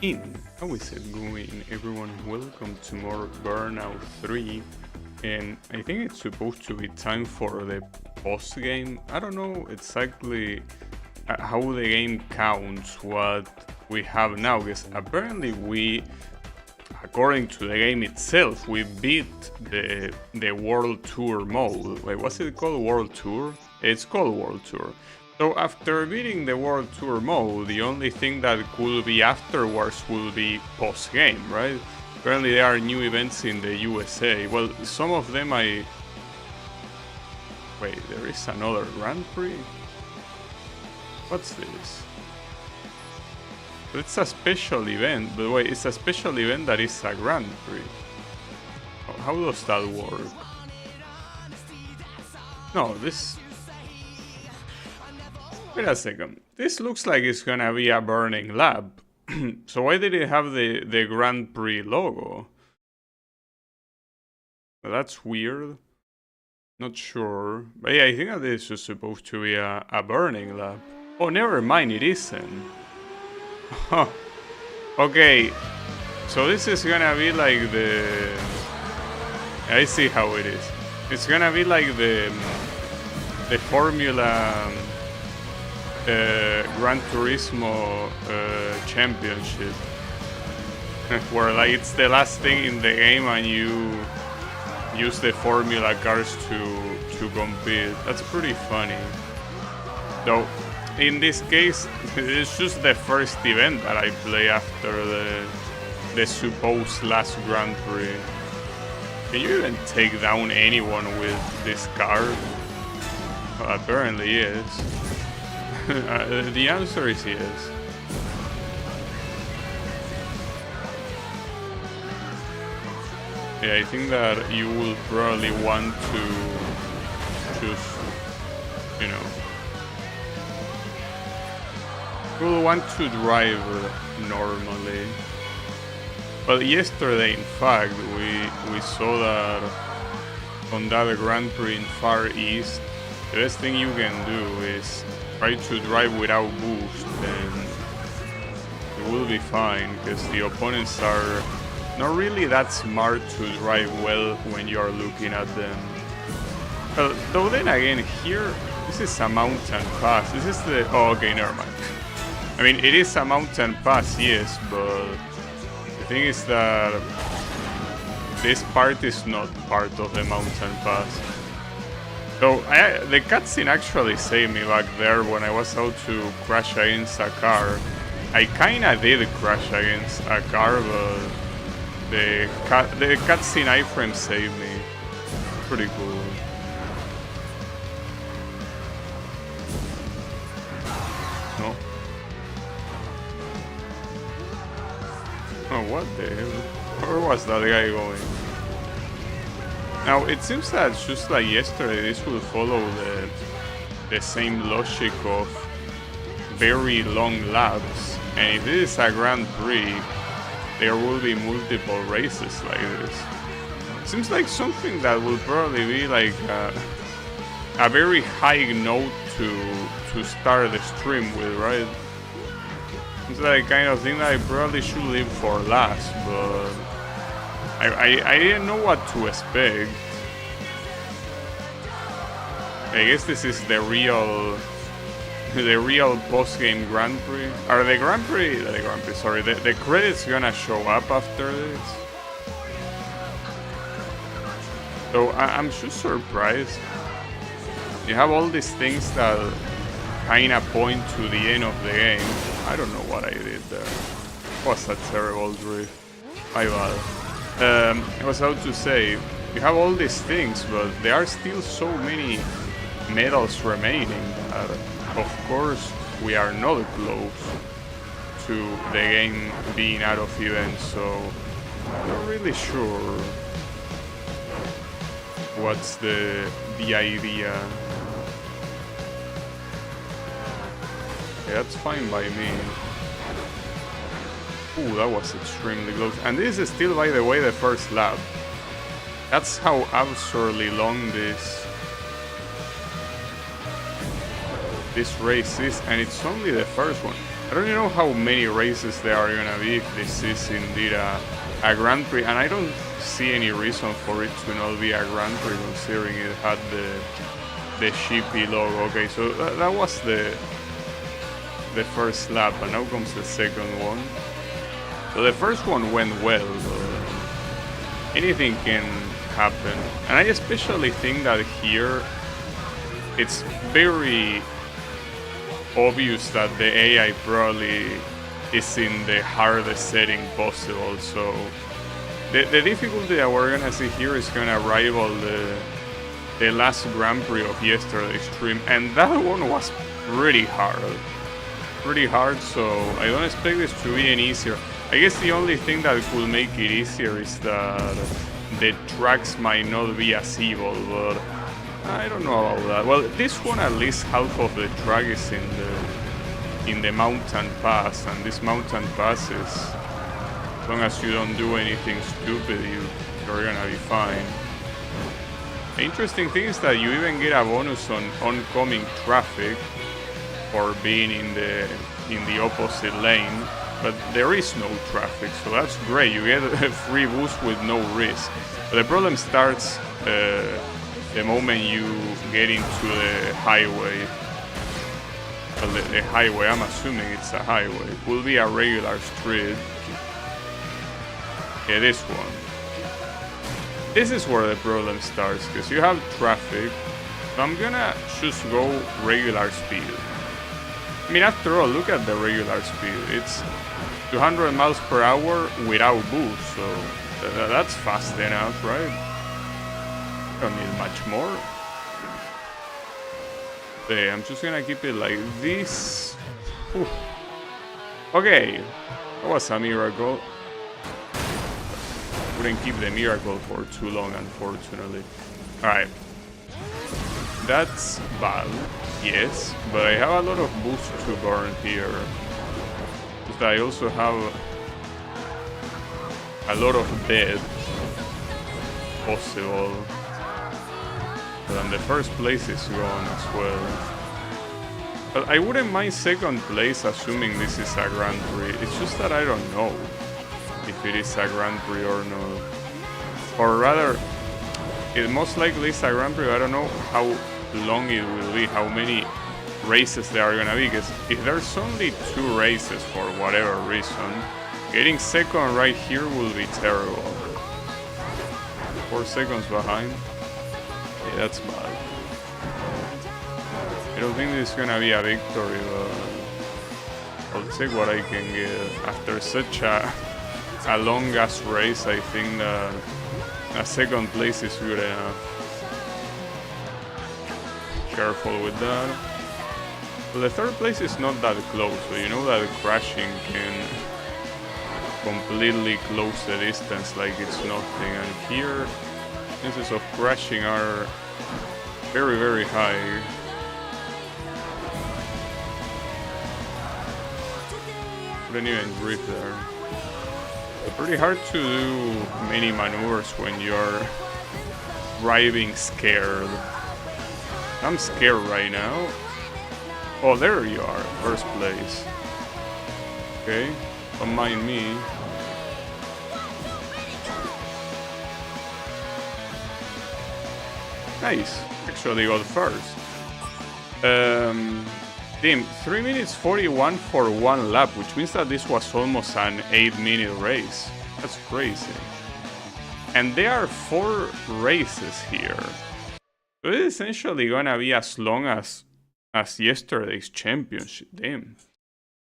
How is it going, everyone? Welcome to more Burnout 3. And I think it's supposed to be time for the post game. I don't know exactly how the game counts what we have now, because apparently we, according to the game itself, we beat the World Tour mode. Wait, what's it called? World Tour? It's called World Tour. So after beating the World Tour mode, the only thing that could be afterwards will be post-game, right? Apparently there are new events in the USA. Well, some of them I... Wait, there is another Grand Prix? What's this? It's a special event, but wait, it's a special event that is a Grand Prix. How does that work? No, this... Wait a second. This looks like it's gonna be a burning lab. So why did it have the Grand Prix logo? Well, that's weird. Not sure. But yeah, I think that this is supposed to be a burning lab. Oh, never mind, it isn't. Huh. Okay. So this is gonna be like the... I see how it is. It's gonna be like the Formula... Gran Turismo championship, where like it's the last thing in the game and you use the Formula cars to compete. That's pretty funny. Though in this case, it's just the first event that I play after the supposed last Grand Prix. Can you even take down anyone with this car? Well, apparently yes. The answer is yes. Yeah, I think that you will probably want to choose, you know, you will want to drive normally. But yesterday, in fact, we saw that on that Grand Prix in Far East, the best thing you can do is try to drive without boost, and it will be fine, because the opponents are not really that smart to drive well when you are looking at them. Though then again, here, this is a mountain pass. This is the... Oh, okay, never mind. I mean, it is a mountain pass, yes, but the thing is that this part is not part of the mountain pass. So the cutscene actually saved me back there when I was out to crash against a car. I kinda did crash against a car, but the cutscene iframe saved me. Pretty cool. No. Oh, what the hell? Where was that guy going? Now, it seems that just like yesterday, this will follow the same logic of very long laps. And if this is a Grand Prix, there will be multiple races like this. It seems like something that will probably be like a very high note to start the stream with, right? It's like kind of thing that I probably should leave for last, but... I didn't know what to expect. I guess this is the real post-game Grand Prix. Are the Grand Prix, sorry, the credits gonna show up after this? So I'm just surprised. You have all these things that kinda point to the end of the game. I don't know what I did there. It was a terrible drift. My bad. I was about to say, you have all these things, but there are still so many medals remaining that, of course, we are not close to the game being out of events, so I'm not really sure what's the idea. Okay, that's fine by me. Ooh, that was extremely close. And this is still, by the way, the first lap. That's how absurdly long this race is, and it's only the first one. I don't know how many races there are gonna be if this is indeed a Grand Prix, and I don't see any reason for it to not be a Grand Prix considering it had the sheepy logo. Okay, so that was the first lap, and now comes the second one. So the first one went well, but anything can happen, and I especially think that here it's very obvious that the AI probably is in the hardest setting possible, so the difficulty that we're gonna see here is gonna rival the last Grand Prix of yesterday's stream, and that one was pretty hard, so I don't expect this to be any easier. I guess the only thing that could make it easier is that the tracks might not be as evil, but I don't know about that. Well, this one at least half of the track is in the mountain pass, and this mountain pass is, as long as you don't do anything stupid, you're gonna be fine. The interesting thing is that you even get a bonus on oncoming traffic for being in the opposite lane, but there is no traffic, so that's great. You get a free boost with no risk. But the problem starts the moment you get into the highway. Well, the highway, I'm assuming it's a highway. It will be a regular street. Yeah, this one. This is where the problem starts, because you have traffic. So I'm gonna just go regular speed. I mean, after all, look at the regular speed. It's 200 miles per hour without boost, so that's fast enough, right? Don't need much more. Okay, I'm just gonna keep it like this. Whew. Okay, that was a miracle. Wouldn't keep the miracle for too long, unfortunately. Alright. That's bad, yes, but I have a lot of boost to burn here. But I also have a lot of dead possible. And the first place is gone as well. But I wouldn't mind second place, assuming this is a Grand Prix. It's just that I don't know if it is a Grand Prix or not. Or rather, it most likely is a Grand Prix. I don't know how long it will be, how many races there are gonna be. Because if there's only 2 races for whatever reason, getting second right here will be terrible. 4 seconds behind. Yeah, that's bad. I don't think this is gonna be a victory, but I'll take what I can get. After such a long-ass race, I think that a second place is good enough. Careful with that. Well, the third place is not that close, so you know that crashing can completely close the distance like it's nothing. And here, chances of crashing are very, very high. Couldn't even drift there. It's pretty hard to do many maneuvers when you're driving scared. I'm scared right now. Oh, there you are, first place. Okay, don't mind me. Nice, actually got first. Damn, 3 minutes 41 for 1 lap, which means that this was almost an 8-minute race. That's crazy. And there are 4 races here. So it's essentially gonna be as long as yesterday's championship. Damn.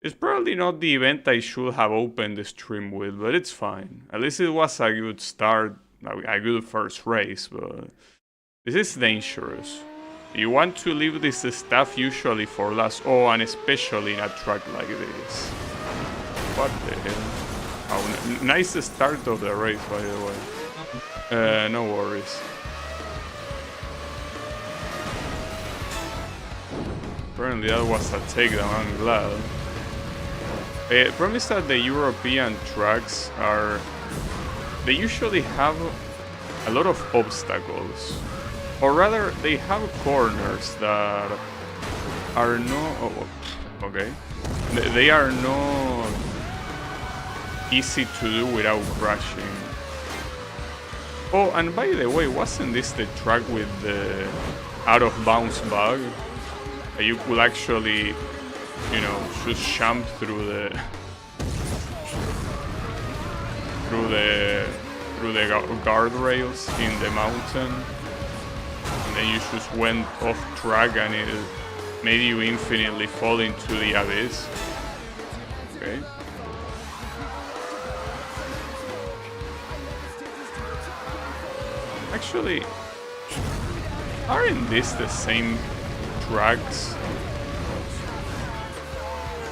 It's probably not the event I should have opened the stream with, but it's fine. At least it was a good start, a good first race, but this is dangerous. You want to leave this stuff usually for last. Oh, and especially in a track like this. What the hell? Oh, nice start of the race, by the way. No worries. Apparently that was a takedown, I'm glad. Problem is that the European tracks they usually have a lot of obstacles. Or rather, they have corners that are no... Oh, okay. They are not easy to do without crashing. Oh, and by the way, wasn't this the track with the out-of-bounds bug? That you could actually, you know, just jump through the guardrails in the mountain, and then you just went off track and it made you infinitely fall into the abyss. Okay. Actually, aren't these the same tracks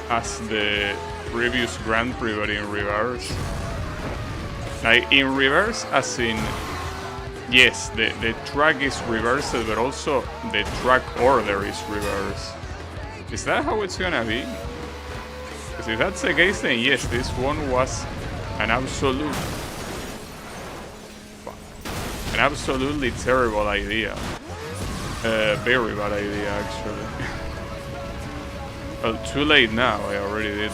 as the previous Grand Prix but in reverse? Like in reverse as in, yes, the track is reversed, but also the track order is reversed. Is that how it's gonna be? Because if that's the case, then yes, this one was an absolutely terrible idea. Very bad idea, actually. Well, too late now. I already did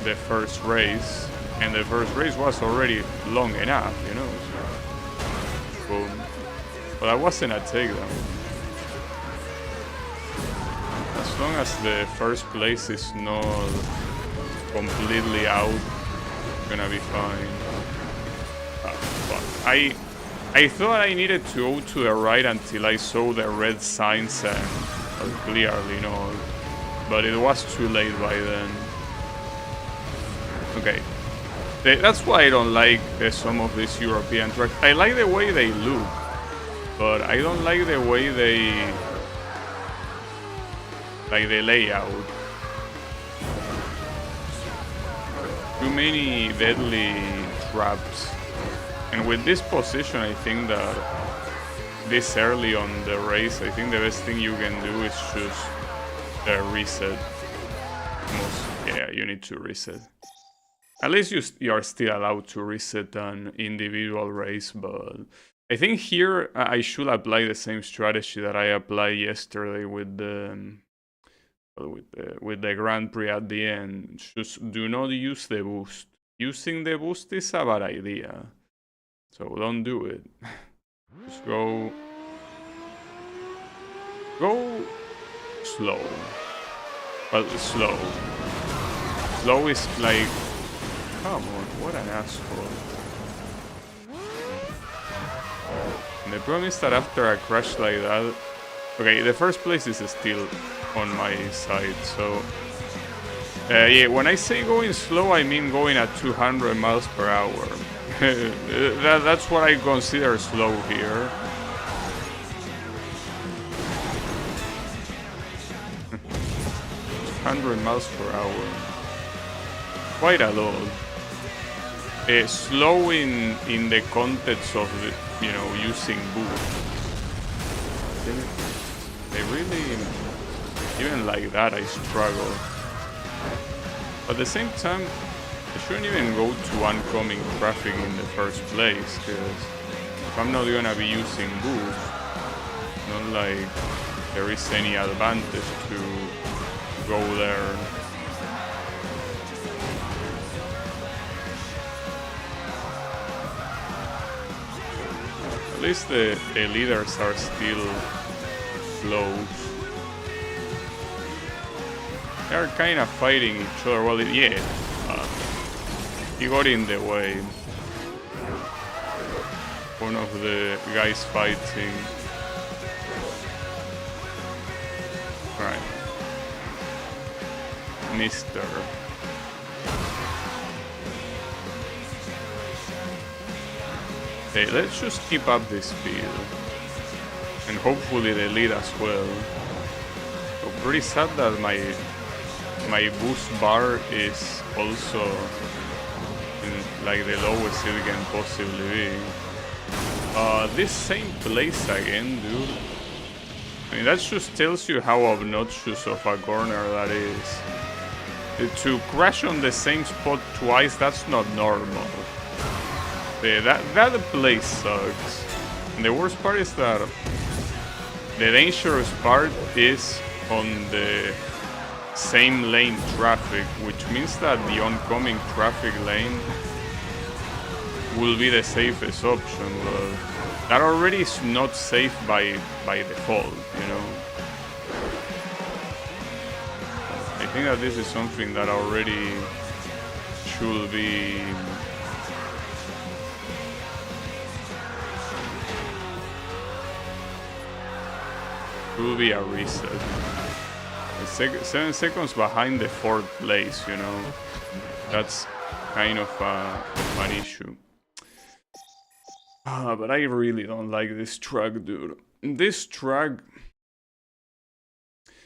the first race, and the first race was already long enough, you know. So, boom. But I wasn't a takedown. As long as the first place is not completely out, it's gonna be fine. I thought I needed to go to the right until I saw the red signs and clearly no, but it was too late by then. Okay, that's why I don't like some of these European tracks. I like the way they look, but I don't like the way the layout. Too many deadly traps. And with this position, I think that this early on the race, I think the best thing you can do is just reset. Yeah, you need to reset. At least you are still allowed to reset an individual race, but I think here I should apply the same strategy that I applied yesterday with the Grand Prix at the end. Just do not use the boost. Using the boost is a bad idea. So don't do it. Just go slow. Well, slow. Slow is like, come on, what an asshole. And the problem is that after a crash like that, okay, the first place is still on my side, so yeah, when I say going slow, I mean going at 200 miles per hour. That's what I consider slow here. $100 miles per hour. Quite a lot. Slow in the context of the, you know, using boost. They really, even like that, I struggle. At the same time, I shouldn't even go to oncoming traffic in the first place, because if I'm not gonna be using boost, not like there is any advantage to go there. At least the leaders are still close. They're kind of fighting each other. Well, yeah. He got in the way. One of the guys fighting. Right. Mister. Okay, let's just keep up this speed. And hopefully they lead as well. So pretty sad that my boost bar is also in like the lowest it can possibly be. This same place again, dude. I mean, that just tells you how obnoxious of a corner that is. To crash on the same spot twice, that's not normal. That place sucks. And the worst part is that the dangerous part is on the same lane traffic, which means that the oncoming traffic lane will be the safest option, but that already is not safe by default, you know. I think that this is something that already should be a reset. 7 seconds behind the 4th place, you know. That's kind of an issue. But I really don't like this track, dude. This track...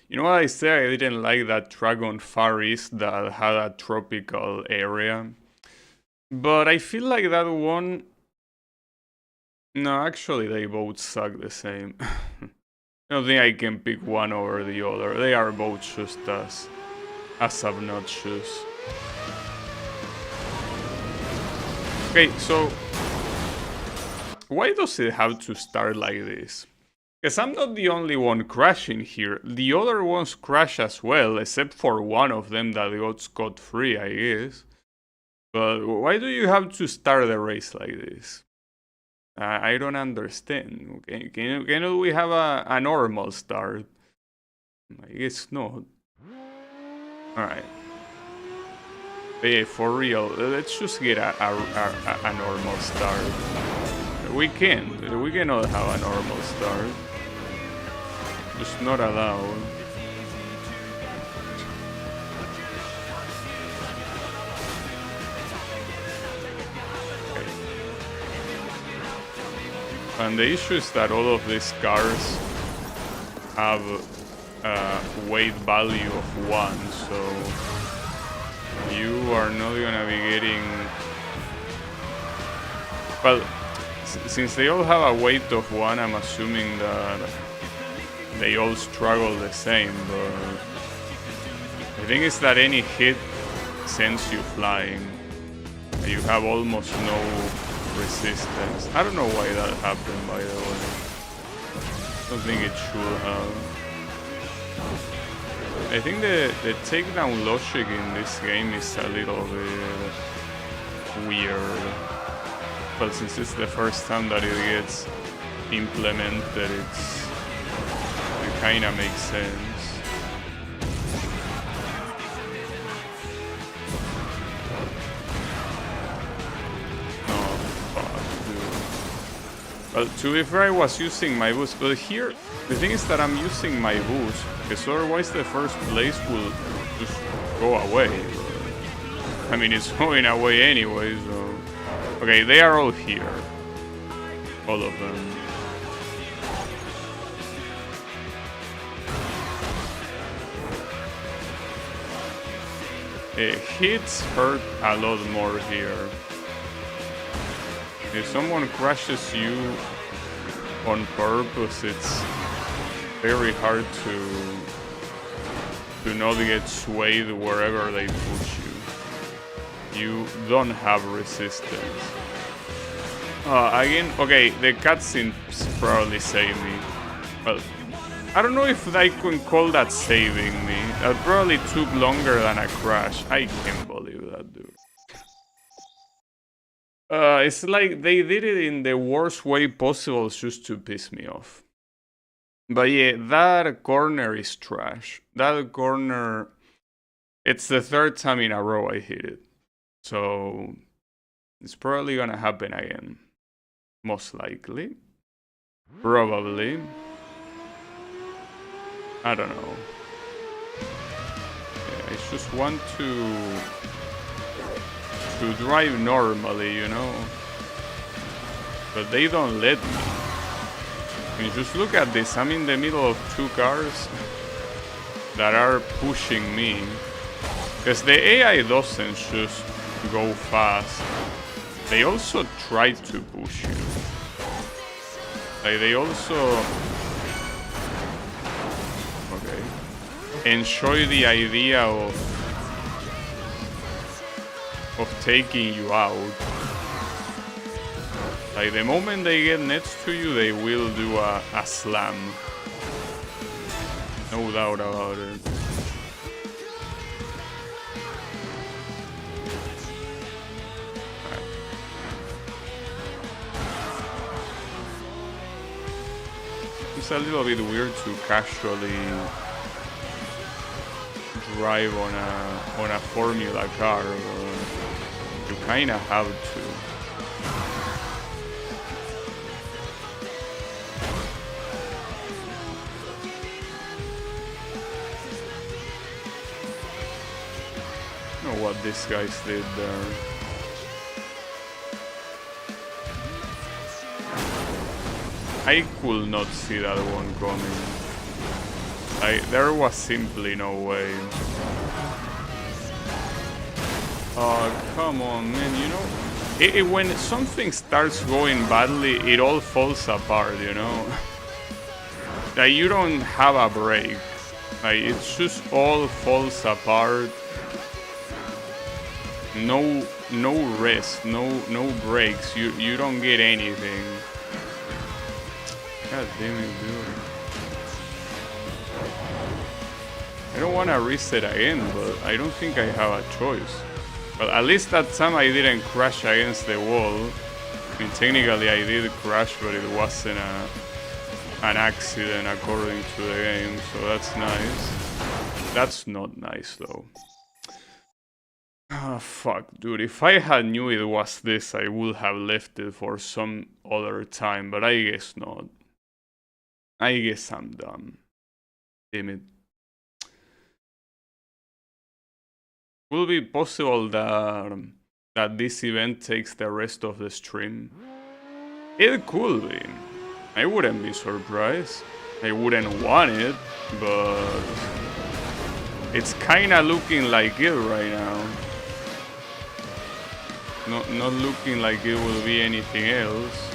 You know what I say? I didn't like that track on Far East that had a tropical area. But I feel like that one... No, actually they both suck the same. I don't think I can pick one over the other. They are both just as obnoxious. Okay, so... Why does it have to start like this? Because I'm not the only one crashing here. The other ones crash as well, except for one of them that got scot-free, I guess. But why do you have to start the race like this? I don't understand. Okay, can we have a normal start? I guess not. Alright. Hey, for real, let's just get a normal start. We cannot have a normal start. Just not allowed. And the issue is that all of these cars have a weight value of 1, so you are not gonna be getting... Well, since they all have a weight of 1, I'm assuming that they all struggle the same, but the thing is that any hit sends you flying. You have almost no resistance. I don't know why that happened, by the way. I don't think it should have. I think the takedown logic in this game is a little bit weird. But since it's the first time that it gets implemented, it kinda makes sense. Oh, fuck, dude. Well, to be fair, I was using my boost, but here, the thing is that I'm using my boost, because otherwise the first place will just go away. I mean, it's going away anyway, so... Okay, they are all here. All of them. Hits hurt a lot more here. If someone crashes you on purpose, it's very hard to not get swayed wherever they push you. You don't have resistance. Again, okay, the cutscenes probably saved me. Well, I don't know if I can call that saving me. That probably took longer than a crash. I can't believe that, dude. It's like they did it in the worst way possible just to piss me off. But yeah, that corner is trash. That corner... It's the 3rd time in a row I hit it. So... It's probably gonna happen again. Most likely. Probably. I don't know. Yeah, I just want to drive normally, you know. But they don't let me. I mean, just look at this. I'm in the middle of 2 cars that are pushing me. Because the AI doesn't just go fast. They also try to push you. Like, they also... enjoy the idea of taking you out. Like, the moment they get next to you, they will do a slam. No doubt about it. feels a little bit weird to casually drive on a Formula car, but you kind of have to. I don't know what these guys did there. I could not see that one coming. There was simply no way. Oh, come on, man, you know? When something starts going badly, it all falls apart, you know? Like, you don't have a break. Like, it just all falls apart. No rest, no breaks. You don't get anything. God damn it, dude. I don't want to reset again, but I don't think I have a choice. But at least that time I didn't crash against the wall. I mean, technically I did crash, but it wasn't an accident according to the game, so that's nice. That's not nice, though. Ah, fuck, dude. If I had knew it was this, I would have left it for some other time, but I guess not. I guess I'm dumb. Damn it. Will it be possible that this event takes the rest of the stream? It could be. I wouldn't be surprised. I wouldn't want it, but it's kinda looking like it right now. Not looking like it will be anything else.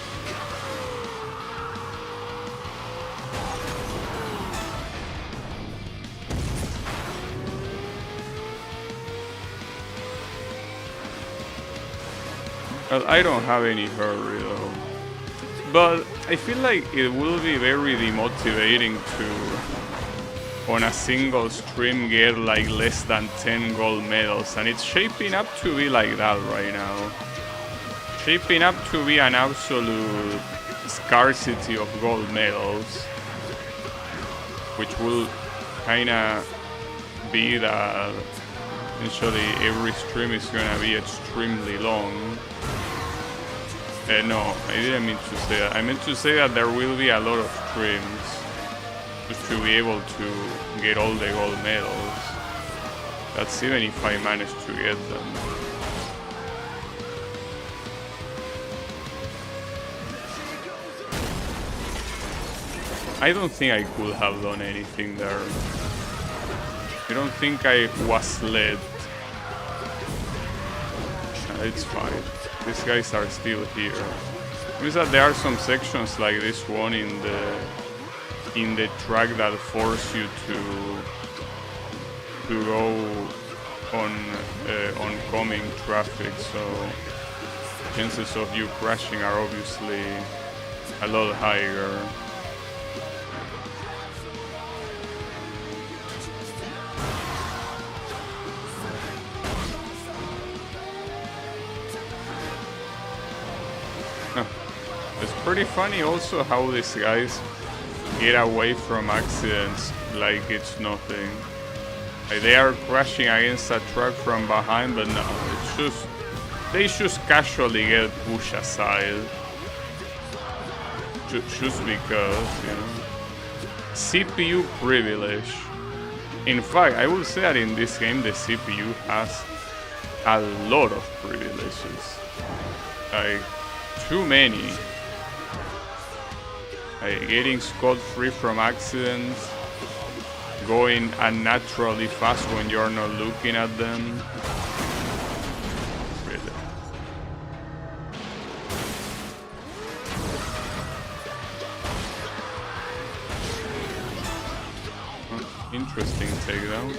Well, I don't have any hurry though. But I feel like it will be very demotivating to, on a single stream, get like less than 10 gold medals. And it's shaping up to be like that right now. Shaping up to be an absolute scarcity of gold medals. Which will kinda be that essentially every stream is gonna be extremely long. No, I didn't mean to say that. I meant to say that there will be a lot of streams just to be able to get all the gold medals. That's even if I manage to get them. I don't think I could have done anything there. I don't think I was led. It's fine. These guys are still here. It means that there are some sections like this one in the track that force you to go on oncoming traffic, so chances of you crashing are obviously a lot higher. It's pretty funny also how these guys get away from accidents like it's nothing. Like they are crashing against a truck from behind, but no, it's just they just casually get pushed aside. Just because, you know. CPU privilege. In fact, I would say that in this game the CPU has a lot of privileges. Like, too many. Like getting scot-free from accidents, going unnaturally fast when you're not looking at them. Really. Interesting takedown.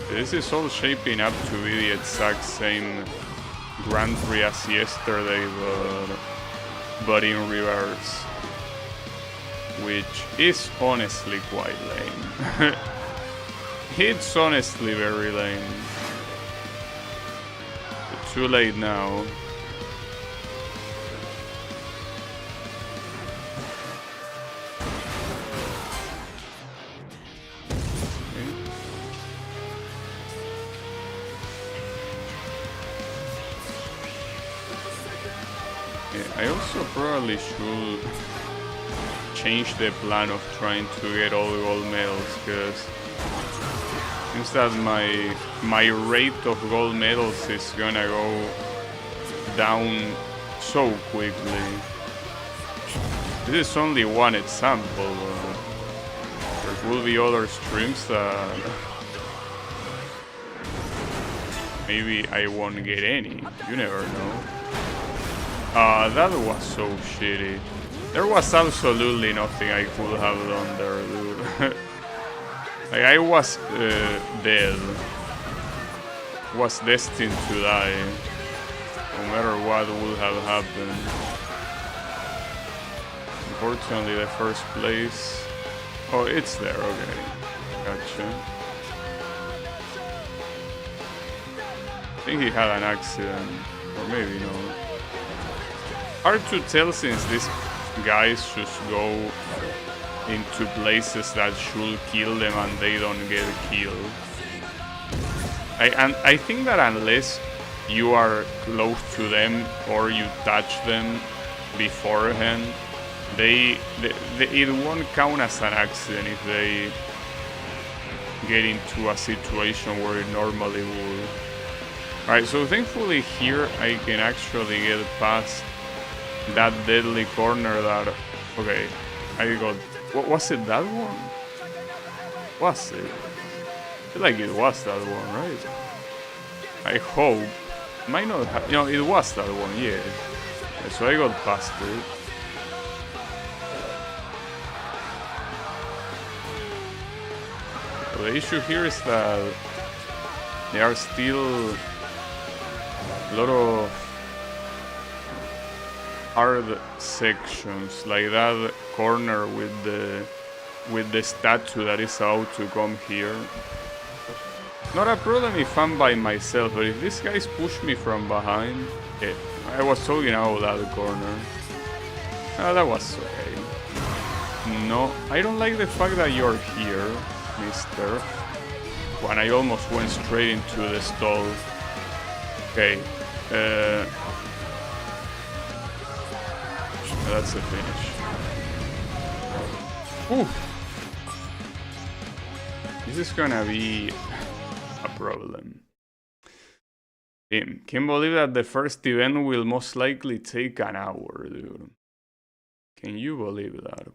This is all shaping up to be the exact same Grand Prix as yesterday, but in reverse, which is honestly quite lame. It's honestly very lame. But too late now. I also probably should change the plan of trying to get all the gold medals, because it seems that my rate of gold medals is gonna go down so quickly. This is only one example. There will be other streams that maybe I won't get any. You never know. That was so shitty. There was absolutely nothing I could have done there, dude. Like, I was dead. Was destined to die. No matter what would have happened. Unfortunately, the first place... Oh, it's there, okay. Gotcha. I think he had an accident. Or maybe no. Hard to tell since these guys just go into places that should kill them and they don't get killed. I think that unless you are close to them or you touch them beforehand, it won't count as an accident if they get into a situation where it normally would. Alright, so thankfully here I can actually get past that deadly corner that... Okay, I got... What was it, that one? Was it? I feel like it was that one, right? I hope. Might not have... You know, it was that one, yeah. So I got past it. So the issue here is that there are still a lot of hard sections, like that corner with the statue that is about to come here. Not a problem if I'm by myself, but if these guys push me from behind... Yeah, I was talking about that corner. That was okay. No, I don't like the fact that you're here, mister. When I almost went straight into the stall. Okay. That's the finish. Ooh. This is gonna be a problem. Damn, can't believe that the first event will most likely take an hour, dude. Can you believe that?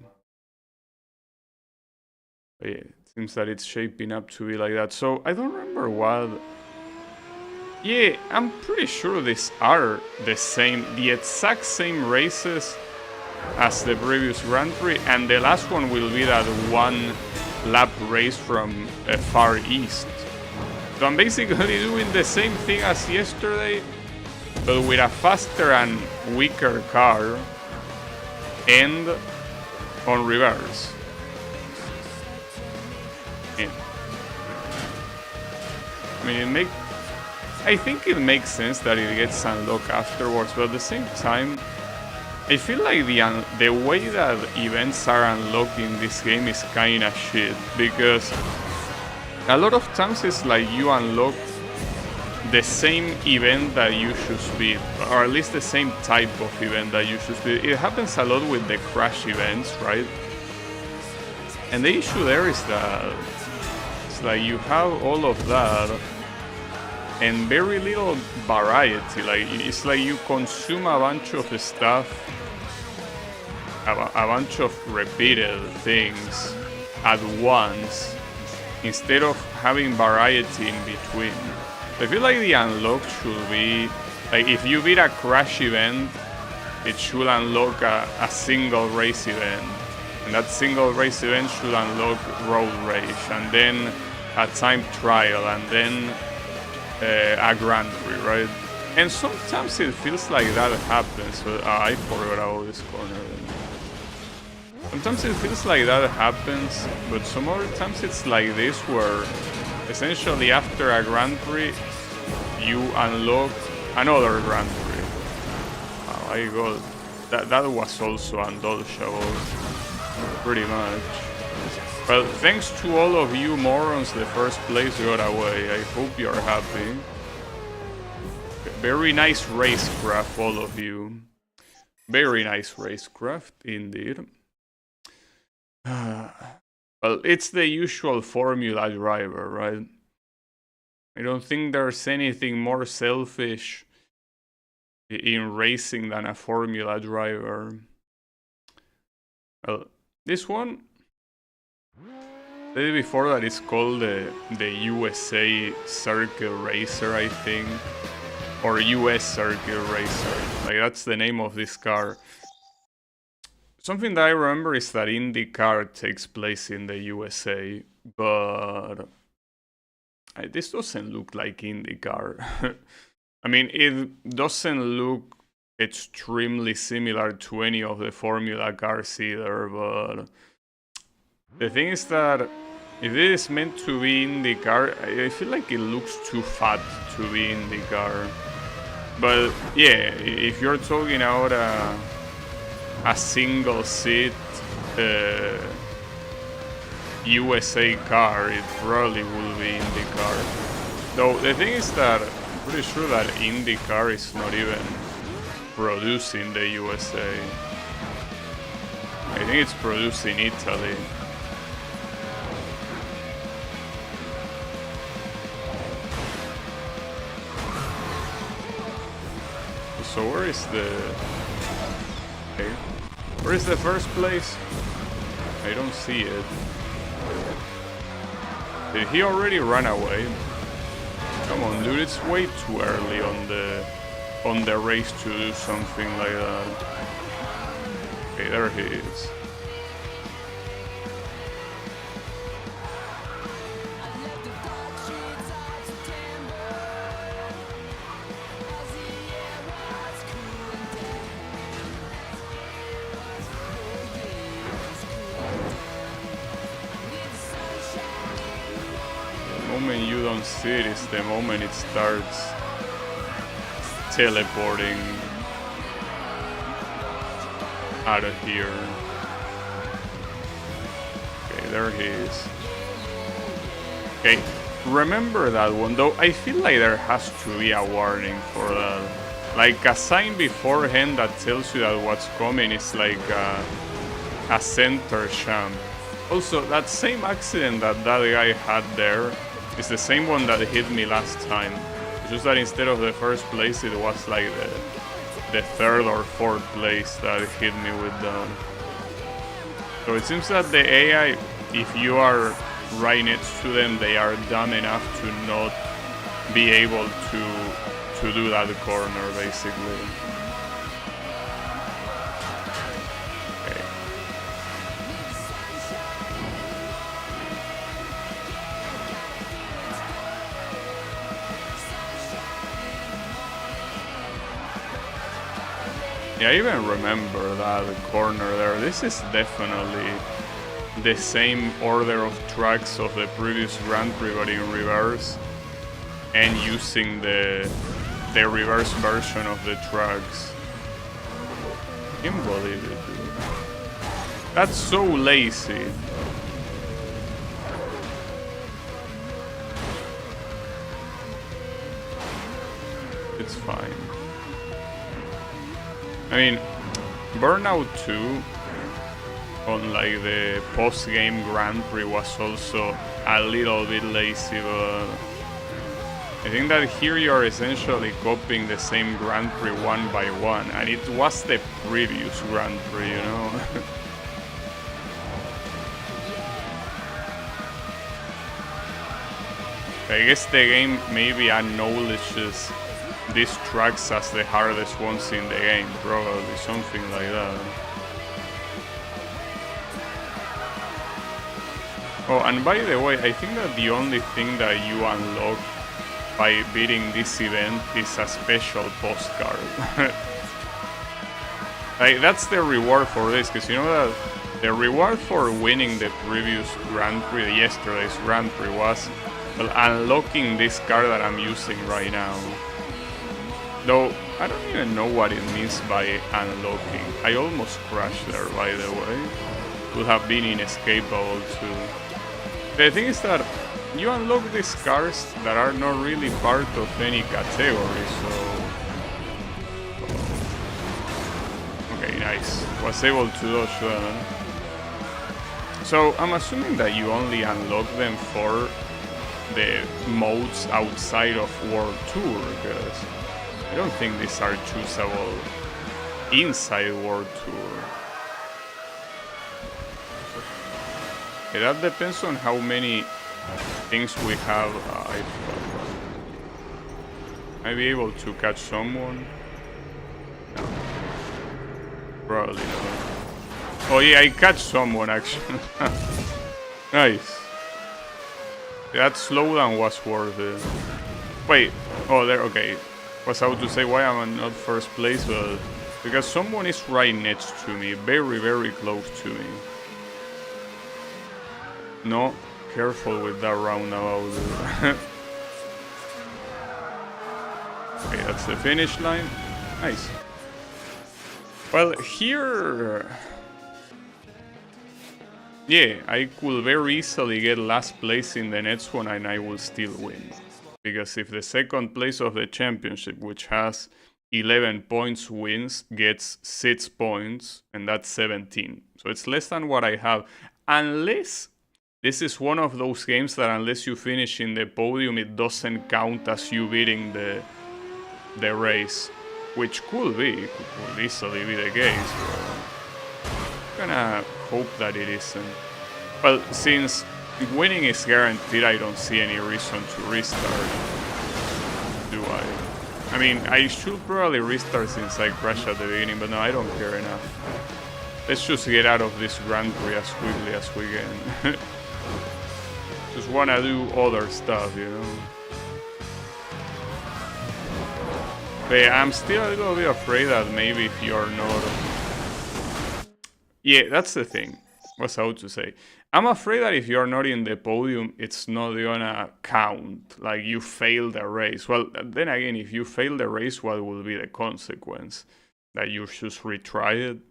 But yeah, it seems that it's shaping up to be like that. So, I don't remember what... Yeah, I'm pretty sure these are the exact same races as the previous Grand Prix, and the last one will be that one lap race from Far East. So I'm basically doing the same thing as yesterday, but with a faster and weaker car and on reverse. Yeah. I mean, I think it makes sense that it gets unlocked afterwards, but at the same time, I feel like the way that events are unlocked in this game is kinda shit, because a lot of times it's like you unlock the same event that you should speed, or at least the same type of event that you should speed. It happens a lot with the crash events, right? And the issue there is that it's like you have all of that and very little variety. Like, it's like you consume a bunch of stuff, a bunch of repeated things at once, instead of having variety in between. I feel like the unlock should be, like, if you beat a crash event, it should unlock a single race event. And that single race event should unlock road race, and then a time trial, and then a Grand Prix, right? And sometimes it feels like that happens, but I forgot about this corner. Sometimes it feels like that happens, but some other times it's like this, where essentially after a Grand Prix, you unlock another Grand Prix. Oh my god, that was also undodgeable, pretty much. Well, thanks to all of you morons, the first place got away. I hope you're happy. Very nice racecraft, all of you. Very nice racecraft, indeed. Well, it's the usual Formula driver, right? I don't think there's anything more selfish in racing than a Formula driver. Well, this one, the day before that, is called the USA Circuit Racer, I think. Or US Circuit Racer. Like, that's the name of this car. Something that I remember is that IndyCar takes place in the USA, but this doesn't look like IndyCar. I mean, it doesn't look extremely similar to any of the Formula cars either, but the thing is that if it is meant to be IndyCar, I feel like it looks too fat to be IndyCar. But yeah, if you're talking about a single seat USA car, it probably will be IndyCar. Though the thing is that I'm pretty sure that IndyCar is not even produced in the USA. I think it's produced in Italy. So where is the... Okay. Where is the first place? I don't see it. Did he already run away? Come on, dude, it's way too early on the race to do something like that. Okay, there he is. The moment you don't see it is the moment it starts teleporting out of here. Okay, there he is. Okay, remember that one, though I feel like there has to be a warning for that. Like a sign beforehand that tells you that what's coming is like a center jump. Also, that same accident that guy had there is the same one that hit me last time. It's just that instead of the first place, it was like the third or fourth place that hit me with the... So it seems that the AI, if you are right next to them, they are dumb enough to not be able to do that corner, basically. Yeah, I even remember that corner there. This is definitely the same order of tracks of the previous Grand Prix, but in reverse, and using the reverse version of the tracks. I can't believe it, dude. That's so lazy. It's fine. I mean, Burnout 2 on like the post-game Grand Prix was also a little bit lazy, but I think that here you're essentially copying the same Grand Prix one by one, and it was the previous Grand Prix, you know? I guess the game maybe acknowledges these tracks as the hardest ones in the game, probably, something like that. Oh, and by the way, I think that the only thing that you unlock by beating this event is a special postcard. Like, that's the reward for this, because you know that the reward for winning the previous Grand Prix, yesterday's Grand Prix, was, well, unlocking this card that I'm using right now. Though, I don't even know what it means by unlocking. I almost crashed there, by the way. Would have been inescapable too. The thing is that you unlock these cars that are not really part of any category, so... nice. Was able to dodge that. So I'm assuming that you only unlock them for the modes outside of World Tour, because I don't think these are choosable inside World Tour. Okay, that depends on how many things we have. Might be able to catch someone. No. Probably not. Oh yeah, I catch someone actually. Nice. That slowdown was worth it. Wait, oh there, okay. Was about to say why am I not first place, but because someone is right next to me, very, very close to me. No, careful with that roundabout. Okay, that's the finish line. Nice. Well, here... yeah, I could very easily get last place in the next one and I will still win. Because if the second place of the championship, which has 11 points wins, gets 6 points, and that's 17. So it's less than what I have. Unless this is one of those games that unless you finish in the podium, it doesn't count as you beating the race. Which could be, could easily be the case, but I'm gonna hope that it isn't. Well, since winning is guaranteed, I don't see any reason to restart, do I? I mean, I should probably restart since I crashed at the beginning, but no, I don't care enough. Let's just get out of this Grand Prix as quickly as we can. Just wanna do other stuff, you know? But yeah, I'm still a little bit afraid that maybe if you're not... yeah, that's the thing. What's I about to say? I'm afraid that if you're not in the podium, it's not gonna count. Like, you failed the race. Well, then again, if you fail the race, what will be the consequence? That you just retry it?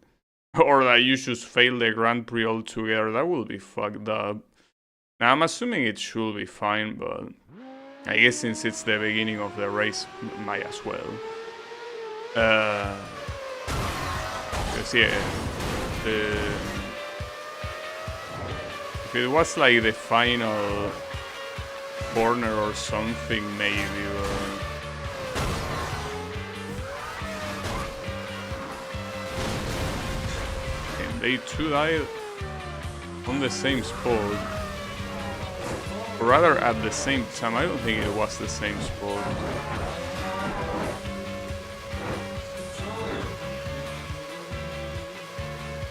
Or that you just fail the Grand Prix altogether? That will be fucked up. Now, I'm assuming it should be fine, but... I guess since it's the beginning of the race, might as well. Because yeah, if it was like the final corner or something, maybe. And they two died on the same spot. Or rather at the same time. I don't think it was the same spot.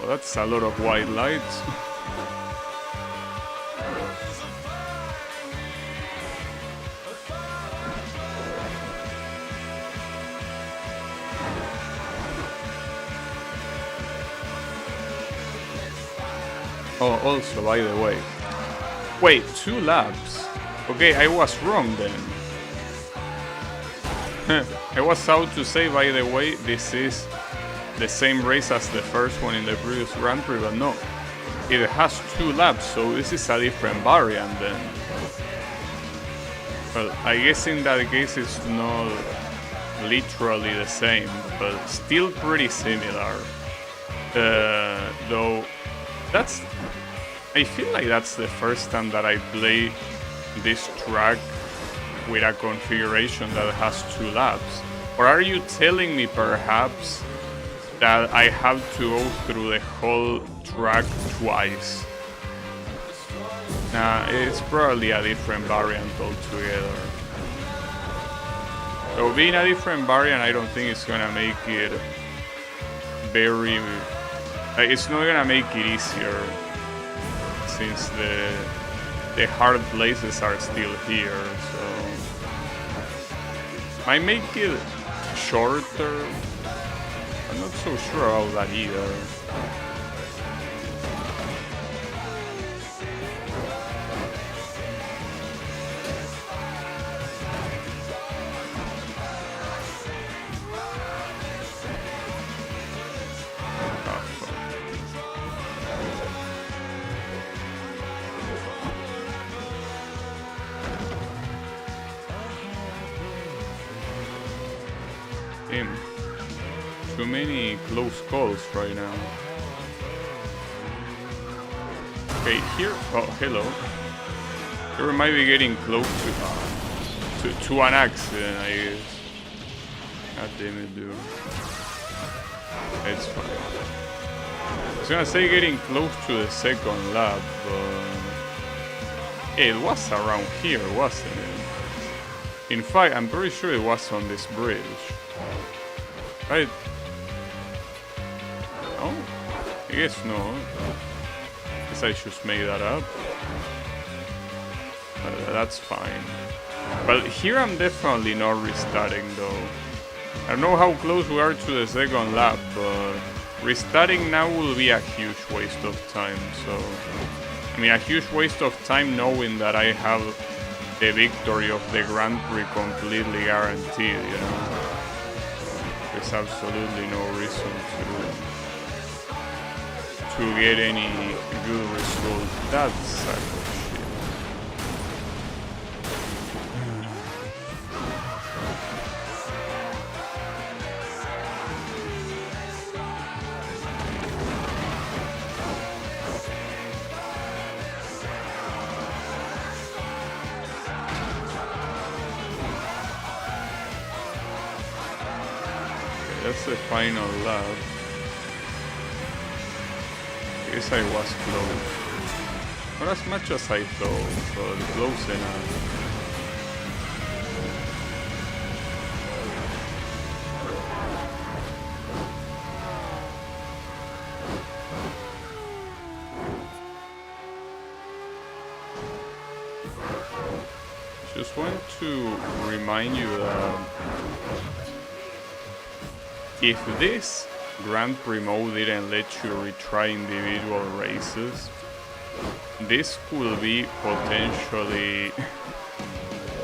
Well, that's a lot of white lights. Oh, also, by the way. Wait, 2 laps? Okay, I was wrong then. I was about to say, by the way, this is the same race as the first one in the previous Grand Prix, but no. It has 2 laps, so this is a different variant then. Well, I guess in that case it's not literally the same, but still pretty similar. Though, that's... I feel like that's the first time that I play this track with a configuration that has 2 laps. Or are you telling me perhaps that I have to go through the whole track twice? Nah, it's probably a different variant altogether. So being a different variant, I don't think it's gonna make it very... it's not gonna make it easier, since the hard places are still here, so... Might make it shorter. I'm not so sure about that either. too many close calls right now. Okay, here. Oh, hello. Here we might be getting close to an accident, I guess. God damn it, dude. It's fine. I was gonna say getting close to the second lap, but it was around here, wasn't it? In fact, I'm pretty sure it was on this bridge. Right? Oh, I guess no. I guess I just made that up. That's fine. But here I'm definitely not restarting though. I don't know how close we are to the second lap, but restarting now will be a huge waste of time. So, I mean, a huge waste of time knowing that I have the victory of the Grand Prix completely guaranteed, you know. There's absolutely no reason to get any good result. That's a good shit. That's the final lap. I guess I was close. Not as much as I thought, but close enough. Just want to remind you that if this Grand Prix mode didn't let you retry individual races, this could be potentially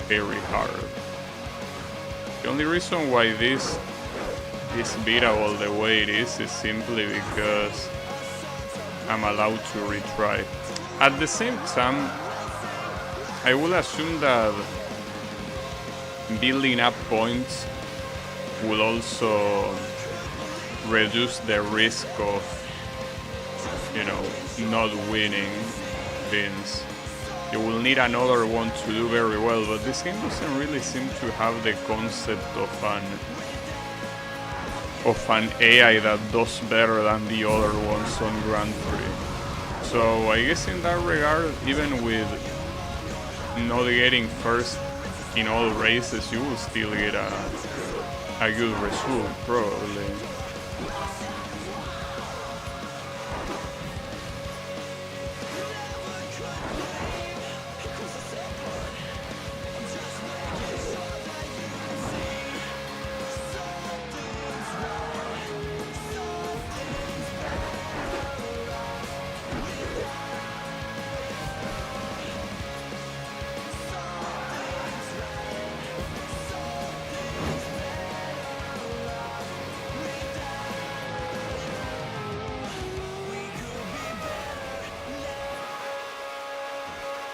very hard. The only reason why this is beatable the way it is simply because I'm allowed to retry. At the same time, I will assume that building up points will also reduce the risk of, you know, not winning, since you will need another one to do very well, but this game doesn't really seem to have the concept of an AI that does better than the other ones on Grand Prix. So I guess in that regard, even with not getting first in all races, you will still get a good result, probably.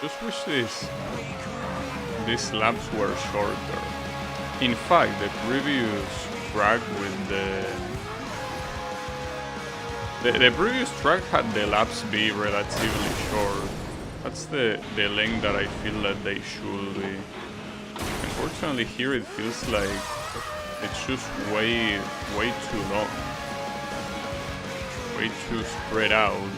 Just wish these laps were shorter. In fact, the previous track with the previous track had the laps be relatively short. That's the length that I feel that they should be. Unfortunately, here it feels like it's just way too long, way too spread out.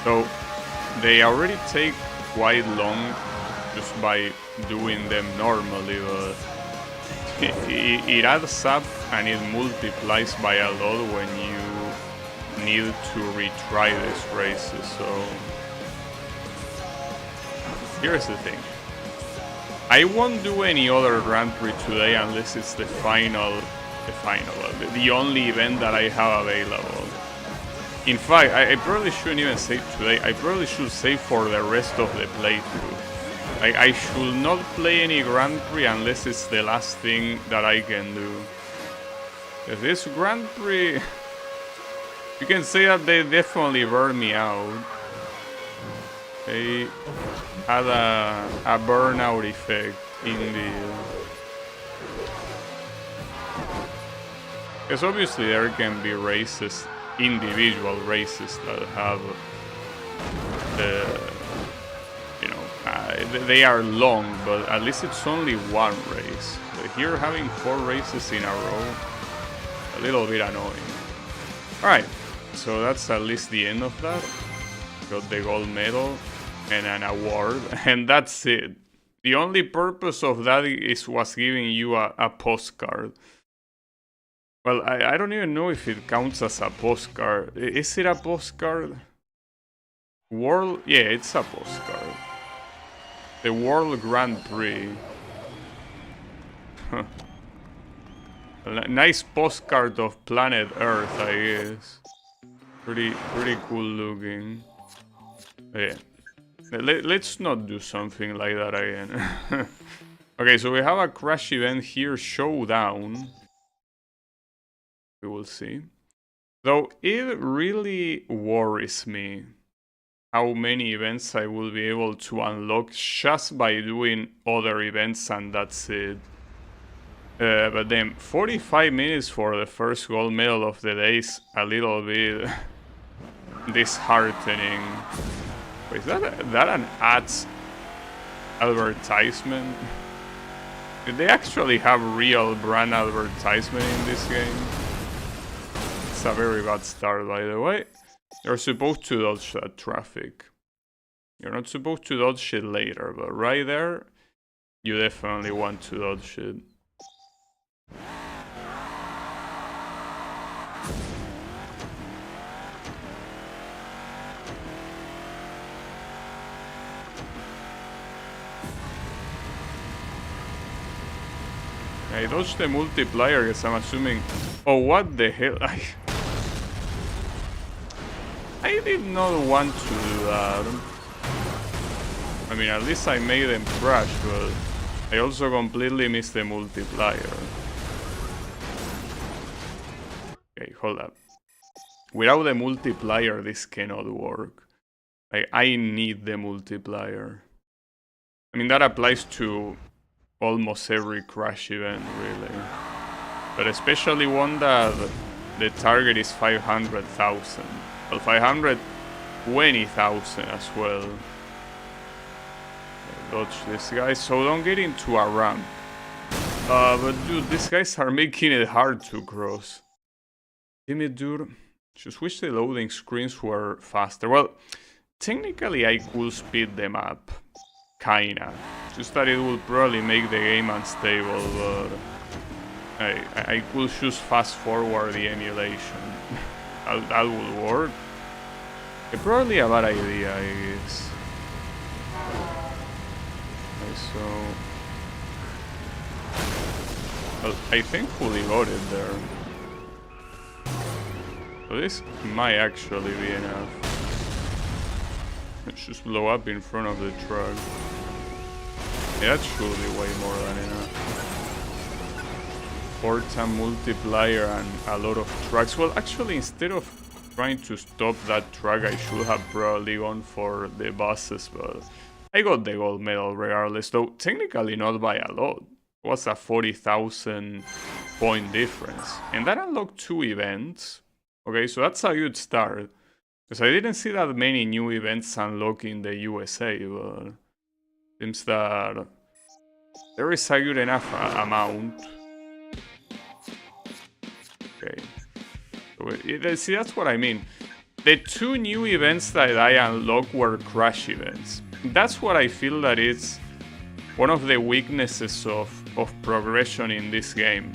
So they already take quite long just by doing them normally, but it adds up and it multiplies by a lot when you need to retry these races. So here's the thing. I won't do any other Grand Prix today unless it's the only event that I have available. In fact, I probably shouldn't even say today. I probably should say for the rest of the playthrough. I should not play any Grand Prix unless it's the last thing that I can do. If this Grand Prix, you can say that they definitely burned me out. They had a burnout effect. Indeed. Because obviously there can be races, individual races that have they are long, but at least it's only one race. But here having 4 races in a row, a little bit annoying. Alright, so that's at least the end of that. Got the gold medal and an award, and that's it. The only purpose of that was giving you a postcard. Well, I don't even know if it counts as a postcard. Is it a postcard? World? Yeah, it's a postcard. The World Grand Prix. Huh. Nice postcard of planet Earth, I guess. Pretty cool looking. Yeah. Let's not do something like that again. Okay, so we have a crash event here, Showdown. We will see. Though it really worries me how many events I will be able to unlock just by doing other events, and that's it. But then 45 minutes for the first gold medal of the day is a little bit disheartening. Wait, is that an ads advertisement? Did they actually have real brand advertisement in this game? It's a very bad start, by the way. You're supposed to dodge that traffic. You're not supposed to dodge it later, but right there, you definitely want to dodge it. I dodged the multiplier because I'm assuming... Oh, what the hell? I did not want to do that. I mean, at least I made them crash, but I also completely missed the multiplier. Okay, hold up. Without the multiplier, this cannot work. I need the multiplier. I mean, that applies to almost every crash event, really. But especially one that the target is 500,000. Well, 520,000 as well. Dodge this guy, so don't get into a ramp. But dude, these guys are making it hard to cross. Damn it, dude. Just wish the loading screens were faster. Well, technically I could speed them up. Kinda. Just that it would probably make the game unstable, but I could just fast forward the emulation. That would work. It's probably a bad idea, I guess. Okay, so... Well, I thankfully got it there. So this might actually be enough. Let's just blow up in front of the truck. Yeah, that's surely way more than enough. 4-time multiplier and a lot of trucks. Well, actually, instead of trying to stop that truck, I should have probably gone for the buses, but I got the gold medal regardless, though technically not by a lot. It was a 40,000 point difference. And that unlocked 2 events. Okay, so that's a good start. Because I didn't see that many new events unlock in the USA, but seems that there is a good enough amount. Okay. So see, that's what I mean. The 2 new events that I unlocked were crash events. That's what I feel that is one of the weaknesses of progression in this game.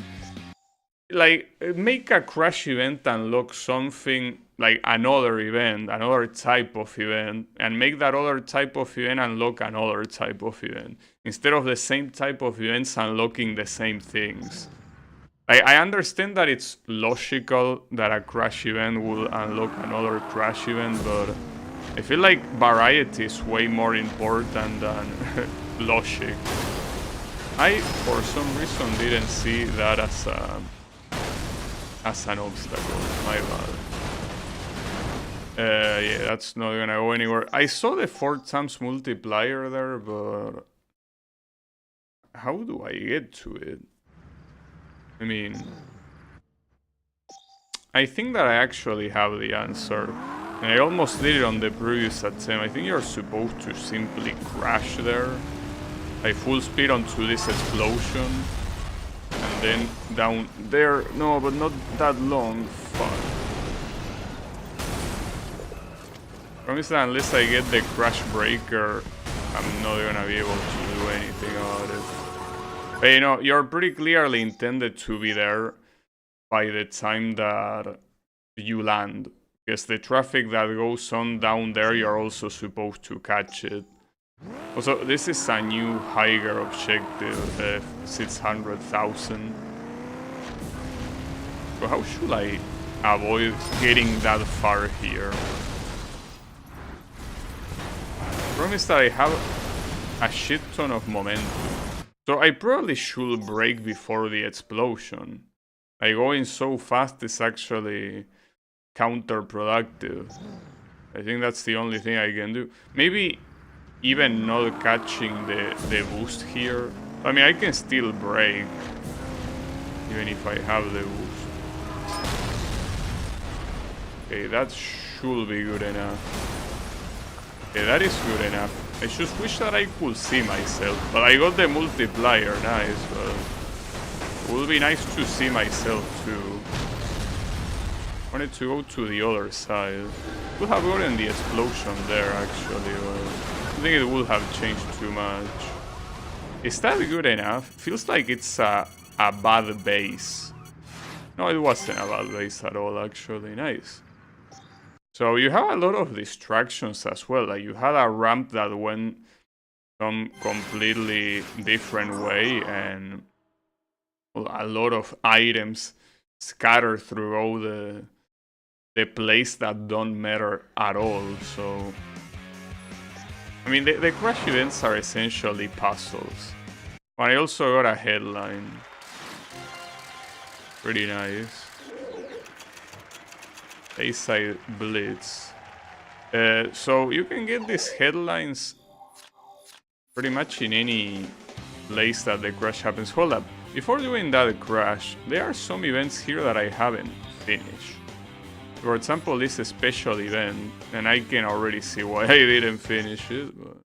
Like, make a crash event unlock something like another event, another type of event, and make that other type of event unlock another type of event, instead of the same type of events unlocking the same things. I understand that it's logical that a crash event will unlock another crash event, but I feel like variety is way more important than logic. I, for some reason, didn't see that as an obstacle. My bad. Yeah, that's not gonna go anywhere. I saw the 4 times multiplier there, but how do I get to it? I mean, I think that I actually have the answer. And I almost did it on the previous attempt. I think you're supposed to simply crash there. Like full speed onto this explosion. And then down there. No, but not that long. Fuck. Promise that unless I get the crash breaker, I'm not gonna be able to do anything about it. But you know, you're pretty clearly intended to be there by the time that you land. Because the traffic that goes on down there, you're also supposed to catch it. Also, this is a new higher objective, 600,000. So how should I avoid getting that far here? The problem is that I have a shit ton of momentum. So I probably should brake before the explosion. Like going so fast is actually counterproductive. I think that's the only thing I can do. Maybe even not catching the boost here. I mean, I can still brake even if I have the boost. Okay, that should be good enough. Okay, that is good enough. I just wish that I could see myself, but I got the multiplier, nice, but it would be nice to see myself too. I wanted to go to the other side. Would have gotten the explosion there actually, but I think it would have changed too much. Is that good enough? Feels like it's a bad base. No, it wasn't a bad base at all actually, nice. So you have a lot of distractions as well. Like you had a ramp that went some completely different way, and a lot of items scattered through all the place that don't matter at all. So I mean, the crash events are essentially puzzles. But I also got a headline. Pretty nice. A-side blitz. So you can get these headlines pretty much in any place that the crash happens. Hold up. Before doing that crash, there are some events here that I haven't finished. For example, this special event, and I can already see why I didn't finish it. But,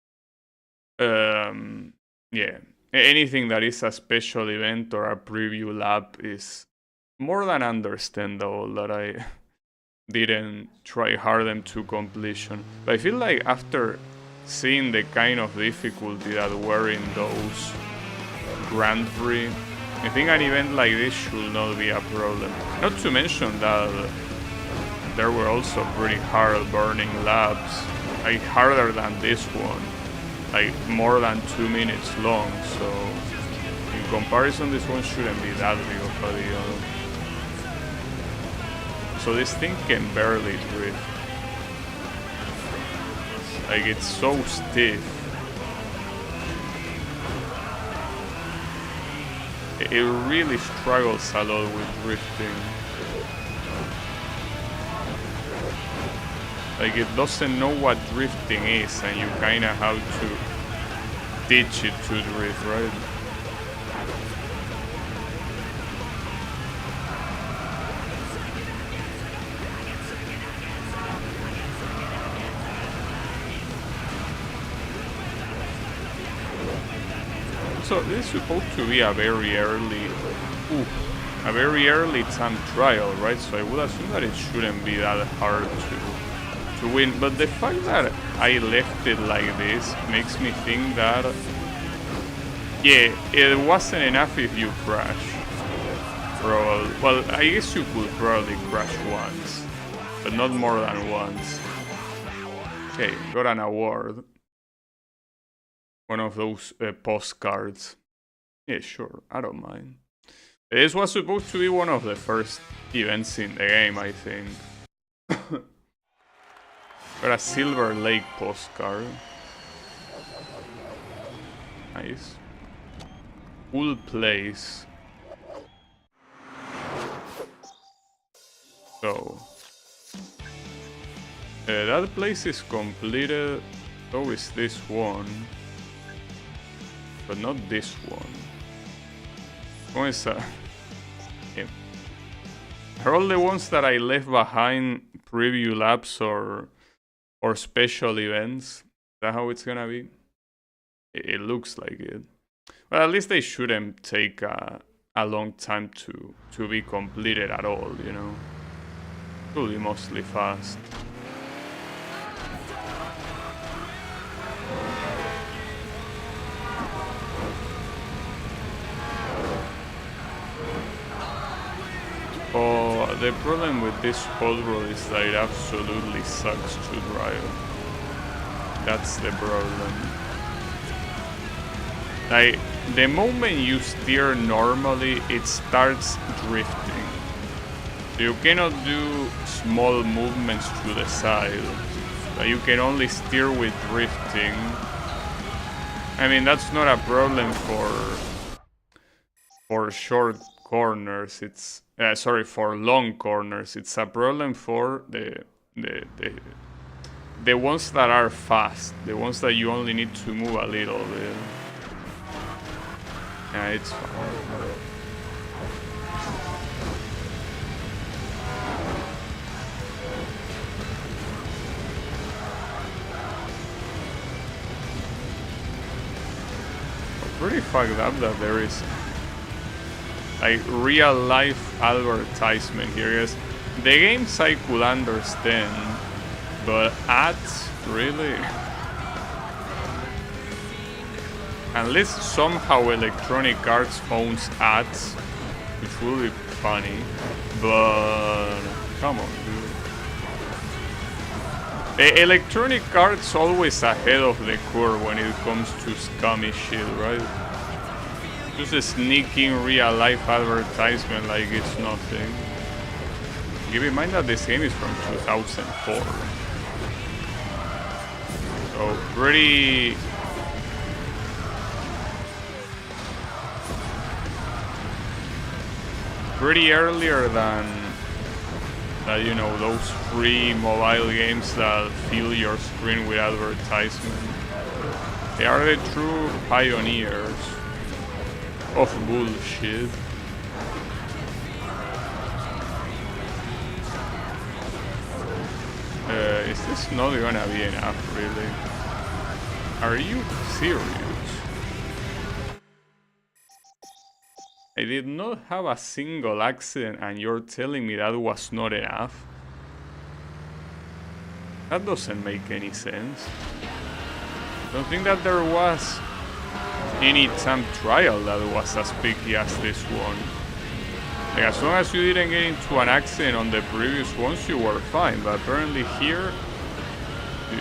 yeah, anything that is a special event or a preview lap is more than understandable that I didn't try hard them to completion. But I feel like after seeing the kind of difficulty that were in those Grand Prix, I think an event like this should not be a problem. Not to mention that there were also pretty hard burning laps, like harder than this one, like more than 2 minutes long, so in comparison this one shouldn't be that big of a deal. So this thing can barely drift. Like it's so stiff. It really struggles a lot with drifting. Like it doesn't know what drifting is, and you kinda have to teach it to drift, right? So this is supposed to be a very early time trial, right? So I would assume that it shouldn't be that hard to win. But the fact that I left it like this makes me think that, yeah, it wasn't enough if you crash. Probably. Well, I guess you could probably crash once, but not more than once. Okay, got an award. One of those postcards. Yeah, sure, I don't mind. This was supposed to be one of the first events in the game, I think. Got a Silver Lake postcard. Nice. Cool place. So that place is completed. So is this one. but not this one. What is that? Yeah. Are all the ones that I left behind preview laps or special events? Is that how it's gonna be? It looks like it. Well, at least they shouldn't take a long time to be completed at all, you know? It will be mostly fast. Oh, the problem with this hot rod is that it absolutely sucks to drive. That's the problem. Like, the moment you steer normally, it starts drifting. You cannot do small movements to the side. You can only steer with drifting. I mean, that's not a problem for short corners. It's sorry, for long corners. It's a problem for the ones that are fast, the ones that you only need to move a little bit. Yeah, it's fine. Pretty fucked up that there is like real life advertisement here. Yes, the games I could understand, but ads, really? Unless somehow Electronic Arts owns ads, which will be funny, but come on, dude. Electronic Arts always ahead of the curve when it comes to scummy shit, right? Just a sneaking real life advertisement like it's nothing. Keep in mind that this game is from 2004. So pretty earlier than you know, those free mobile games that fill your screen with advertisement. They are the true pioneers of bullshit. Is this not gonna be enough, really? Are you serious? I did not have a single accident and you're telling me that was not enough? That doesn't make any sense. Don't think that there was any time trial that was as picky as this one. Like, as long as you didn't get into an accident on the previous ones, you were fine. But apparently here,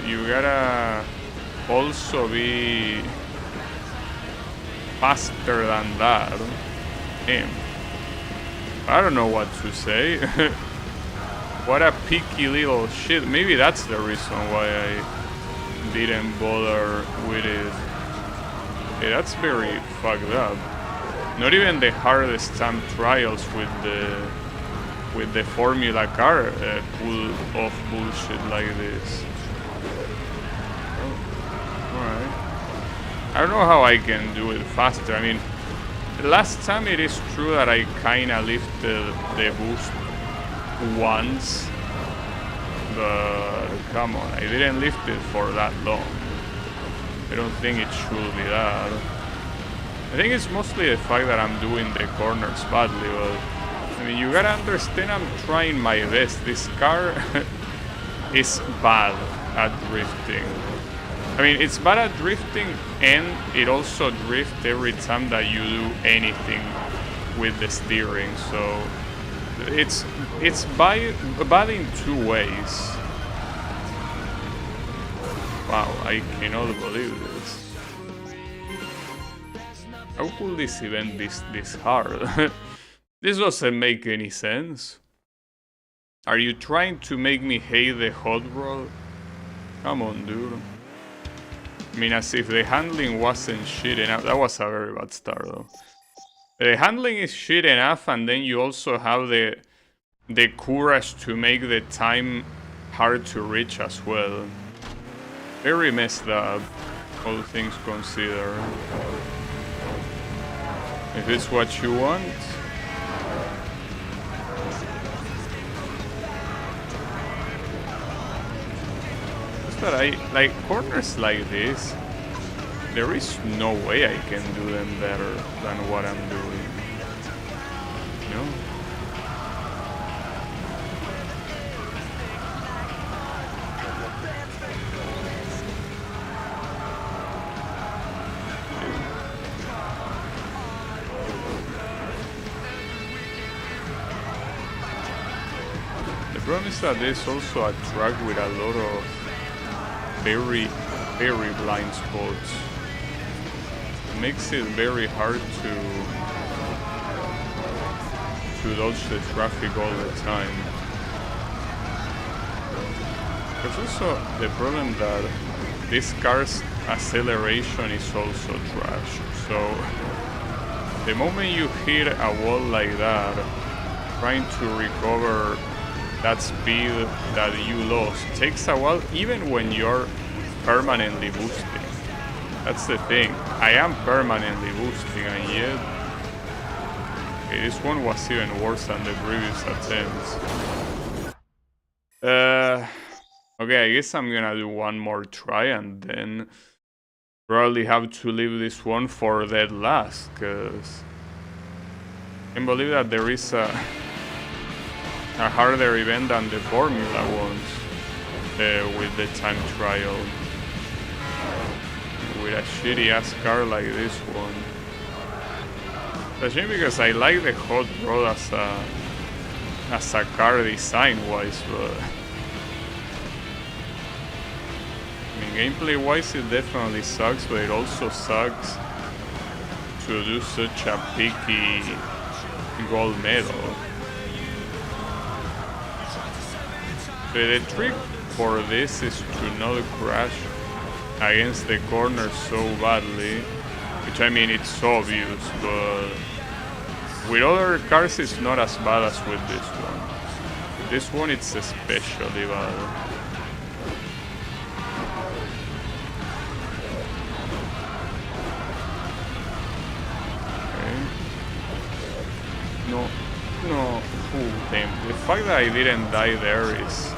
you gotta also be faster than that. Damn. I don't know what to say. What a picky little shit. Maybe that's the reason why I didn't bother with it. Yeah, that's very fucked up. Not even the hardest time trials with the Formula Car pull off bullshit like this. Oh, alright. I don't know how I can do it faster. I mean, last time it is true that I kinda lifted the boost once, but come on, I didn't lift it for that long. I don't think it should be that. I think it's mostly the fact that I'm doing the corners badly, but I mean, you gotta understand I'm trying my best. This car is bad at drifting. I mean, it's bad at drifting, and it also drifts every time that you do anything with the steering, so it's bad in two ways. Wow, I cannot believe this. How could this event be this hard? This doesn't make any sense. Are you trying to make me hate the hot rod? Come on, dude. I mean, as if the handling wasn't shit enough. That was a very bad start, though. The handling is shit enough, and then you also have the courage to make the time hard to reach as well. Very messed up, all things considered. If it's what you want. Just that I like corners like this. There is no way I can do them better than what I'm doing. You know? The problem is that there's also a track with a lot of very, very blind spots. It makes it very hard to dodge the traffic all the time. There's also the problem that this car's acceleration is also trash. So the moment you hit a wall like that, trying to recover that speed that you lost takes a while, even when you're permanently boosting. That's the thing. I am permanently boosting, and yet okay, this one was even worse than the previous attempts. Okay, I guess I'm gonna do one more try and then probably have to leave this one for dead last, because I can't believe that there is a harder event than the Formula ones with the time trial. With a shitty ass car like this one. It's a shame because I like the hot rod as a car design wise, but I mean gameplay wise it definitely sucks, but it also sucks to do such a picky gold medal. The trick for this is to not crash against the corner so badly, which I mean it's obvious, but with other cars it's not as bad as with this one. With this one it's especially bad. Okay. No. Ooh, damn. The fact that I didn't die there is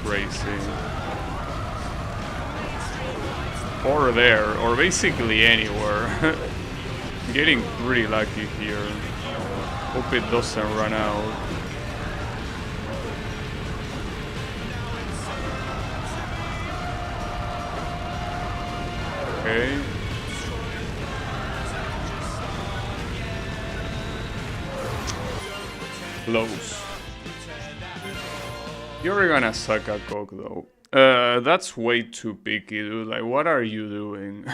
crazy. Or there, or basically anywhere. I'm getting pretty lucky here. Hope it doesn't run out. Okay. Close. You're gonna suck a cock though. That's way too picky, dude. Like, what are you doing?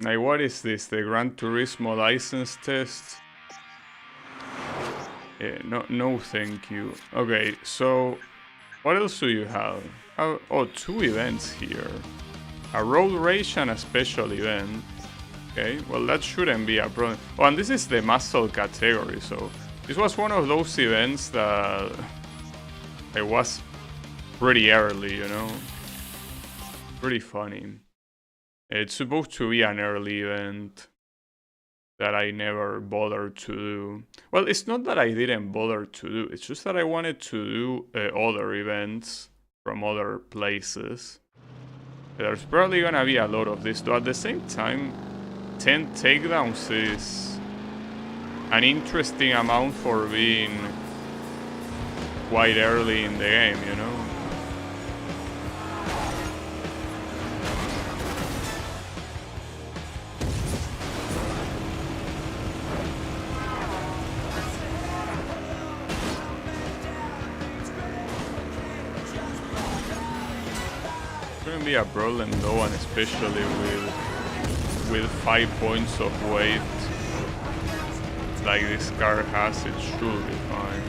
Like, what is this? The Gran Turismo license test? Yeah, no thank you. Okay, so what else do you have? Oh, 2 events here. A road race and a special event. Okay, well that shouldn't be a problem. Oh, and this is the muscle category, so this was one of those events that it was pretty early, you know? Pretty funny. It's supposed to be an early event that I never bothered to do. Well, it's not that I didn't bother to do, it's just that I wanted to do other events from other places. There's probably gonna be a lot of this, though at the same time, 10 takedowns is an interesting amount for being quite early in the game, you know? Shouldn't be a problem though, and especially with 5 points of weight like this car has, it should be fine.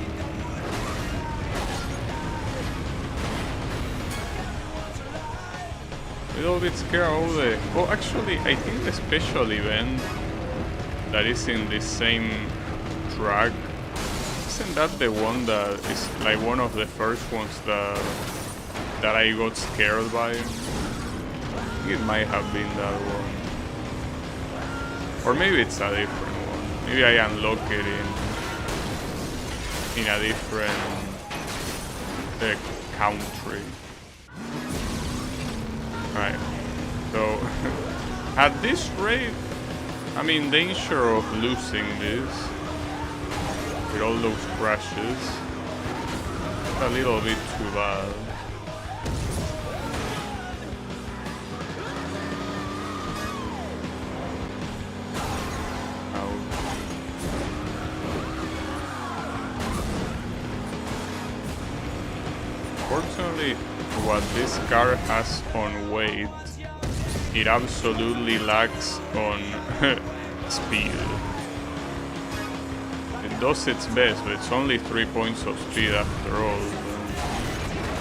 A little bit scared of the... Oh, actually, I think the special event that is in the same track, isn't that the one that is like one of the first ones that I got scared by? I think it might have been that one. Or maybe it's a different one. Maybe I unlock it in a different country. Alright. So at this rate, I'm in danger of losing this with all those crashes. It's a little bit too bad. Unfortunately, what this car has on weight, it absolutely lacks on speed. It does its best, but it's only 3 points of speed after all.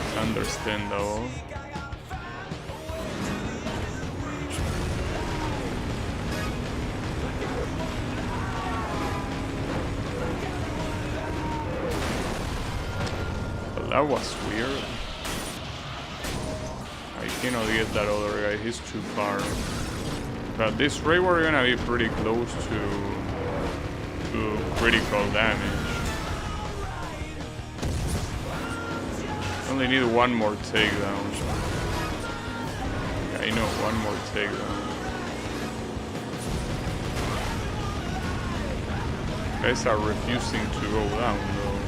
It's understandable. Well, that was weird. I cannot get that other guy, he's too far. But this rate we're gonna be pretty close to critical damage. Only need one more takedown. Yeah, I know, one more takedown. Guys are refusing to go down though.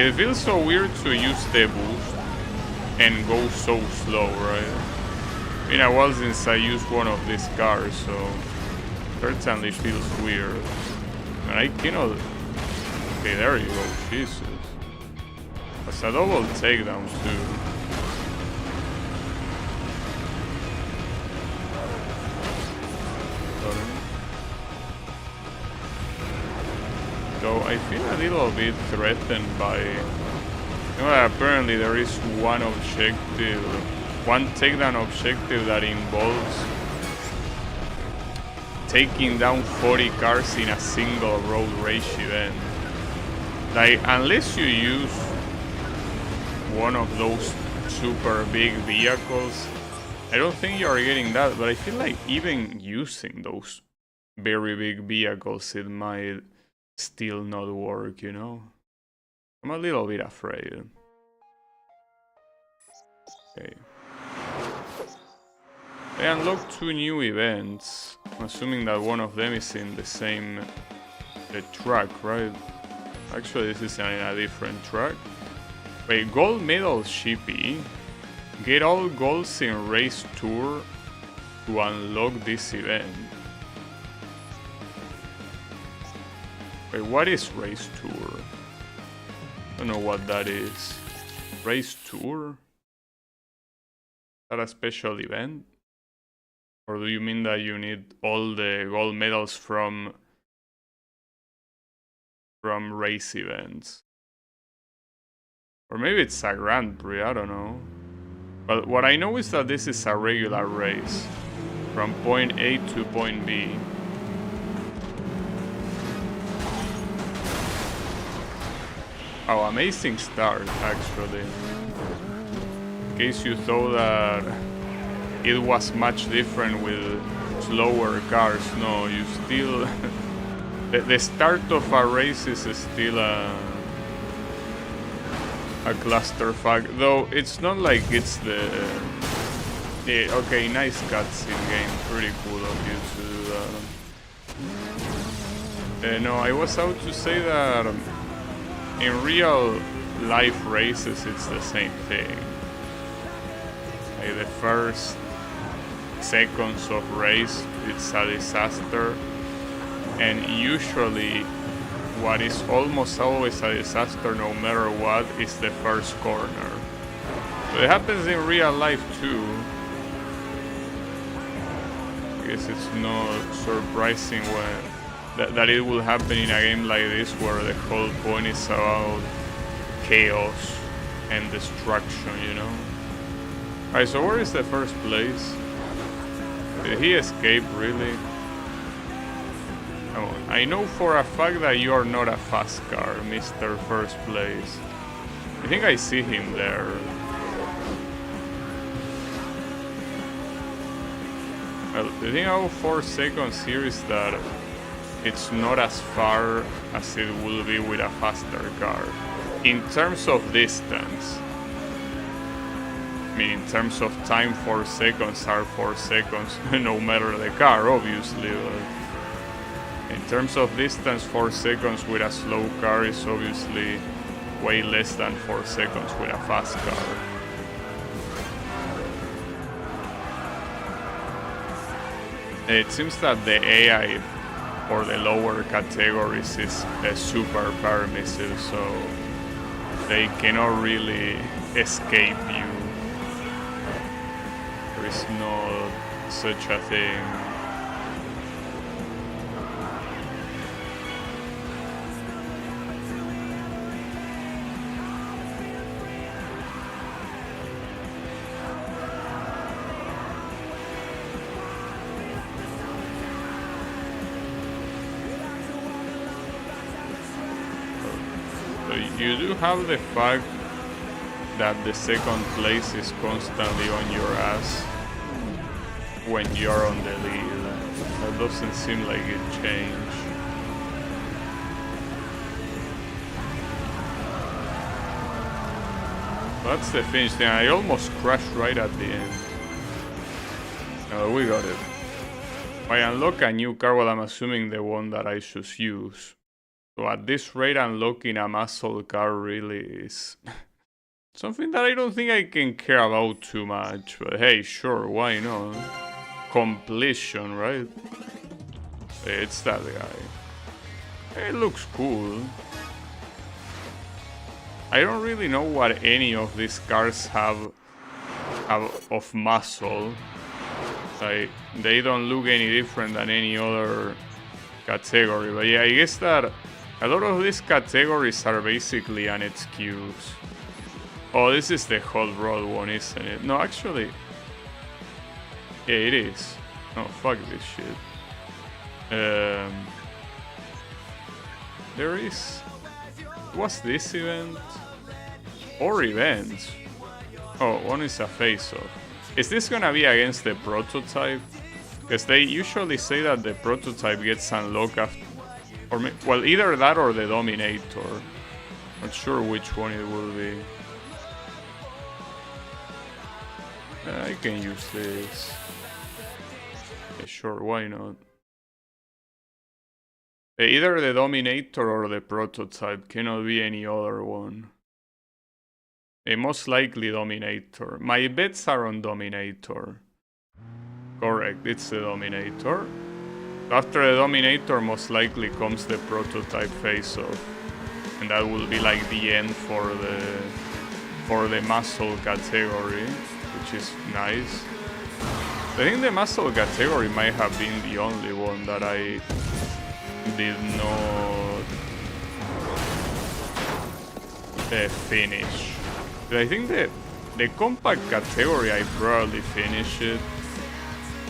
It feels so weird to use the boost and go so slow, right? I mean, a while since I used one of these cars, so certainly feels weird. And I cannot. Okay, there you go. Jesus. That's a double takedown too. So I feel a little bit threatened by. You know, apparently there is one takedown objective that involves taking down 40 cars in a single road race event. Like, unless you use one of those super big vehicles, I don't think you are getting that, but I feel like even using those very big vehicles, it might still not work, you know? I'm a little bit afraid. Okay. I unlocked 2 new events. I'm assuming that one of them is in the same track, right? Actually, this is in a different track. Wait, gold medal shippy. Get all golds in race tour to unlock this event. Wait, what is race tour? I don't know what that is. Race tour? Is that a special event? Or do you mean that you need all the gold medals from race events? Or maybe it's a Grand Prix, I don't know. But what I know is that this is a regular race. From point A to point B. Oh, amazing start, actually. In case you thought that it was much different with slower cars, no, you still... the start of a race is still a clusterfuck, though it's not like it's the... okay, nice cutscene game, pretty cool of you to do that. No, I was out to say that in real life races it's the same thing. Like the first seconds of race, it's a disaster, and usually what is almost always a disaster no matter what is the first corner. So it happens in real life too. I guess it's not surprising that it will happen in a game like this where the whole point is about chaos and destruction, you know? Alright, so where is the first place? Did he escape, really? Oh, I know for a fact that you are not a fast car, Mr. First Place. I think I see him there. The thing about 4 seconds here is that it's not as far as it will be with a faster car. In terms of distance. I mean, in terms of time, 4 seconds are 4 seconds, no matter the car, obviously. But in terms of distance, 4 seconds with a slow car is obviously way less than 4 seconds with a fast car. It seems that the AI for the lower categories is super permissive, so they cannot really escape you. There is no such a thing. You do have the fact that the second place is constantly on your ass when you're on the lead. That doesn't seem like it changed. That's the finish thing. I almost crashed right at the end. Oh, we got it. If I unlock a new car, well, I'm assuming the one that I should use. So at this rate, unlocking a muscle car really is something that I don't think I can care about too much. But hey, sure, why not? Completion, right? It's that guy. It looks cool. I don't really know what any of these cars have of muscle. Like, they don't look any different than any other category. But yeah, I guess that a lot of these categories are basically an excuse. Oh, this is the hot rod one, isn't it? No, actually... yeah, it is. Oh, fuck this shit. There is... what's this event? Or events? Oh, one is a face-off. Is this gonna be against the prototype? Because they usually say that the prototype gets unlocked after... or well, either that or the Dominator. Not sure which one it will be. I can use this. Yeah, sure, why not? Either the Dominator or the prototype, cannot be any other one. Most likely Dominator. My bets are on Dominator. Correct, it's the Dominator. After the Dominator, most likely comes the prototype face-off. And that will be like the end for the muscle category, which is nice. I think the muscle category might have been the only one that I did not finish. But I think the compact category I probably finished it.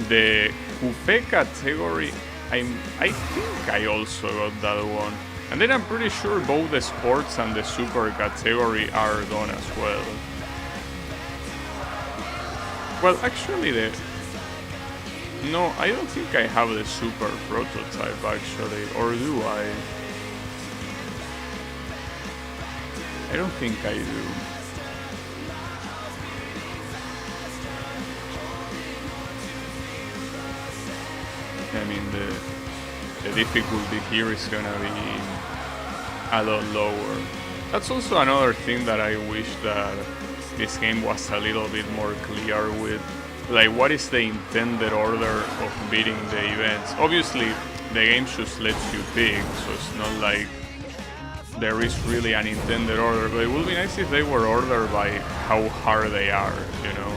The coupe category, I think I also got that one. And then I'm pretty sure both the sports and the super category are done as well. Well, actually no, I don't think I have the super prototype actually, or do I? I don't think I do. I mean, the difficulty here is gonna be a lot lower. That's also another thing that I wish that this game was a little bit more clear with. Like, what is the intended order of beating the events? Obviously, the game just lets you pick, so it's not like there is really an intended order, but it would be nice if they were ordered by how hard they are, you know?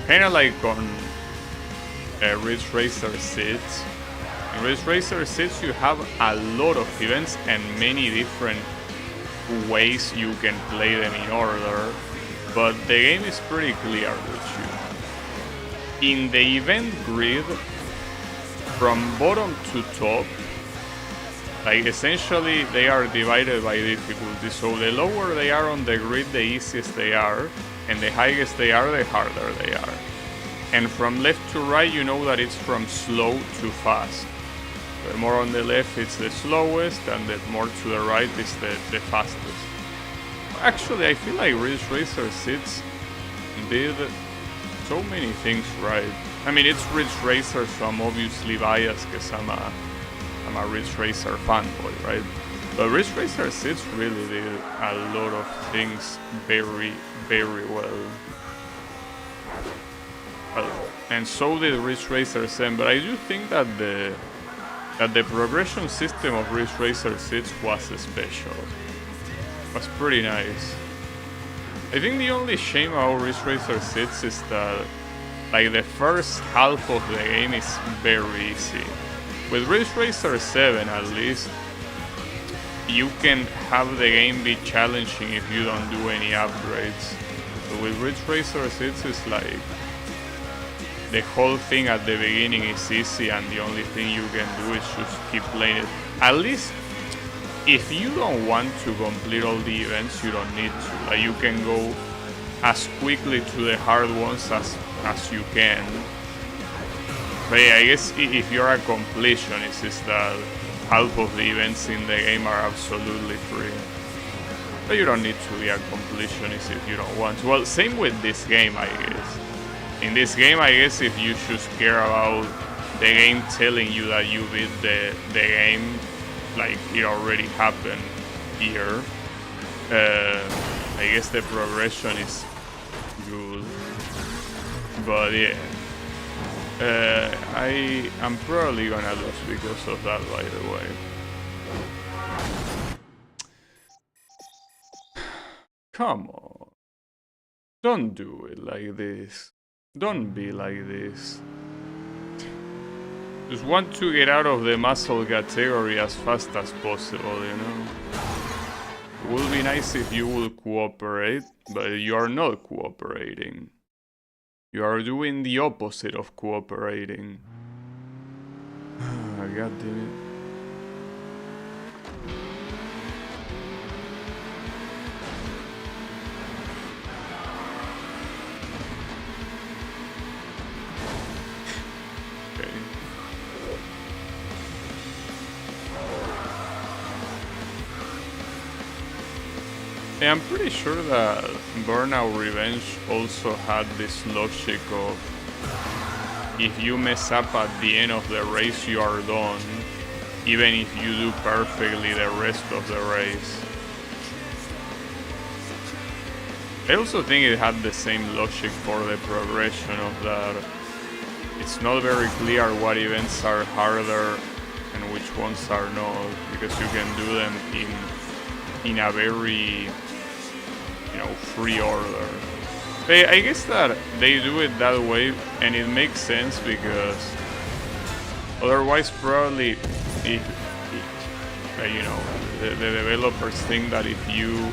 Kinda like on Ridge Racer 6. In Ridge Racer 6 you have a lot of events and many different ways you can play them in order, but the game is pretty clear with you. In the event grid, from bottom to top, like essentially they are divided by difficulty, so the lower they are on the grid, the easiest they are, and the highest they are, the harder they are. And from left to right, you know that it's from slow to fast. The more on the left, it's the slowest, and the more to the right is the fastest. Actually, I feel like Ridge Racer 6 did so many things right. I mean, it's Ridge Racer, so I'm obviously biased because I'm a Ridge Racer fanboy, right? But Ridge Racer 6 really did a lot of things very, very well. And so did Ridge Racer 7, but I do think that the progression system of Ridge Racer 6 was special. Was pretty nice. I think the only shame about Ridge Racer 6 is that like the first half of the game is very easy. With Ridge Racer 7 at least, you can have the game be challenging if you don't do any upgrades. But with Ridge Racer 6 it's like the whole thing at the beginning is easy and the only thing you can do is just keep playing it. At least if you don't want to complete all the events, you don't need to. Like you can go as quickly to the hard ones as you can. But yeah, I guess if you're a completionist, it's that half of the events in the game are absolutely free. But you don't need to be a completionist if you don't want to. Well, same with this game, I guess. In this game, I guess if you just care about the game telling you that you beat the game, like it already happened here, I guess the progression is good. But yeah, I'm probably gonna lose because of that, by the way. Come on. Don't do it like this. Don't be like this. Just want to get out of the muscle category as fast as possible, you know? It would be nice if you would cooperate, but you are not cooperating. You are doing the opposite of cooperating. God damn it. I'm pretty sure that Burnout Revenge also had this logic of if you mess up at the end of the race, you are done, even if you do perfectly the rest of the race. I also think it had the same logic for the progression of that. It's not very clear what events are harder and which ones are not, because you can do them in a very, you know, free order. But I guess that they do it that way, and it makes sense because otherwise probably if you know, the developers think that if you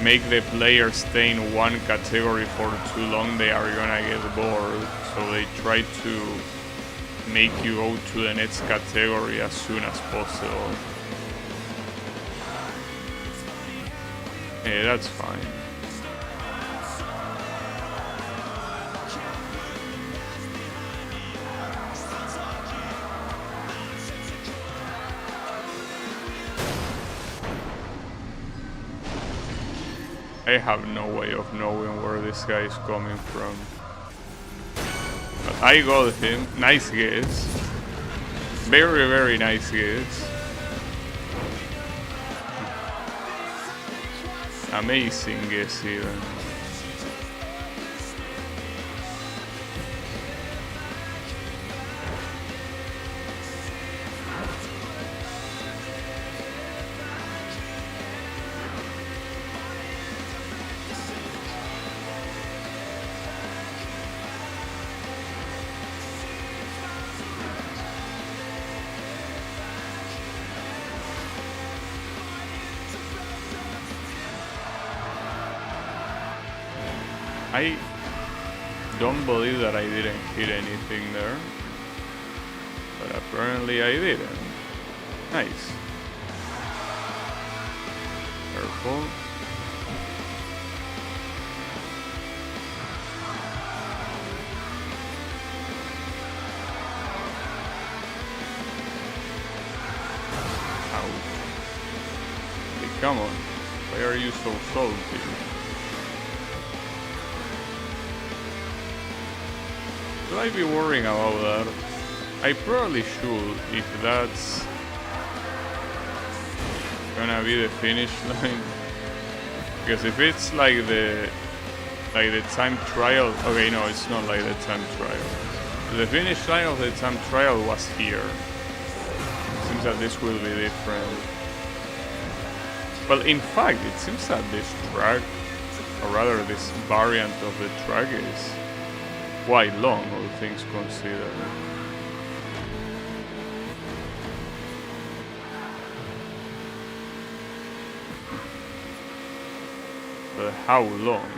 make the player stay in one category for too long, they are gonna get bored, so they try to make you go to the next category as soon as possible. Yeah, that's fine. I have no way of knowing where this guy is coming from. But I got him. Nice guess. Very, very nice guess. Amazing guess even. I don't believe that I didn't hit anything there, but apparently I didn't. Nice. Careful. come on. Why are you so salty? Should I be worrying about that? I probably should, if that's gonna be the finish line. Because if it's like the time trial, okay, no, it's not like the time trial. The finish line of the time trial was here. It seems that this will be different. Well, in fact, it seems that this track, or rather this variant of the track, is quite long, all things considered. But how long?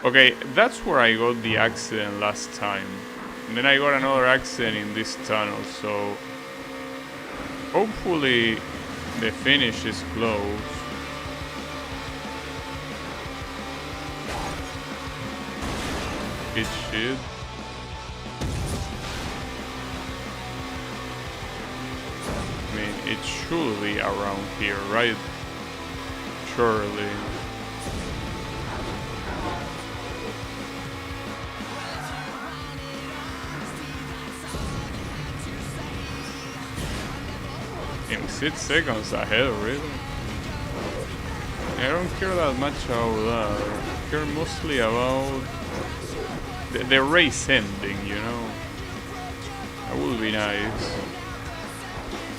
Okay, that's where I got the accident last time. And then I got another accident in this tunnel, so hopefully the finish is close. Good shit. I mean, it should be around here, right? Surely. I'm 6 seconds ahead, really? I don't care that much about that. I care mostly about the race ending, you know? That would be nice.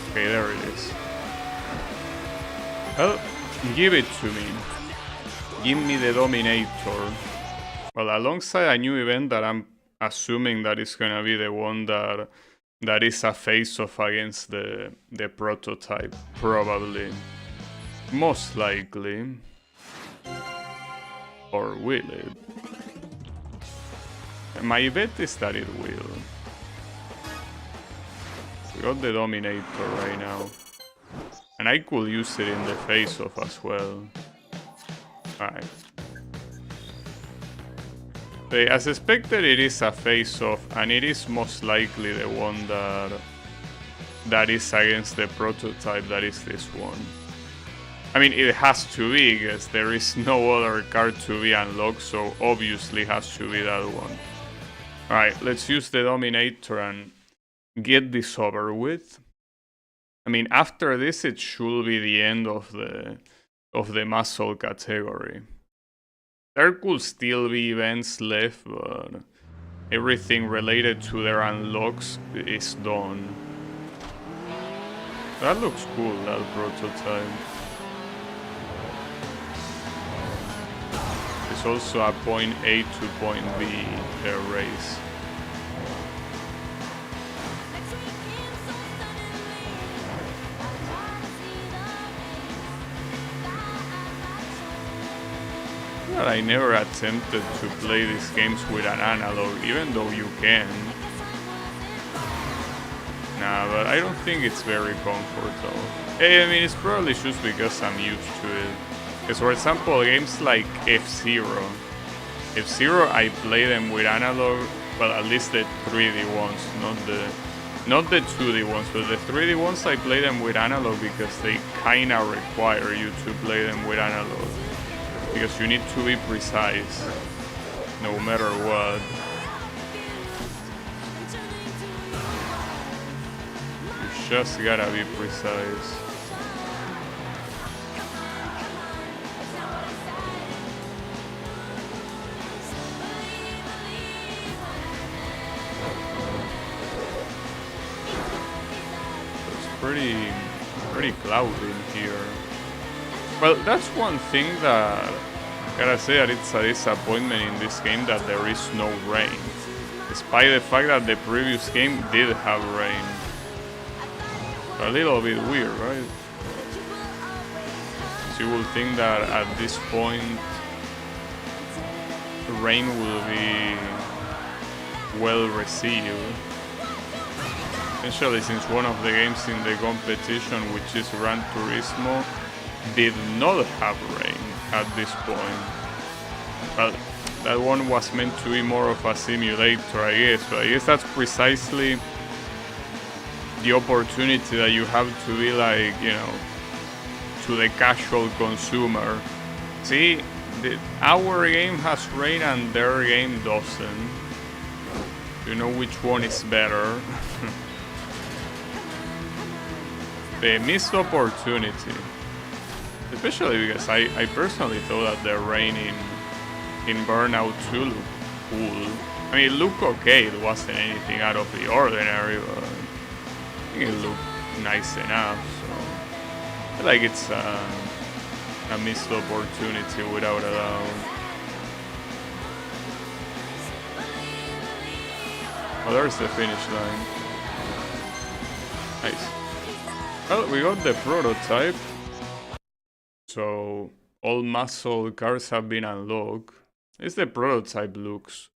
Okay, there it is. Well, give it to me. Give me the Dominator. Well, alongside a new event that I'm assuming that is gonna be the one that is a face-off against the prototype, probably. Most likely. Or will it? My bet is that it will. We got the Dominator right now. And I could use it in the face-off as well. Alright. As expected, it is a face-off, and it is most likely the one that is against the prototype, that is this one. I mean, it has to be, because there is no other card to be unlocked, so obviously has to be that one. Alright, let's use the Dominator and get this over with. I mean, after this, it should be the end of the muscle category. There could still be events left, but everything related to their unlocks is done. That looks cool, that prototype. It's also a point A to point B race. But I never attempted to play these games with an analog, even though you can. Nah, but I don't think it's very comfortable. I mean, it's probably just because I'm used to it. Because, for example, games like F-Zero. F-Zero, I play them with analog, well, at least the 3D ones, not the 2D ones, but the 3D ones I play them with analog because they kinda require you to play them with analog. Because you need to be precise, no matter what. You just gotta be precise. It's pretty cloudy in here. Well, that's one thing that I gotta say that it's a disappointment in this game that there is no rain. Despite the fact that the previous game did have rain. A little bit weird, right? So you would think that at this point the rain will be well received. Especially since one of the games in the competition, which is Gran Turismo, did not have rain at this point. But that one was meant to be more of a simulator, I guess. But I guess that's precisely the opportunity that you have to be like, you know, to the casual consumer. See, our game has rain and their game doesn't. You know which one is better. The missed opportunity. Especially because I personally thought that the rain in Burnout 2 looked cool. I mean, it looked okay, it wasn't anything out of the ordinary, but I think it looked nice enough, so I feel like it's a missed opportunity without a doubt. Oh, there's the finish line. Nice. Well, we got the prototype. So all muscle cars have been unlocked. At least the prototype looks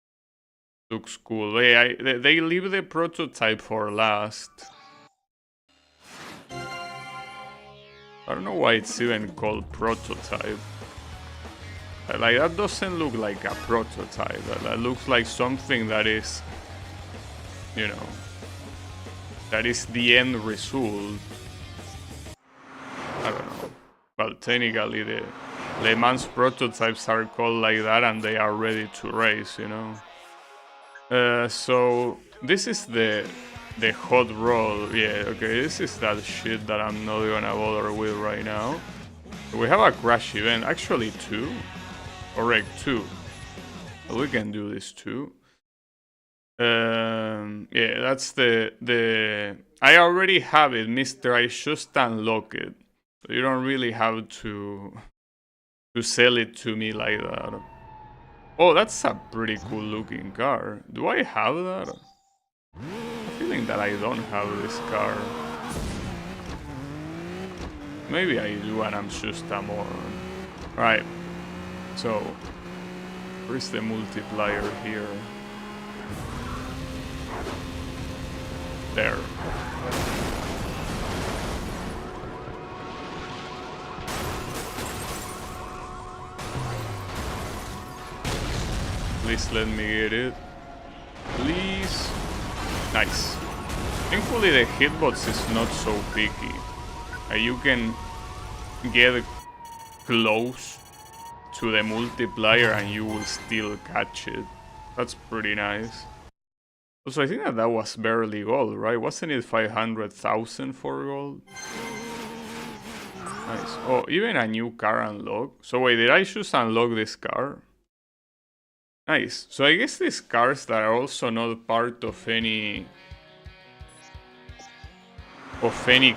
cool. They leave the prototype for last. I don't know why it's even called prototype. Like, that doesn't look like a prototype. That looks like something that is, you know, that is the end result. I don't know. Well, technically the Le Mans prototypes are called like that and they are ready to race, you know. So this is the hot rod. Yeah, okay, this is that shit that I'm not gonna bother with right now. We have a crash event, actually 2. Correct, 2. We can do this too. Yeah, that's the I already have it, mister. I just unlock it. So you don't really have to sell it to me like that. Oh, that's a pretty cool looking car. Do I have that? I'm feeling that I don't have this car. Maybe I do and I'm just a moron. Right. So, where's the multiplier here? There. Please let me get it. Please. Nice. Thankfully the hitbox is not so picky. You can get close to the multiplier and you will still catch it. That's pretty nice. Also, I think that was barely gold, right? Wasn't it 500,000 for gold? Nice. Oh, even a new car unlocked. So wait, did I just unlock this car? Nice. So I guess these cars that are also not part of any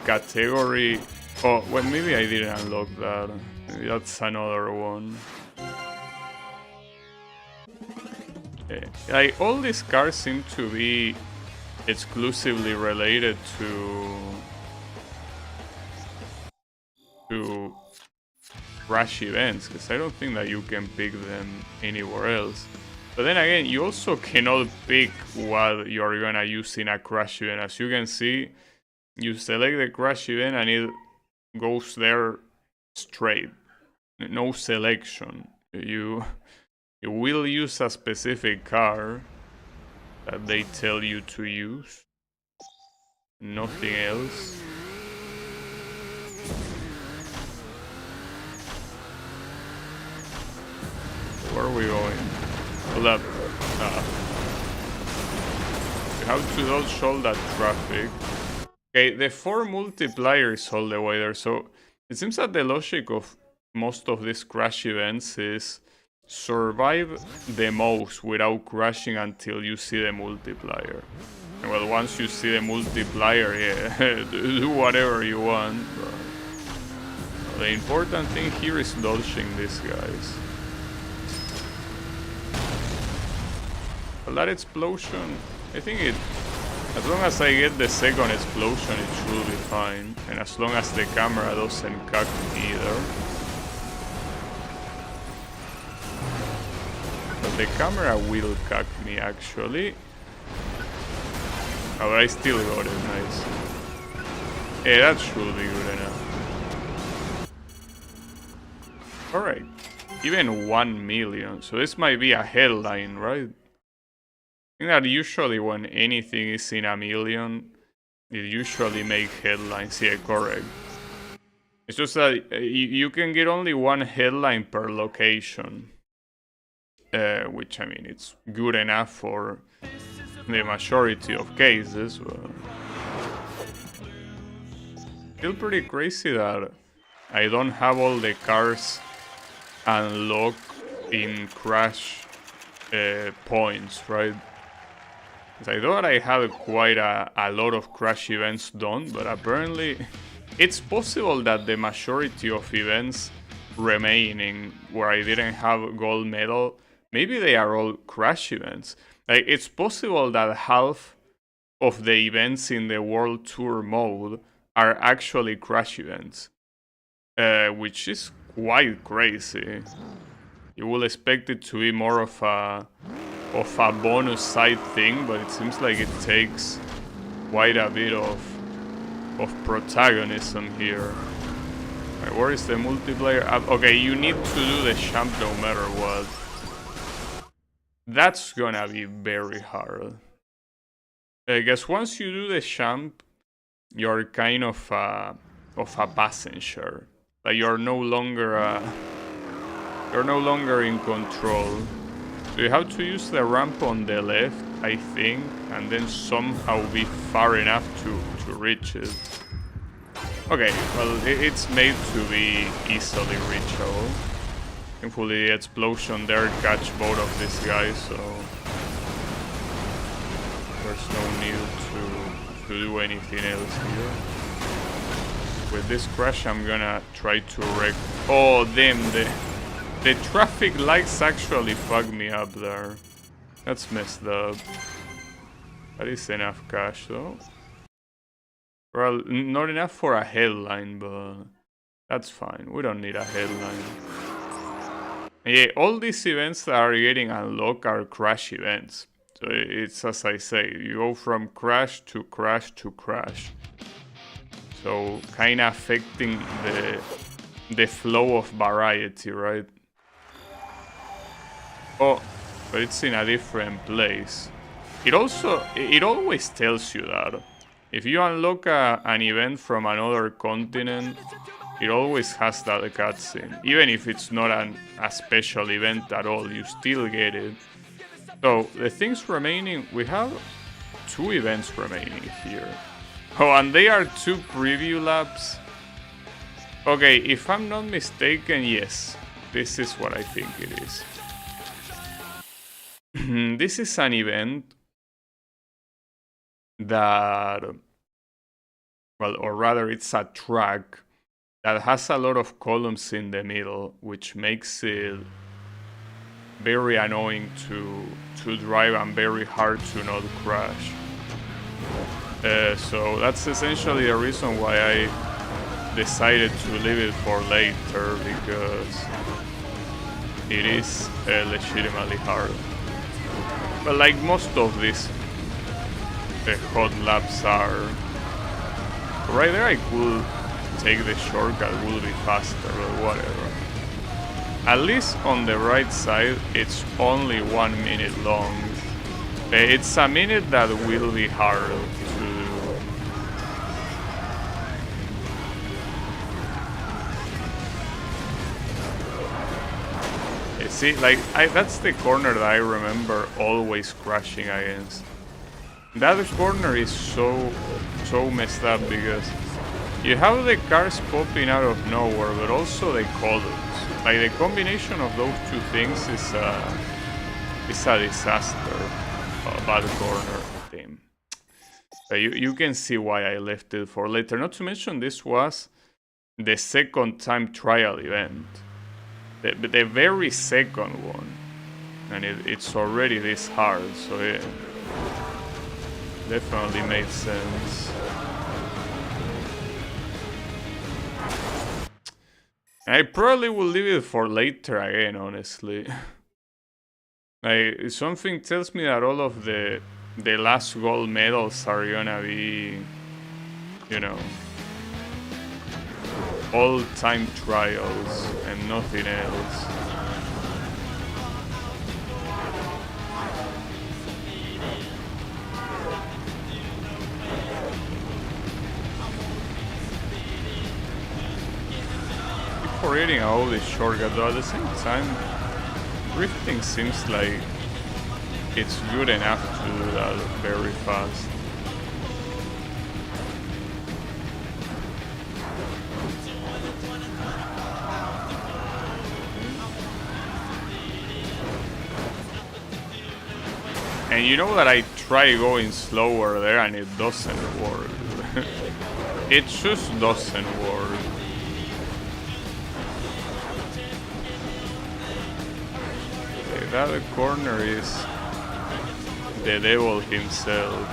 category. Oh, well, maybe I didn't unlock that. Maybe that's another one. Yeah. Like, all these cars seem to be exclusively related to crash events, because I don't think that you can pick them anywhere else. But then again, you also cannot pick what you're gonna use in a crash event. As you can see, you select the crash event and it goes there straight. No selection. You will use a specific car that they tell you to use. Nothing else. Where are we going? Hold up. You have to dodge all that traffic. Okay, the 4 multiplier is all the way there, so it seems that the logic of most of these crash events is survive the most without crashing until you see the multiplier. And well, once you see the multiplier, yeah, do whatever you want. But the important thing here is dodging these guys. Well, that explosion, I think as long as I get the second explosion, it should be fine. And as long as the camera doesn't cut me either. But the camera will cut me, actually. Oh, but I still got it, nice. Yeah, that should be good enough. Alright. Even 1 million. So this might be a headline, right? I think that usually when anything is in a million, it usually makes headlines. Yeah, correct. It's just that you can get only one headline per location. Which, I mean, it's good enough for the majority of cases, but still pretty crazy that I don't have all the cars unlocked in crash points, right? I thought I had quite a lot of crash events done, but apparently it's possible that the majority of events remaining where I didn't have gold medal, maybe they are all crash events. Like, it's possible that half of the events in the World Tour mode are actually crash events, which is quite crazy. You will expect it to be more of a bonus side thing, but it seems like it takes quite a bit of protagonism here. Right, where is the multiplayer? Okay, you need to do the champ no matter what. That's gonna be very hard. I guess once you do the champ, you're kind of a passenger. Like, you're no longer in control. So you have to use the ramp on the left, I think, and then somehow be far enough to reach it. Okay, well, it's made to be easily reachable. Thankfully, the explosion there catch both of these guys, so there's no need to do anything else here. With this crash, I'm gonna try to wreck. Oh, damn! The traffic lights actually fucked me up there. That's messed up. That is enough cash, though. Well, not enough for a headline, but that's fine. We don't need a headline. Yeah, all these events that are getting unlocked are crash events. So it's, as I say, you go from crash to crash to crash. So kind of affecting the flow of variety, right? Oh, but it's in a different place. It always tells you that. If you unlock an event from another continent, it always has that cutscene. Even if it's not a special event at all, you still get it. So, the things remaining, we have 2 events remaining here. Oh, and they are 2 preview laps. Okay, if I'm not mistaken, yes. This is what I think it is. This is an event that, well, or rather it's a track that has a lot of columns in the middle, which makes it very annoying to drive and very hard to not crash. So that's essentially the reason why I decided to leave it for later, because it is legitimately hard. But like most of these hot laps are, right there I could take the shortcut, will be faster or whatever. At least on the right side, it's only 1 minute long. It's a minute that will be hard to do. See, like, that's the corner that I remember always crashing against. That corner is so messed up because you have the cars popping out of nowhere, but also the columns. Like, the combination of those 2 things is a disaster. A bad corner theme. You can see why I left it for later. Not to mention, this was the second time trial event. The very second one. And it's already this hard, so it definitely made sense. I probably will leave it for later again, honestly. Like, something tells me that all of the last gold medals are gonna be, you know, all-time trials and nothing else. frustrating about this shortcut, though at the same time, drifting seems like it's good enough to do that very fast. And you know that I try going slower there and it doesn't work. It just doesn't work. Okay, that corner is the devil himself.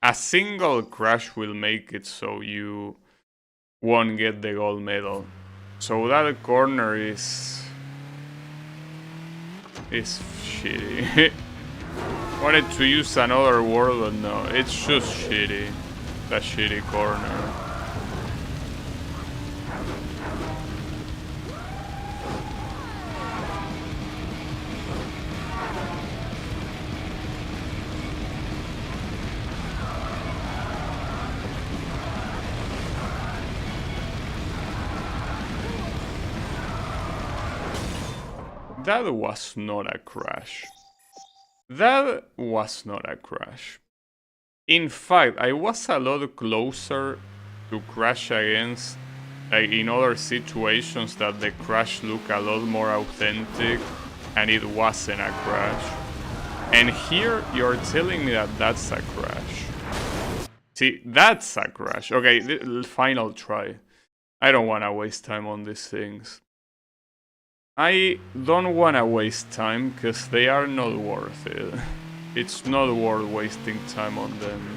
A single crash will make it so you won't get the gold medal. So that corner is shitty. Wanted to use another word, but no, it's just shitty. That shitty corner. That was not a crash. That was not a crash. In fact, I was a lot closer to crash against, like in other situations that the crash looked a lot more authentic and it wasn't a crash. And here you're telling me that that's a crash. See, that's a crash. Okay, final try. I don't want to waste time on these things. I don't want to waste time because they are not worth it. It's not worth wasting time on them.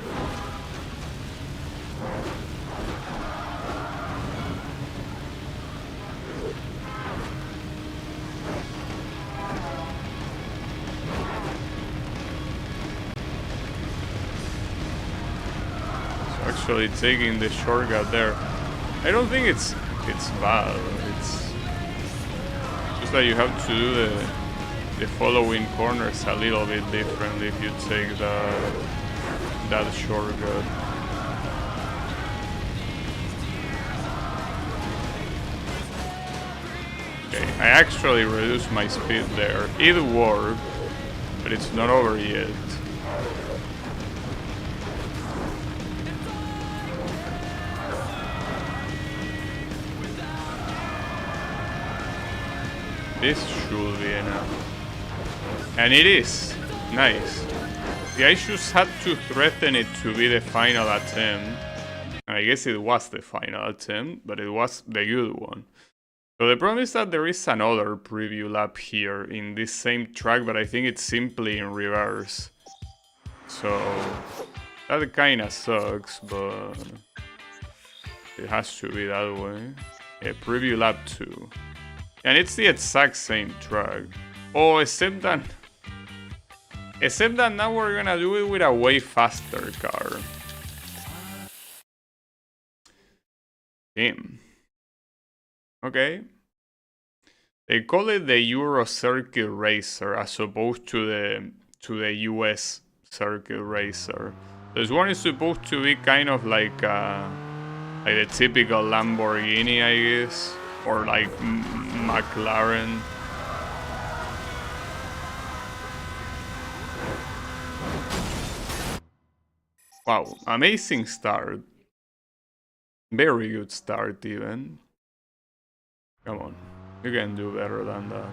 So actually taking the shortcut there, I don't think it's bad. It's that you have to do the following corners a little bit differently if you take that shortcut. Okay, I actually reduced my speed there. It worked, but it's not over yet. This should be enough. And it is. Nice. The I just had to threaten it to be the final attempt. I guess it was the final attempt, but it was the good one. So the problem is that there is another preview lap here in this same track, but I think it's simply in reverse. So that kinda sucks, but it has to be that way. Yeah, preview lap 2. And it's the exact same track. Oh, except that now we're gonna do it with a way faster car. Damn. Okay. They call it the Euro Circuit Racer as opposed to the US Circuit Racer. This one is supposed to be kind of like the typical Lamborghini, I guess. Or like McLaren. Wow, amazing start. Very good start even. Come on, you can do better than that.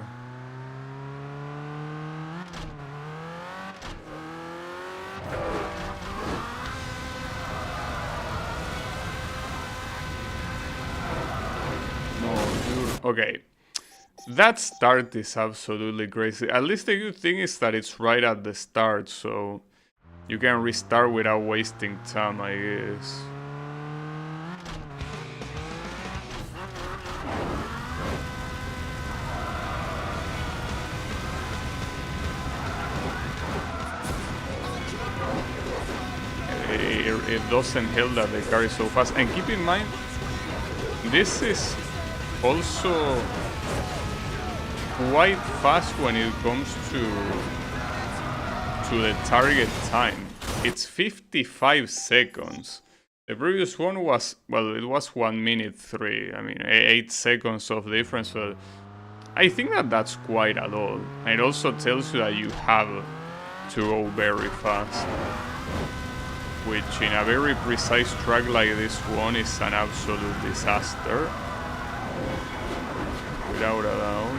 Okay, that start is absolutely crazy. At least the good thing is that it's right at the start, so you can restart without wasting time, I guess. It doesn't help that the car is so fast. And keep in mind, this is also quite fast when it comes to the target time. it's 55 seconds. The previous one was, well, it was 1 minute 3. I mean, 8 seconds of difference. So I think that that's quite a lot. And it also tells you that you have to go very fast, which in a very precise track like this one is an absolute disaster, without a doubt.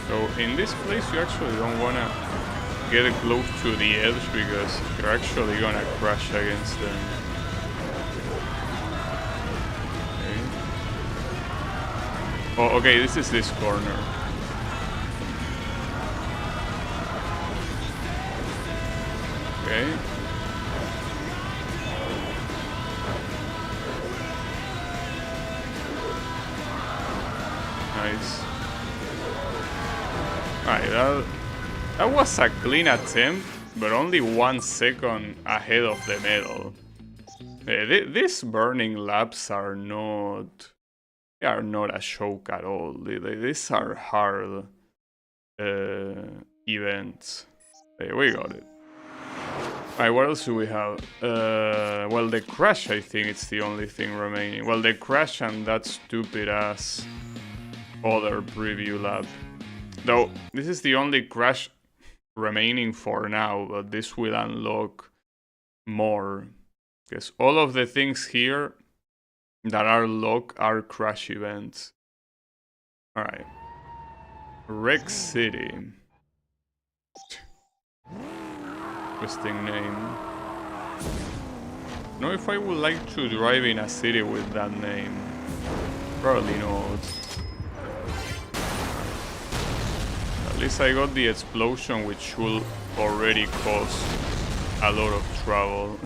So in this place you actually don't want to get close to the edge because you're actually gonna crash against them. Okay. Oh, okay, this is this corner. Okay. Nice. Alright, that was a clean attempt, but only 1 second ahead of the medal. These burning laps are not... They are not a joke at all. These are hard events. We got it. Alright, what else do we have? Well, the crash, I think it's the only thing remaining. Well, the crash and that stupid ass other preview lap. Though, this is the only crash remaining for now, but this will unlock more. Because all of the things here that are locked are crash events. Alright. Wreck City. Interesting name. Know if I would like to drive in a city with that name. Probably not. At least I got the explosion, which will already cause a lot of trouble.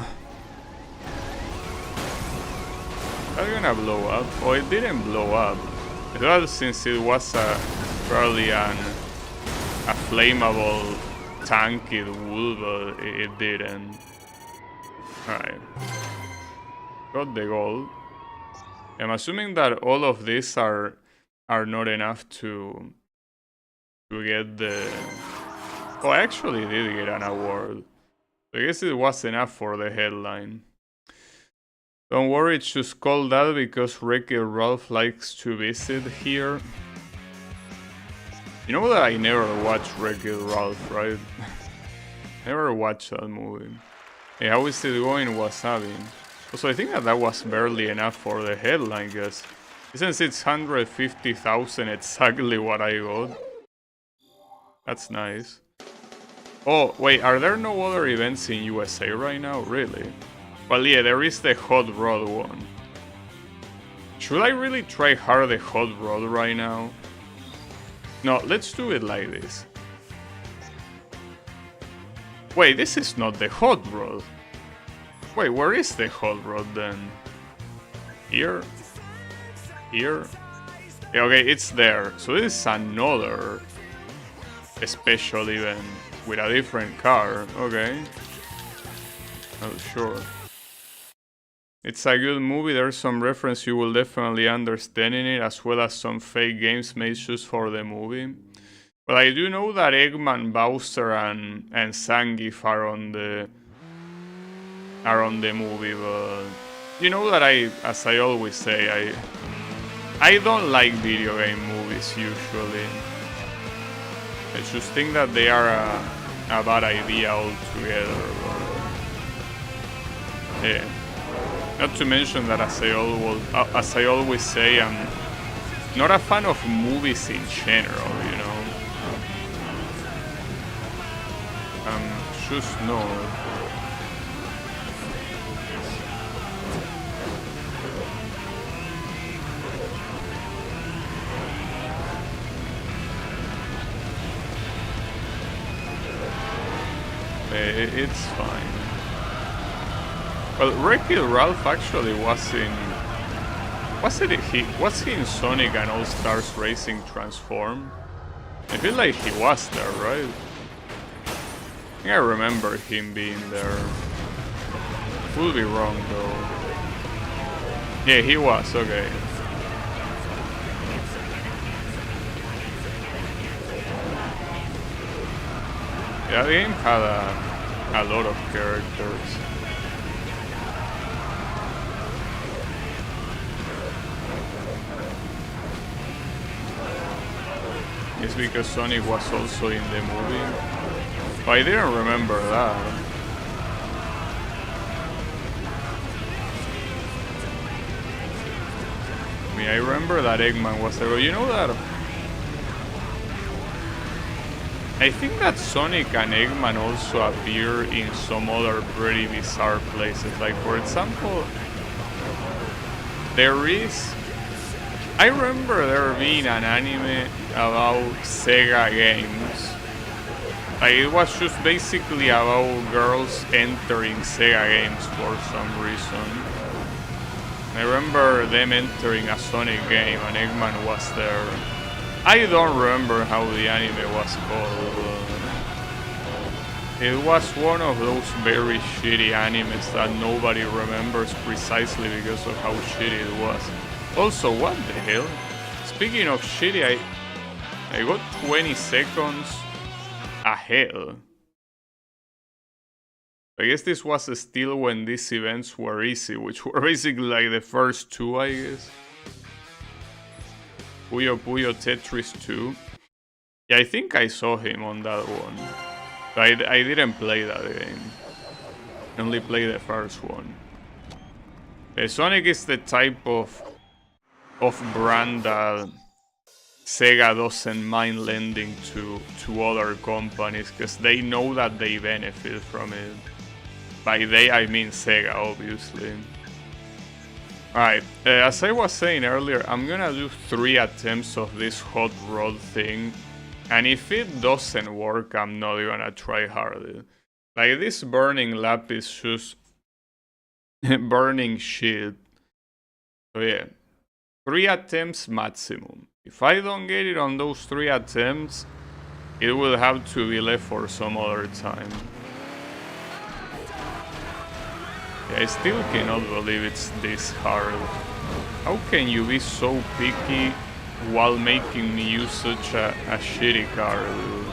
Are you gonna blow up? Oh, it didn't blow up. Well, since it was probably a flammable tank, it would, but it didn't. Alright. Got the gold. I'm assuming that all of these are not enough to get the... Oh, I actually did get an award. I guess it was enough for the headline. Don't worry, it's just called that because Wreck-It Ralph likes to visit here. You know that I never watched Wreck-It Ralph, right? Never watched that movie. Hey, how is it going, Wasabi? Also, I think that was barely enough for the headline, because since it's 150,000 exactly what I got. That's nice. Oh, wait, are there no other events in USA right now? Really? Well, yeah, there is the Hot Rod one. Should I really try hard the Hot Rod right now? No, let's do it like this. Wait, this is not the Hot Rod. Wait, where is the Hot Rod then? Here? Here? Yeah, okay, it's there. So this is another special event with a different car. Okay. Oh, sure. It's a good movie. There's some reference you will definitely understand in it, as well as some fake games made just for the movie. But I do know that Eggman, Bowser, and Zangief are on the movie. But you know that as I always say, I don't like video game movies usually. I just think that they are a bad idea altogether. But, yeah. Not to mention that, as I always say, I'm not a fan of movies in general, you know. I'm just not. It's fine. Well, Wreck-It Ralph actually was in... Was he in Sonic and All-Stars Racing Transform? I feel like he was there, right? I think I remember him being there. Could be wrong though. Yeah, he was, okay. Yeah, the game had a lot of characters. It's because Sonic was also in the movie. But I didn't remember that. I mean, I remember that Eggman was there, but you know that... I think that Sonic and Eggman also appear in some other pretty bizarre places. Like, for example, there is... I remember there being an anime about Sega games. Like, it was just basically about girls entering Sega games for some reason. I remember them entering a Sonic game and Eggman was there. I don't remember how the anime was called. It was one of those very shitty animes that nobody remembers precisely because of how shitty it was. Also, what the hell? Speaking of shitty, I got 20 seconds ahead. I guess this was still when these events were easy, which were basically like the first two, I guess. Puyo Puyo Tetris 2. Yeah, I think I saw him on that one. But I didn't play that game. I only played the first one. Sonic is the type of brand that Sega doesn't mind lending to other companies because they know that they benefit from it. By they, I mean Sega, obviously. Alright, as I was saying earlier, I'm gonna do 3 attempts of this hot rod thing. And if it doesn't work, I'm not gonna try harder. Like, this burning lap is just burning shit. So yeah, 3 attempts maximum. If I don't get it on those 3 attempts, it will have to be left for some other time. Yeah, I still cannot believe it's this hard. How can you be so picky while making me use such a shitty card, dude?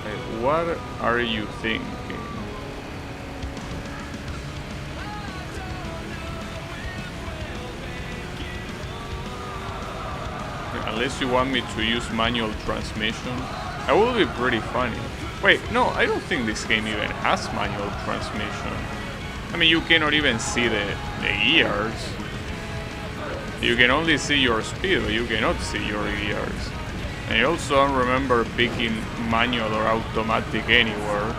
Like, what are you thinking? Unless you want me to use manual transmission, that will be pretty funny. Wait, no, I don't think this game even has manual transmission. I mean, you cannot even see the gears. You can only see your speed, but you cannot see your gears. And I also don't remember picking manual or automatic anywhere.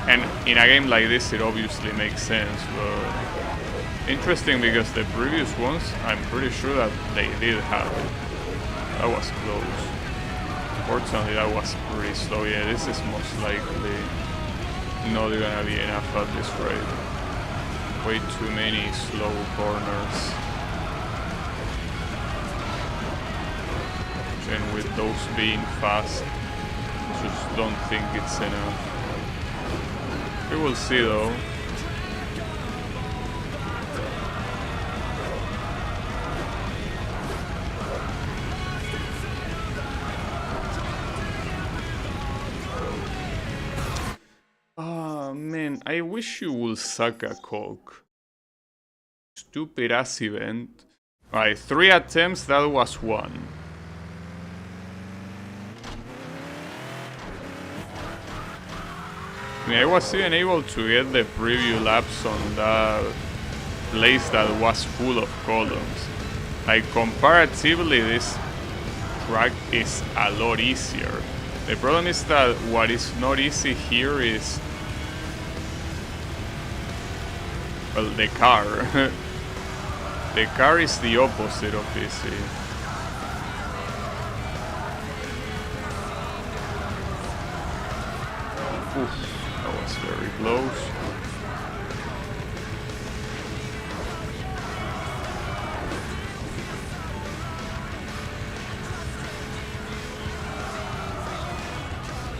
And in a game like this, it obviously makes sense, but... Interesting, because the previous ones, I'm pretty sure that they did have it. That was close. Fortunately, that was pretty slow. Yeah, this is most likely not gonna be enough at this rate. Way too many slow corners. And with those being fast, I just don't think it's enough. We will see though. Man, I wish you would suck a cock. Stupid ass event. Alright, 3 attempts, that was 1. I mean, I was even able to get the preview laps on that place that was full of columns. Like, comparatively, this track is a lot easier. The problem is that what is not easy here is... well, the car. The car is the opposite of easy. Oof, that was very close.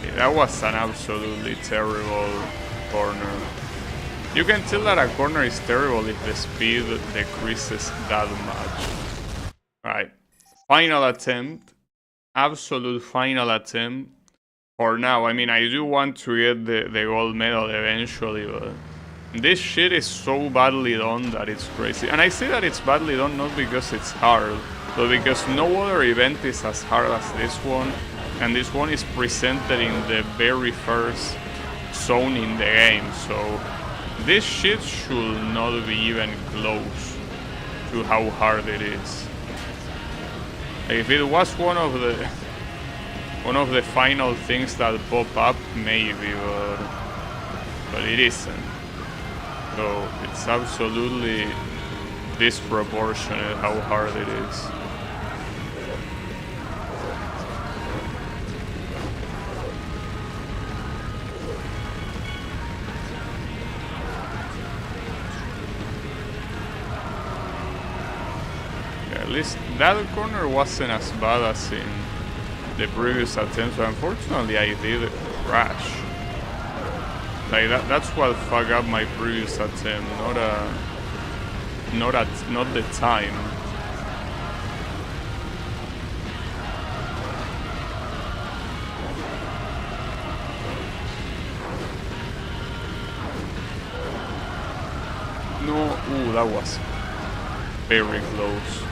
Yeah, that was an absolutely terrible corner. You can tell that a corner is terrible if the speed decreases that much. Alright, final attempt. Absolute final attempt. For now, I mean, I do want to get the gold medal eventually, but this shit is so badly done that it's crazy. And I say that it's badly done not because it's hard, but because no other event is as hard as this one, and this one is presented in the very first zone in the game, so this shit should not be even close to how hard it is. If it was one of the final things that pop up, maybe, but it isn't. So it's absolutely disproportionate how hard it is. At least that corner wasn't as bad as in the previous attempt, but unfortunately I did crash. Like that's what fucked up my previous attempt, not the time. No, ooh, that was very close.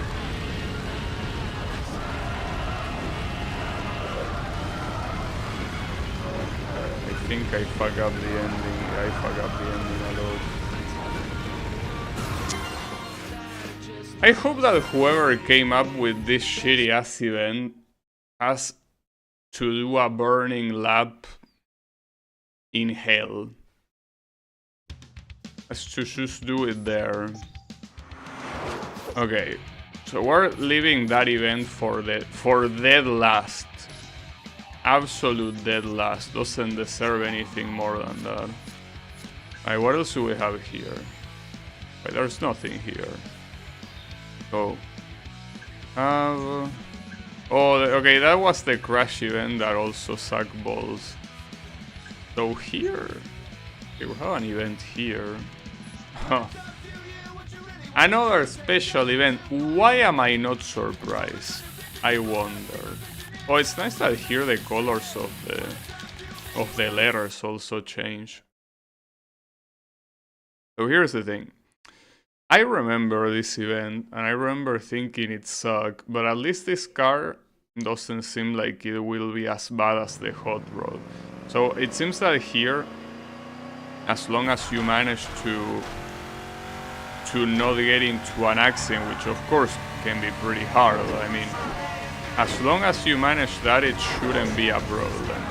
I think I fuck up the ending. I fuck up the ending a lot. I hope that whoever came up with this shitty ass event has to do a burning lap in hell. Has to just do it there. Okay, so we're leaving that event for dead last. Absolute dead last. Doesn't deserve anything more than that. Alright, what else do we have here? Wait, there's nothing here. Oh. Oh, okay, that was the crash event that also sucked balls. So here... Okay, we have an event here. Huh. Another special event. Why am I not surprised? I wonder. Oh, it's nice that here the colors of the letters also change. So here's the thing. I remember this event, and I remember thinking it sucked, but at least this car doesn't seem like it will be as bad as the hot rod. So it seems that here, as long as you manage to not get into an accident, which of course can be pretty hard, I mean, as long as you manage that, it shouldn't be a problem.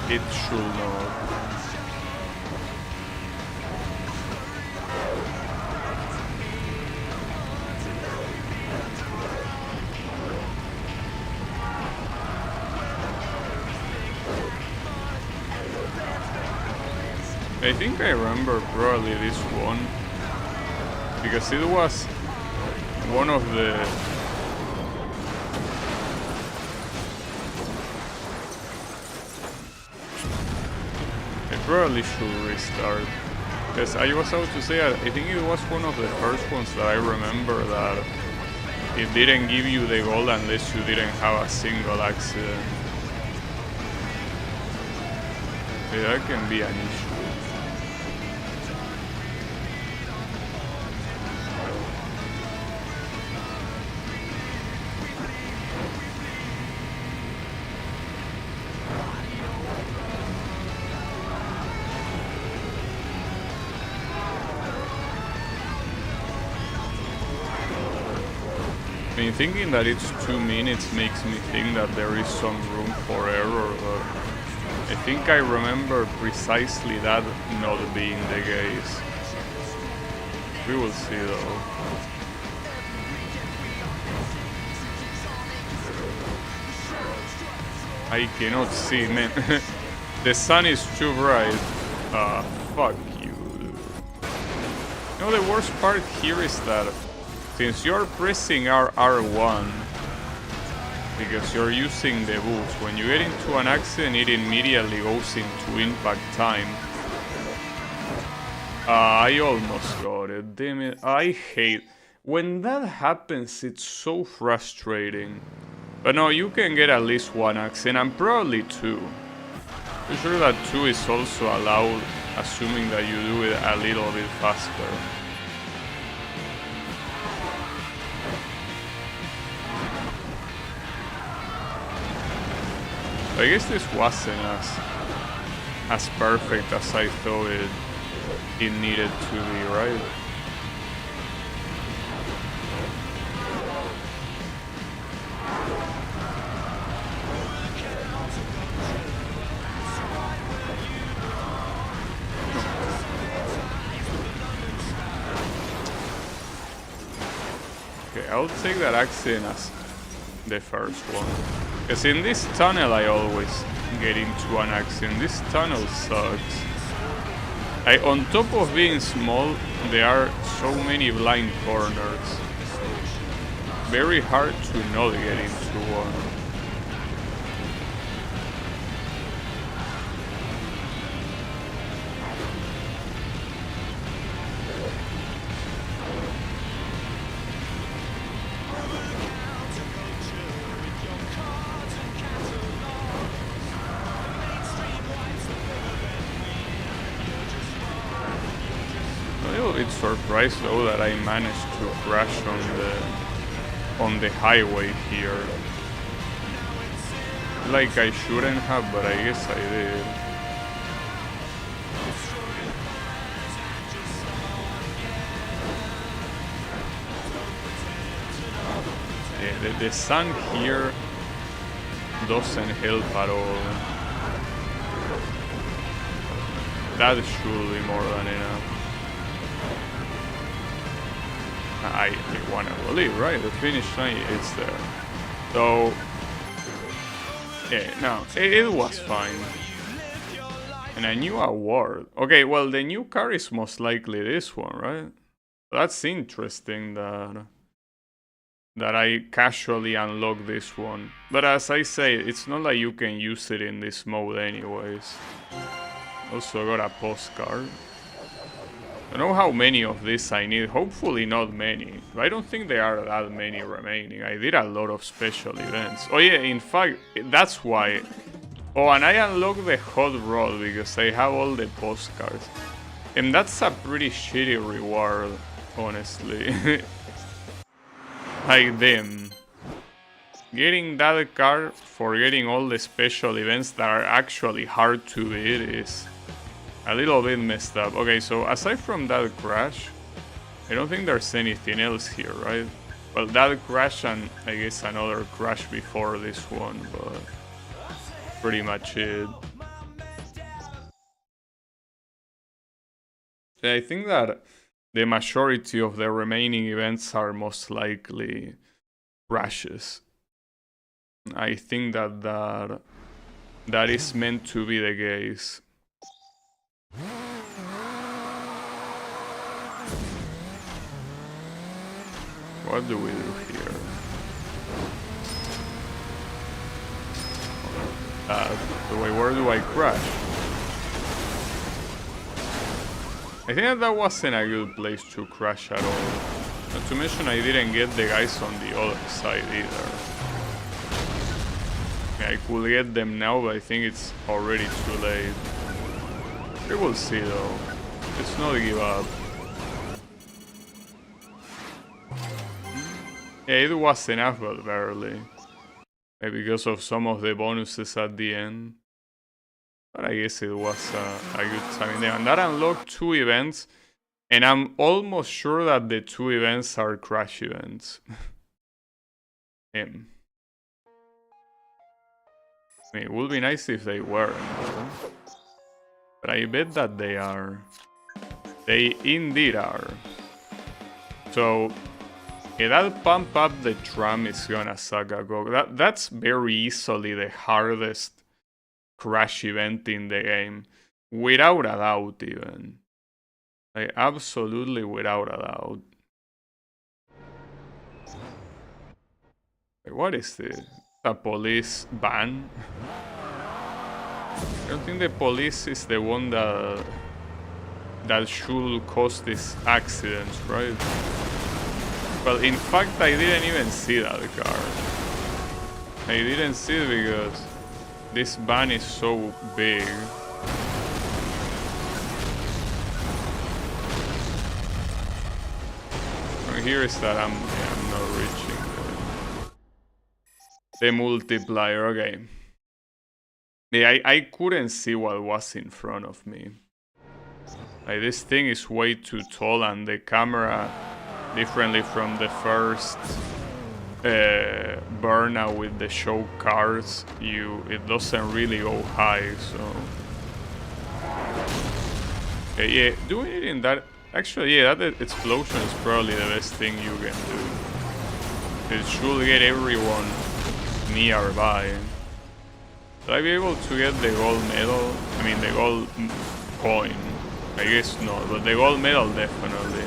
It should not. I think I remember probably this one, because it was one of the... I probably should restart, because I was about to say, I think it was one of the first ones that I remember that it didn't give you the gold unless you didn't have a single accident. Yeah, that can be an issue. I mean, thinking that it's 2 minutes makes me think that there is some room for error, but I think I remember precisely that not being the case. We will see though. I cannot see, man. The sun is too bright. Fuck you. You know, the worst part here is that since you're pressing R1, because you're using the boost, when you get into an accident, it immediately goes into impact time. I almost got it, damn it. I hate when that happens. It's so frustrating. But no, you can get at least one accident, and probably two. I'm sure that two is also allowed, assuming that you do it a little bit faster. I guess this wasn't as perfect as I thought it needed to be, right? Okay, I'll take that accident as the first one. Because in this tunnel I always get into an accident. This tunnel sucks. On top of being small, there are so many blind corners. Very hard to not get into one. Surprised though that I managed to crash on the highway here. Like I shouldn't have, but I guess I did. Yeah, the sun here doesn't help at all. That should be more than enough. I want to believe, right? The finish line is there. So, yeah, no, it was fine. And a new award. Okay, well, the new car is most likely this one, right? That's interesting that I casually unlock this one. But as I say, it's not like you can use it in this mode anyways. Also got a postcard. I don't know how many of this I need. Hopefully not many. I don't think there are that many remaining. I did a lot of special events. Oh yeah, in fact, that's why. Oh, and I unlocked the hot rod because I have all the postcards. And that's a pretty shitty reward, honestly. Like them. Getting that card for getting all the special events that are actually hard to beat is a little bit messed up. Okay, so aside from that crash, I don't think there's anything else here, right? Well, that crash and I guess another crash before this one, but pretty much it. I think that the majority of the remaining events are most likely crashes. I think that is meant to be the case. What do we do here? Wait, where do I crash? I think that wasn't a good place to crash at all. Not to mention I didn't get the guys on the other side either. I could get them now, but I think it's already too late. We will see though. Let's not give up. Yeah, it was enough, but barely. Maybe because of some of the bonuses at the end. But I guess it was a good time there. And that unlocked 2 events. And I'm almost sure that the 2 events are crash events. I mean, it would be nice if they weren't, though. But I bet that they are. They indeed are. So, yeah, that pump up the tram is gonna suck a go. That's very easily the hardest crash event in the game. Without a doubt, even. Like, absolutely without a doubt. Wait, what is this? A police van? I don't think the police is the one that should cause these accidents, right? Well, in fact, I didn't even see that car. I didn't see it because this van is so big. Here is that I'm not reaching the multiplier. Okay. Yeah, I couldn't see what was in front of me. Like, this thing is way too tall, and the camera, differently from the first Burnout with the show cars, it doesn't really go high. So okay, yeah, doing it in that. Actually, yeah, that explosion is probably the best thing you can do. It should get everyone nearby. Will I be able to get the gold medal? I mean, the gold coin. I guess not, but the gold medal definitely.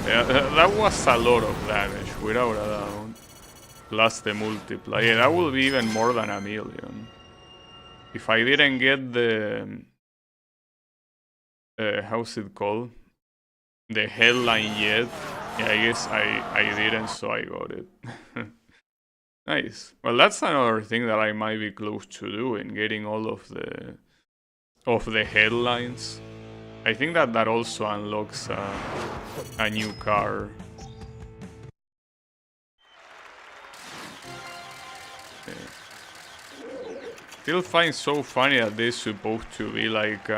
Yeah, that was a lot of damage, without a doubt. Plus the multiplier. Yeah, that will be even more than 1 million. If I didn't get the... how's it called? The headline yet. Yeah, I guess I didn't, so I got it. Nice. Well, that's another thing that I might be close to doing, getting all of the headlines. I think that also unlocks a new car. Yeah. Still find so funny that they're supposed to be like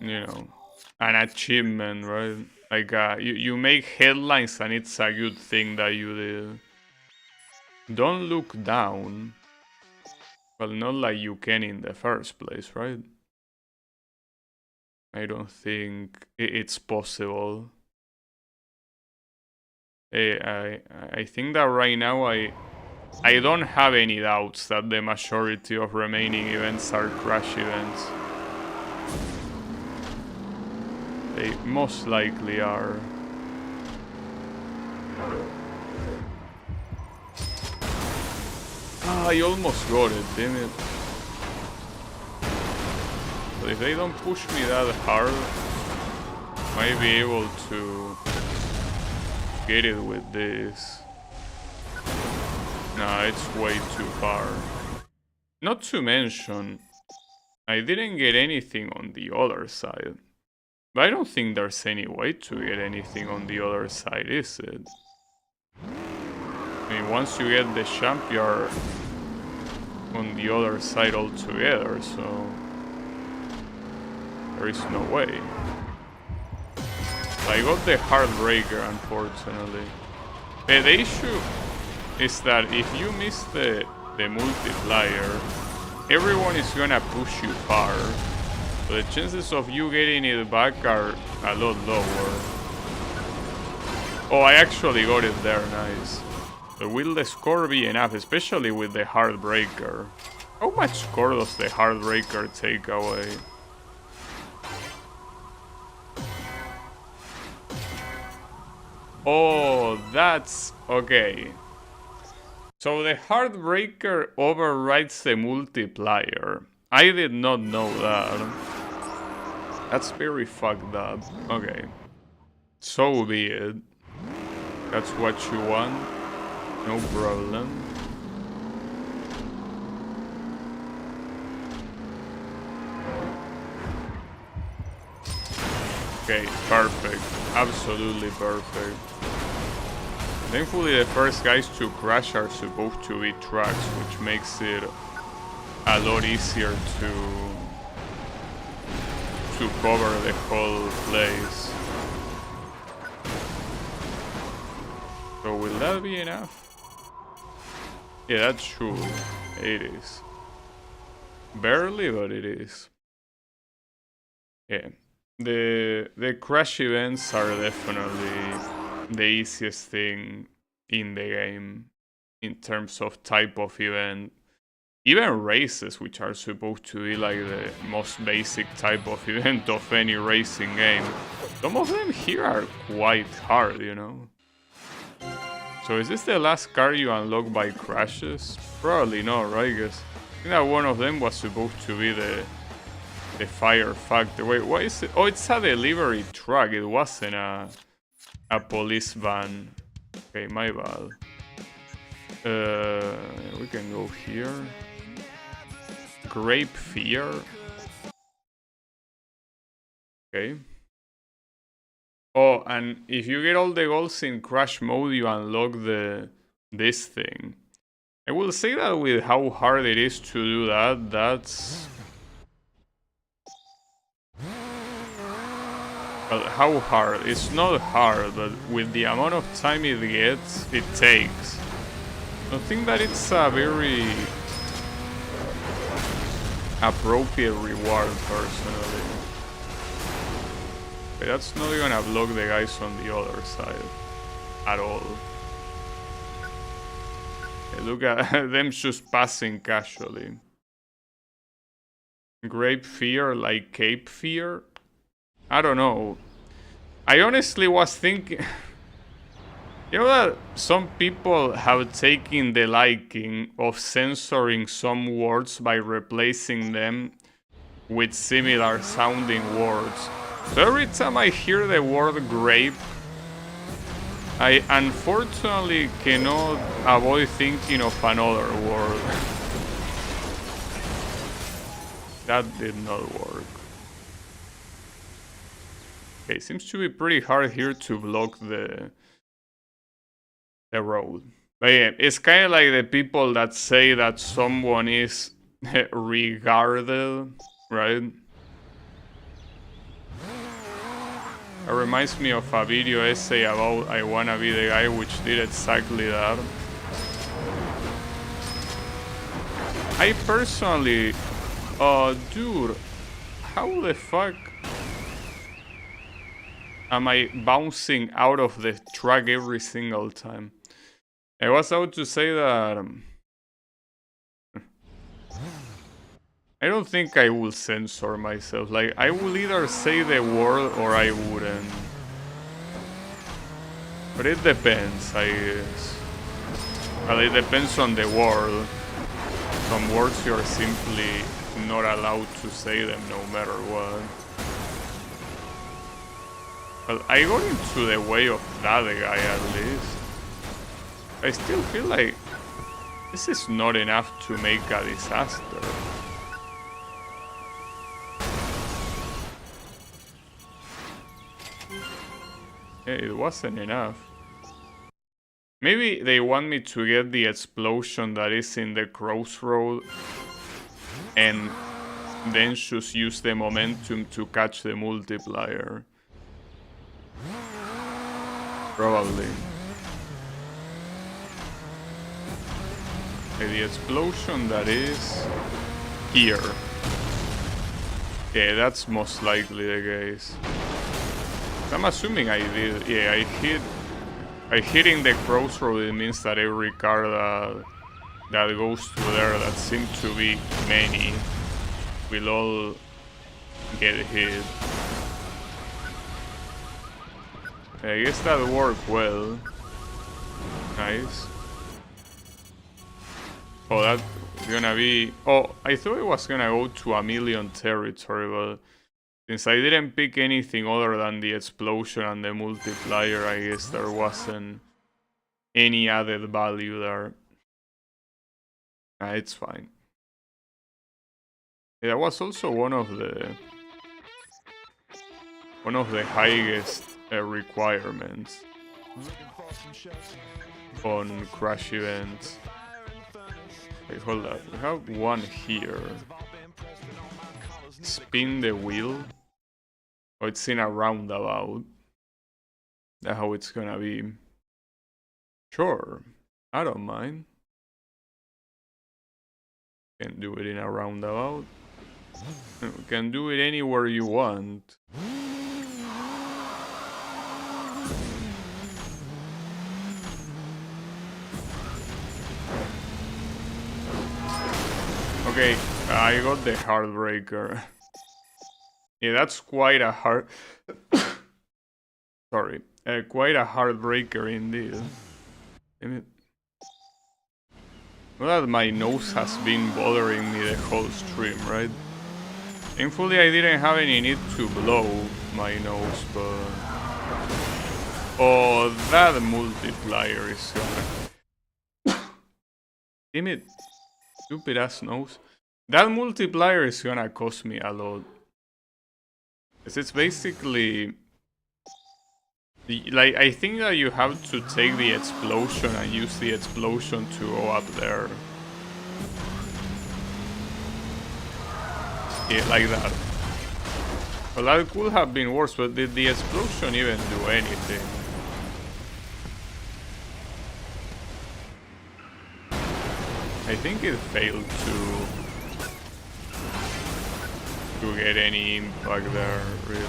you know, an achievement, right? Like you make headlines and it's a good thing that you did. Don't look down. Well, not like you can in the first place, right? I don't think it's possible. I think that right now I don't have any doubts that the majority of remaining events are crash events. They most likely are. Ah, I almost got it, damn it. But if they don't push me that hard, I might be able to get it with this. Nah, it's way too far. Not to mention, I didn't get anything on the other side. But I don't think there's any way to get anything on the other side, is it? I mean, once you get the champ, you're on the other side altogether, so there is no way. I got the Heartbreaker, unfortunately. The issue is that if you miss the multiplier, everyone is gonna push you far. So the chances of you getting it back are a lot lower. Oh, I actually got it there, nice. But will the score be enough, especially with the Heartbreaker? How much score does the Heartbreaker take away? Oh, that's okay. So the Heartbreaker overrides the multiplier. I did not know that. That's very fucked up. Okay. So be it. That's what you want. No problem. Okay, perfect. Absolutely perfect. Thankfully the first guys to crash are supposed to be trucks, which makes it a lot easier to cover the whole place. So will that be enough? Yeah, that's true. It is. Barely, but it is. Yeah. The crash events are definitely the easiest thing in the game in terms of type of event. Even races, which are supposed to be like the most basic type of event of any racing game, some of them here are quite hard, you know? So is this the last car you unlock by crashes? Probably not, right? Because I think that one of them was supposed to be the fire factor. Wait, what is it? Oh, it's a delivery truck. It wasn't a police van. Okay, my bad. We can go here. Grape Fear. Okay. Oh, and if you get all the golds in Crash mode, you unlock this thing. I will say that with how hard it is to do that, that's... Well, how hard? It's not hard, but with the amount of time it takes. I think that it's a very appropriate reward, personally. Okay, that's not gonna block the guys on the other side at all. Okay, look at them just passing casually. Grape Fear, like Cape Fear? I don't know. I honestly was thinking... You know that some people have taken the liking of censoring some words by replacing them with similar sounding words. So every time I hear the word grape, I unfortunately cannot avoid thinking of another word. That did not work. Okay, seems to be pretty hard here to block the road. But yeah, it's kind of like the people that say that someone is regarded, right? It reminds me of a video essay about I Wanna Be the Guy, which did exactly that. I personally... dude, how the fuck am I bouncing out of the track every single time? I was about to say that... I don't think I will censor myself. Like, I will either say the word or I wouldn't. But it depends, I guess. Well, it depends on the word. Some words you're simply not allowed to say them no matter what. Well, I got into the way of that guy at least. I still feel like this is not enough to make a disaster. Yeah, it wasn't enough. Maybe they want me to get the explosion that is in the crossroad and then just use the momentum to catch the multiplier. Probably. The explosion that is here. Yeah, that's most likely the case. I'm assuming I did. Yeah, I hit in the crossroad. It means that every car that goes through there, that seems to be many, will all get hit. I guess that worked well. Nice. Oh, that's gonna be... Oh, I thought it was gonna go to a million territory, but since I didn't pick anything other than the explosion and the multiplier, I guess there wasn't any added value there. It's fine. Yeah, that was also one of the highest requirements on crash events. Wait, hold up. We have one here. Spin the wheel. Oh, it's in a roundabout. That's how it's gonna be. Sure, I don't mind. Can do it in a roundabout. You can do it anywhere you want. Okay, I got the heartbreaker. Yeah, that's quite a hard... Sorry. Quite a heartbreaker indeed. Damn it. Well, that my nose has been bothering me the whole stream, right? Thankfully I didn't have any need to blow my nose, but... Oh, that multiplier is gonna... Damn it. Stupid ass nose. That multiplier is gonna cost me a lot. Because it's basically... Like, I think that you have to take the explosion and use the explosion to go up there. Yeah, like that. Well, that could have been worse, but did the explosion even do anything? I think it failed to get any impact there, really.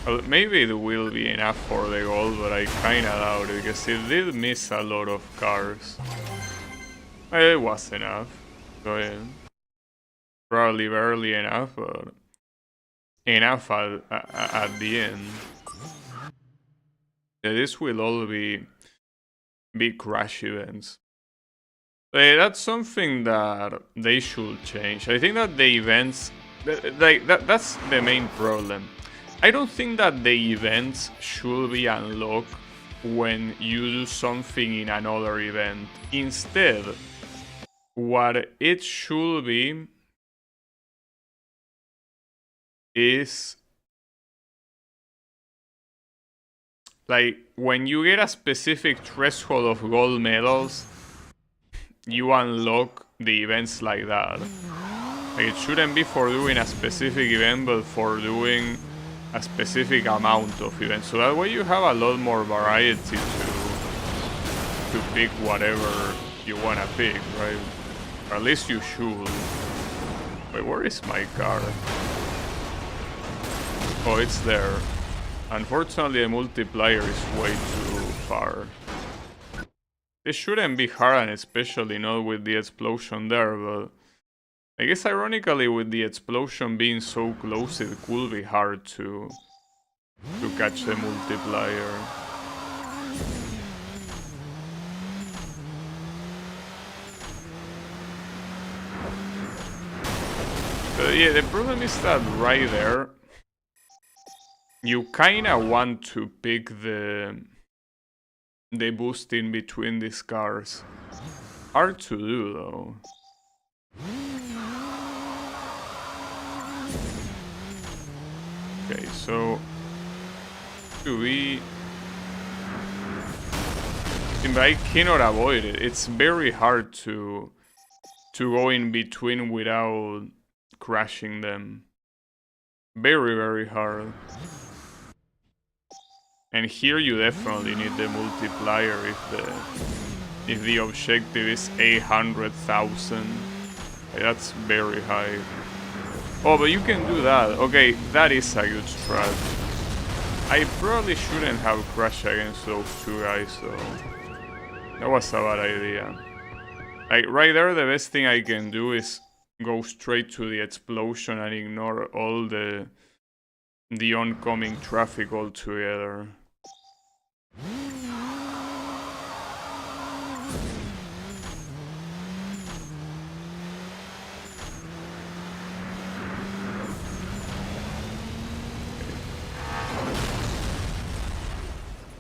Well, maybe it will be enough for the goal, but I kinda doubt it, because it did miss a lot of cars. It was enough. Go ahead. Probably barely enough, but enough at the end. Yeah, this will all be big crash events. That's something that they should change. I think that the events, that's the main problem. I don't think that the events should be unlocked when you do something in another event. Instead, what it should be is like when you get a specific threshold of gold medals, you unlock the events like that. Like, it shouldn't be for doing a specific event, but for doing a specific amount of events. So that way you have a lot more variety to pick whatever you wanna pick, right? Or at least you should. Wait, where is my car? Oh, it's there. Unfortunately, the multiplier is way too far. This shouldn't be hard, and especially not with the explosion there, but I guess ironically with the explosion being so close, it could be hard to catch the multiplier. But yeah, the problem is that right there, you kinda want to pick the boost in between these cars. Hard to do though. Okay, so but I cannot avoid it. It's very hard to go in between without crashing them. Very, very hard. And here you definitely need the multiplier if the objective is 800,000. That's very high. Oh, but you can do that. Okay, that is a good strat. I probably shouldn't have crashed against those two guys, though. That was a bad idea. Like, right there, the best thing I can do is go straight to the explosion and ignore all the oncoming traffic altogether.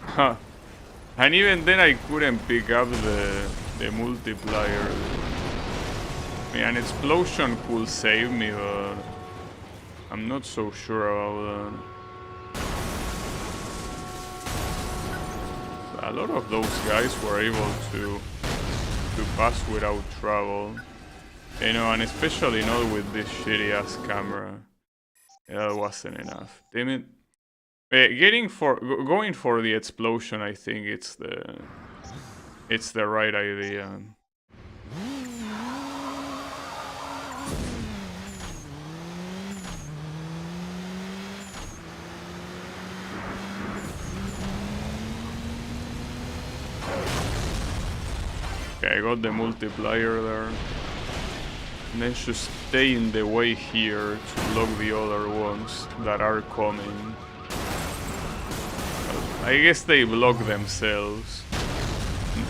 Huh. And even then I couldn't pick up the multiplier. I mean, an explosion could save me, but I'm not so sure about that. A lot of those guys were able to pass without trouble. You know, and especially not with this shitty ass camera. Yeah, that wasn't enough. Damn it. Going for the explosion, I think it's the right idea. Okay, I got the multiplier there. And then just stay in the way here to block the other ones that are coming. I guess they block themselves.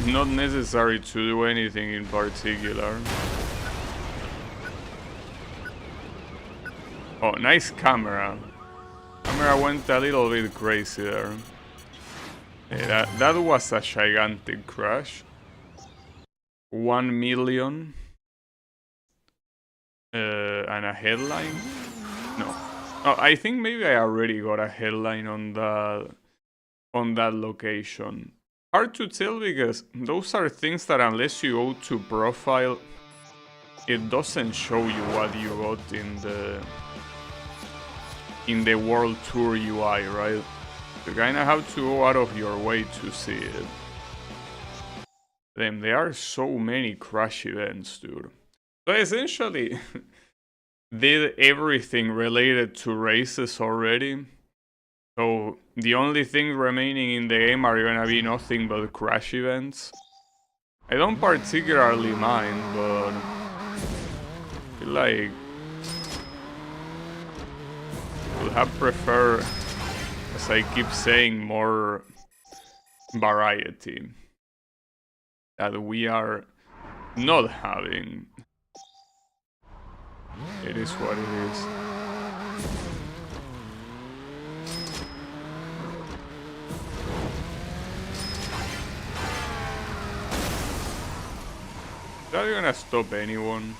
Not necessary to do anything in particular. Oh, nice camera. Camera went a little bit crazy there. Yeah, that was a gigantic crash. 1 million and a headline. No, oh, I think maybe I already got a headline on that location. Hard to tell because those are things that unless you go to profile, it doesn't show you what you got in the World Tour UI, right? You kinda have to go out of your way to see it. Then there are so many crash events, dude. So essentially, did everything related to races already. So the only thing remaining in the game are gonna be nothing but crash events. I don't particularly mind, but I feel like I would have preferred, as I keep saying, more variety that we are not having. It is what it is. Is that gonna stop anyone?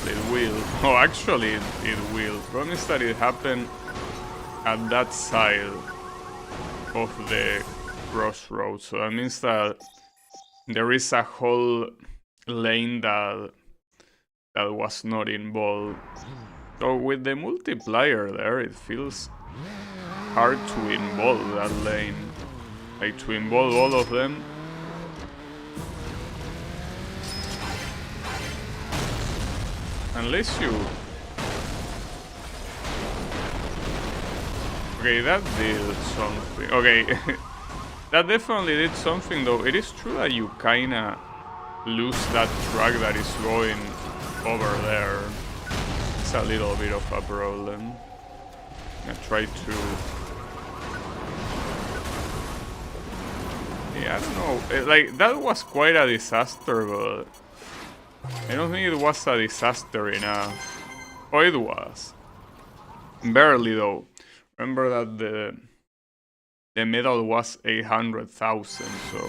It will. Oh, actually, it will. Problem is that it happened at that side of the crossroads. So that means that there is a whole lane that was not involved. So with the multiplier there, it feels hard to involve that lane. Like to involve all of them. Unless you... Okay, that did something. Okay, that definitely did something though. It is true that you kinda lose that track that is going over there. It's a little bit of a problem. I try to... Yeah, I don't know. Like, that was quite a disaster, but... I don't think it was a disaster enough. Oh, it was. Barely though. Remember that the medal was 800,000, so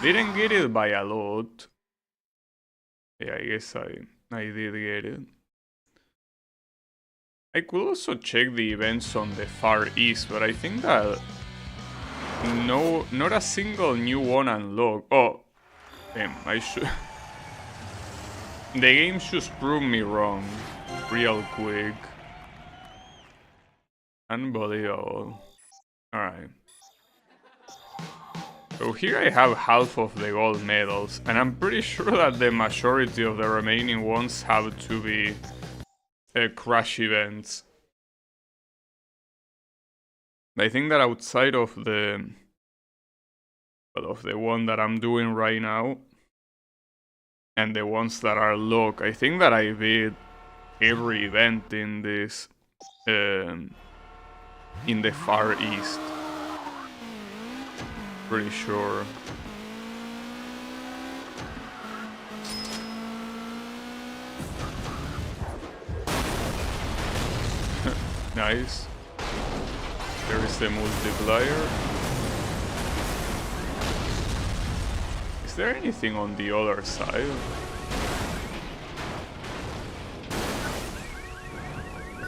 didn't get it by a lot. Yeah, I guess I did get it. I could also check the events on the Far East, but I think that no, not a single new one unlocked. Oh, damn! I should. The game should prove me wrong, real quick. Unbelievable. Alright. So here I have half of the gold medals, and I'm pretty sure that the majority of the remaining ones have to be crash events. I think that outside of the one that I'm doing right now, and the ones that are locked, I think that I beat every event in this in the Far East. Pretty sure. Nice. There is the multiplier. Is there anything on the other side?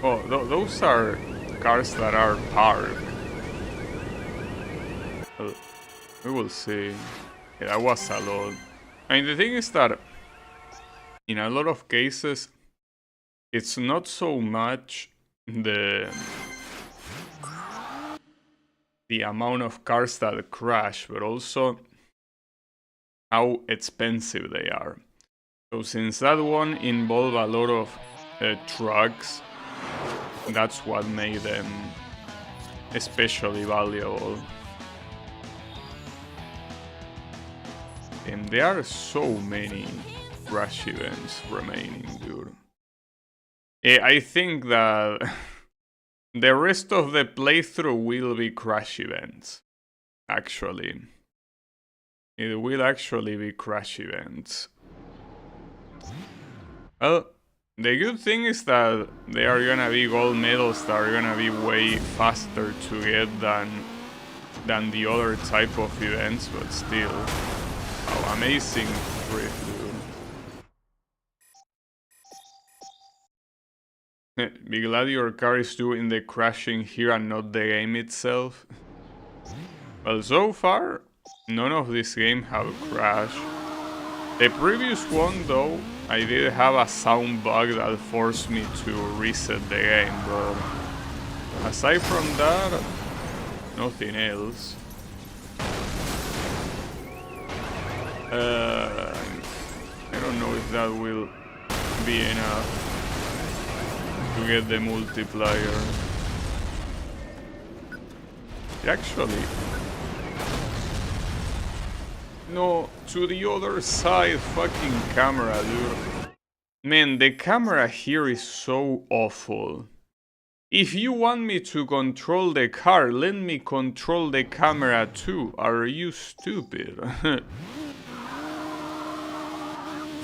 Oh, those are cars that are parked. We will see. Yeah, that was a lot. I mean, the thing is that in a lot of cases, it's not so much the amount of cars that crash, but also how expensive they are. So since that one involved a lot of trucks, that's what made them especially valuable. And there are so many crash events remaining, dude. I think that the rest of the playthrough will be crash events, actually. It will actually be crash events. Well, the good thing is that they are gonna be gold medals that are gonna be way faster to get than the other type of events, but still. Oh, amazing trick, dude. Be glad your car is doing the crashing here and not the game itself. Well, so far, none of this game have crashed. The previous one, though, I did have a sound bug that forced me to reset the game, but aside from that, nothing else. I don't know if that will be enough to get the multiplier. Actually, no, to the other side, fucking camera, dude. Man, the camera here is so awful. If you want me to control the car, let me control the camera too. Are you stupid?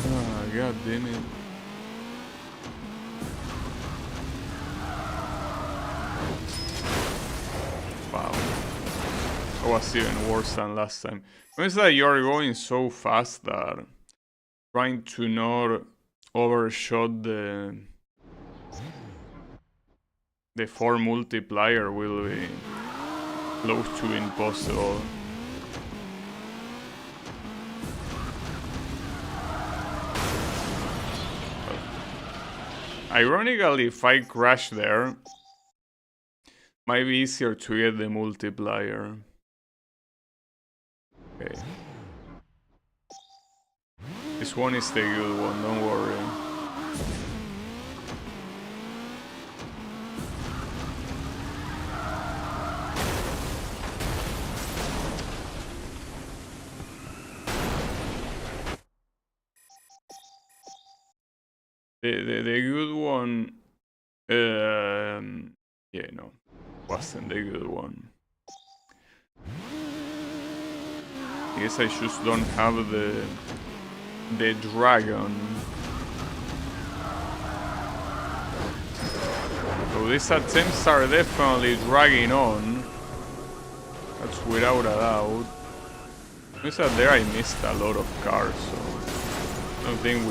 Ah, god damn it. Wow. That was even worse than last time. It's that you're going so fast that trying to not overshot the 4 multiplier will be close to impossible. Ironically, if I crash there, might be easier to get the multiplier. Okay. This one is the good one, don't worry. The good one, yeah, no, wasn't the good one. I guess I just don't have the dragon. So these attempts are definitely dragging on. That's without a doubt. Notice that there I missed a lot of cars, so I don't think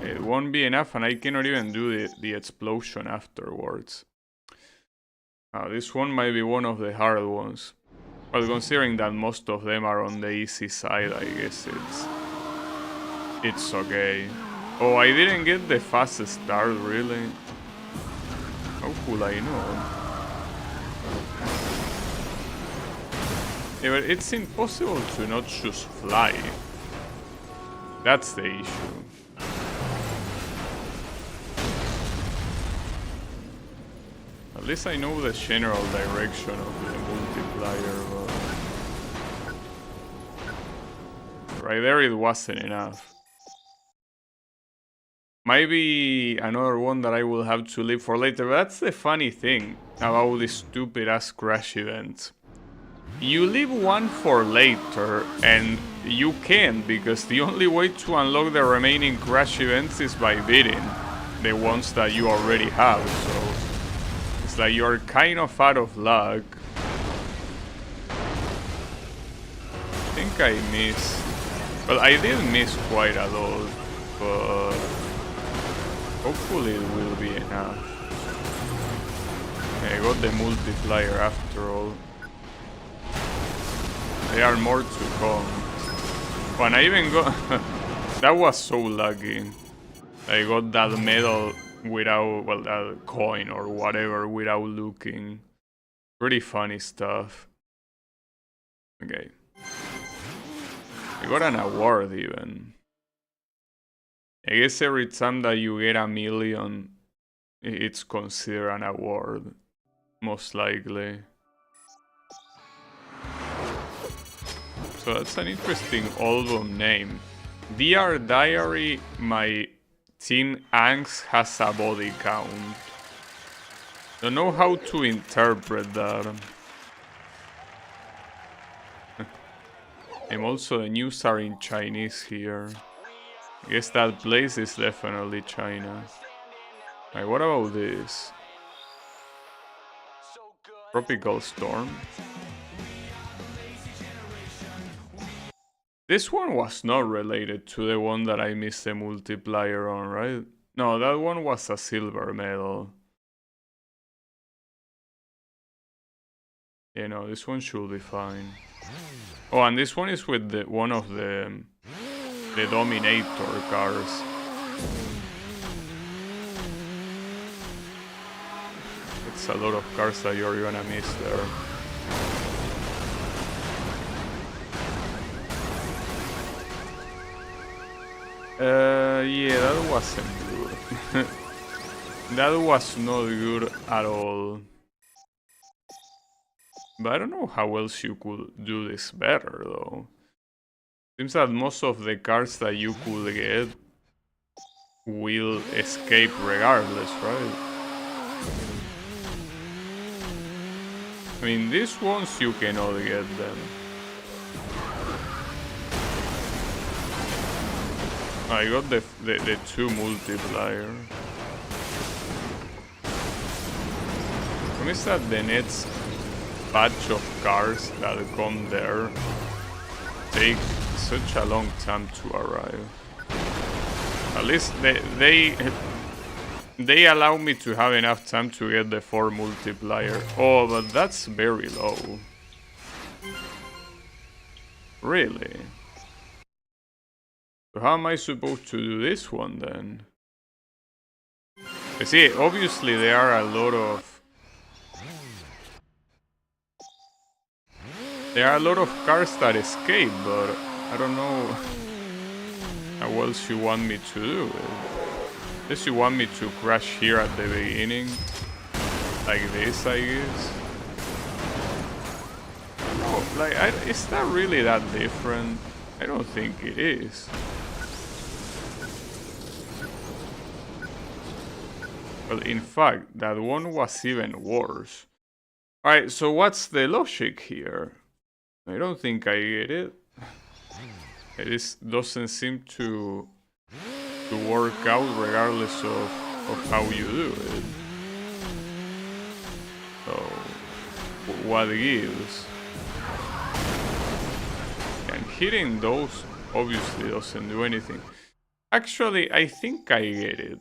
it won't be enough, and I cannot even do the explosion afterwards. This one might be one of the hard ones. But considering that most of them are on the easy side, I guess it's okay. Oh, I didn't get the fastest start, really? How could I know? Yeah, but it's impossible to not just fly. That's the issue. At least I know the general direction of the multiplier, but right there it wasn't enough. Maybe another one that I will have to leave for later, but that's the funny thing about these stupid ass crash events. You leave one for later, and you can't, because the only way to unlock the remaining crash events is by beating the ones that you already have, so it's like you're kind of out of luck. I think I missed. Well, I did miss quite a lot, but hopefully it will be enough. Okay, I got the multiplier after all. There are more to come. When I even got... that was so lucky. I got that medal without... well, that coin or whatever without looking. Pretty funny stuff. Okay. I got an award even. I guess every time that you get 1,000,000, it's considered an award. Most likely. So that's an interesting album name. Dear Diary, my teen angst has a body count. Don't know how to interpret that. And also the news are in Chinese here. I guess that place is definitely China. Right, what about this? Tropical storm. This one was not related to the one that I missed the multiplier on, right? No, that one was a silver medal. You know, this one should be fine. Oh, and this one is with one of the Dominator cars. It's a lot of cars that you're gonna miss there. Yeah, that wasn't good. That was not good at all. But I don't know how else you could do this better, though. Seems that most of the cards that you could get will escape regardless, right? I mean, these ones you cannot get them. I got the 2 multiplier. Promise that the next batch of cars that come there take such a long time to arrive. At least they allow me to have enough time to get the 4 multiplier. Oh, but that's very low. Really? So how am I supposed to do this one then? You see, obviously there are a lot of cars that escape, but I don't know how else you want me to do it. Unless you want me to crash here at the beginning, like this, I guess. Oh, like, is that really that different? I don't think it is. Well, in fact, that one was even worse. Alright, so what's the logic here? I don't think I get it. This doesn't seem to work out regardless of how you do it. So, what gives? And hitting those obviously doesn't do anything. Actually, I think I get it.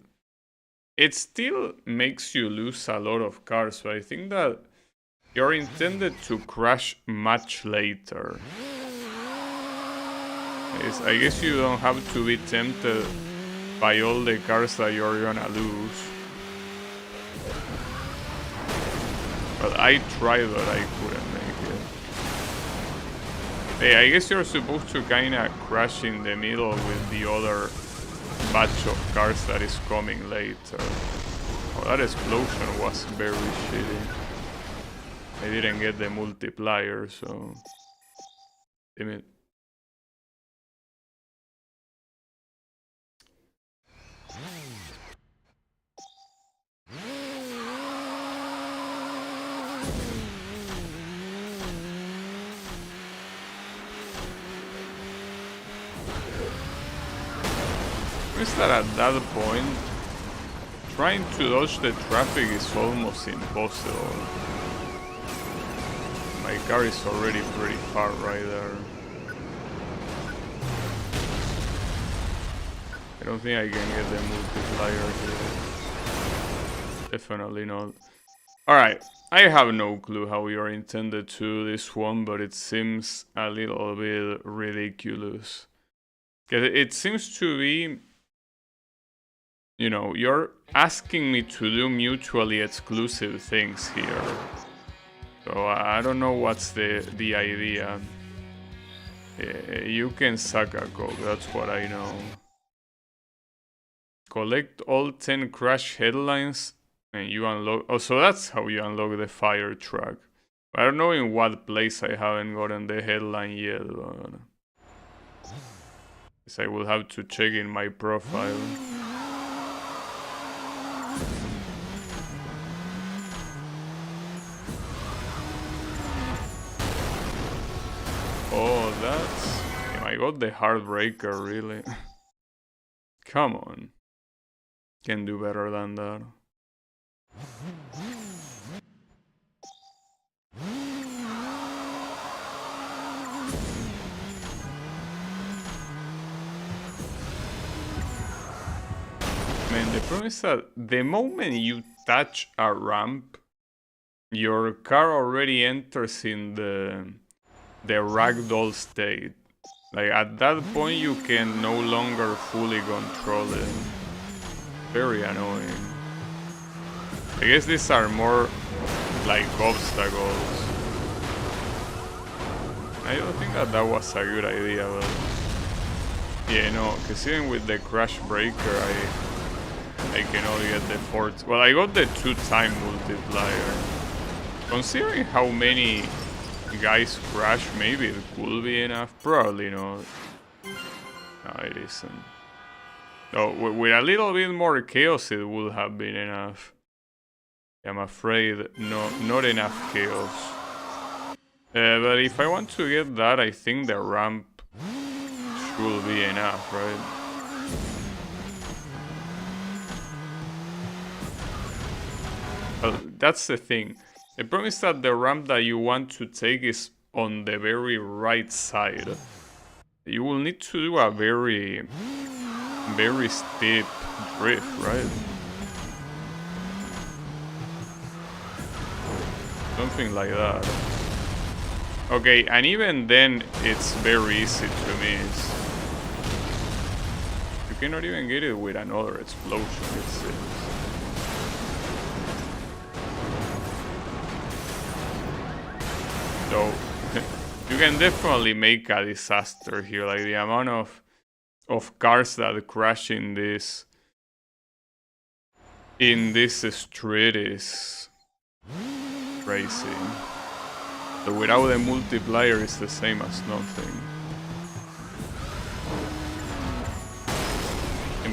It still makes you lose a lot of cards, but I think that you're intended to crash much later. I guess you don't have to be tempted by all the cards that you're gonna lose. But I tried, but I couldn't make it. Hey, I guess you're supposed to kinda crash in the middle with the other batch of cards that is coming later. Oh, that explosion was very shitty. I didn't get the multiplier, so... Damn it. Is that at that point, trying to dodge the traffic is almost impossible. My car is already pretty far right there. I don't think I can get the multiplier here. Definitely not. Alright, I have no clue how you're intended to do this one, but it seems a little bit ridiculous. It seems to be... You know, you're asking me to do mutually exclusive things here. So I don't know what's the idea. You can suck a cock, that's what I know. Collect all 10 crash headlines and you unlock... Oh, so that's how you unlock the fire truck. I don't know in what place I haven't gotten the headline yet, but... I will have to check in my profile. Oh, that's... I got the Heartbreaker, really. Come on. Can do better than that. mean, the problem is that the moment you touch a ramp, your car already enters in the ragdoll state. Like, at that point, you can no longer fully control it. Very annoying. I guess these are more like obstacles. I don't think that was a good idea, but yeah, no, because even with the crash breaker, I can only get the 4. Well, I got the 2-time multiplier. Considering how many guys crash, maybe it could be enough. Probably not. No, it isn't. Oh, with a little bit more chaos, it would have been enough. I'm afraid not enough chaos. But if I want to get that, I think the ramp should be enough, right? Well, that's the thing. The problem is that the ramp that you want to take is on the very right side. You will need to do a very steep drift, right? Something like that. Okay, and even then, it's very easy to miss. You cannot even get it with another explosion, it seems. So, you can definitely make a disaster here. Like, the amount of cars that crash in this street is crazy. So without a multiplier, it's the same as nothing.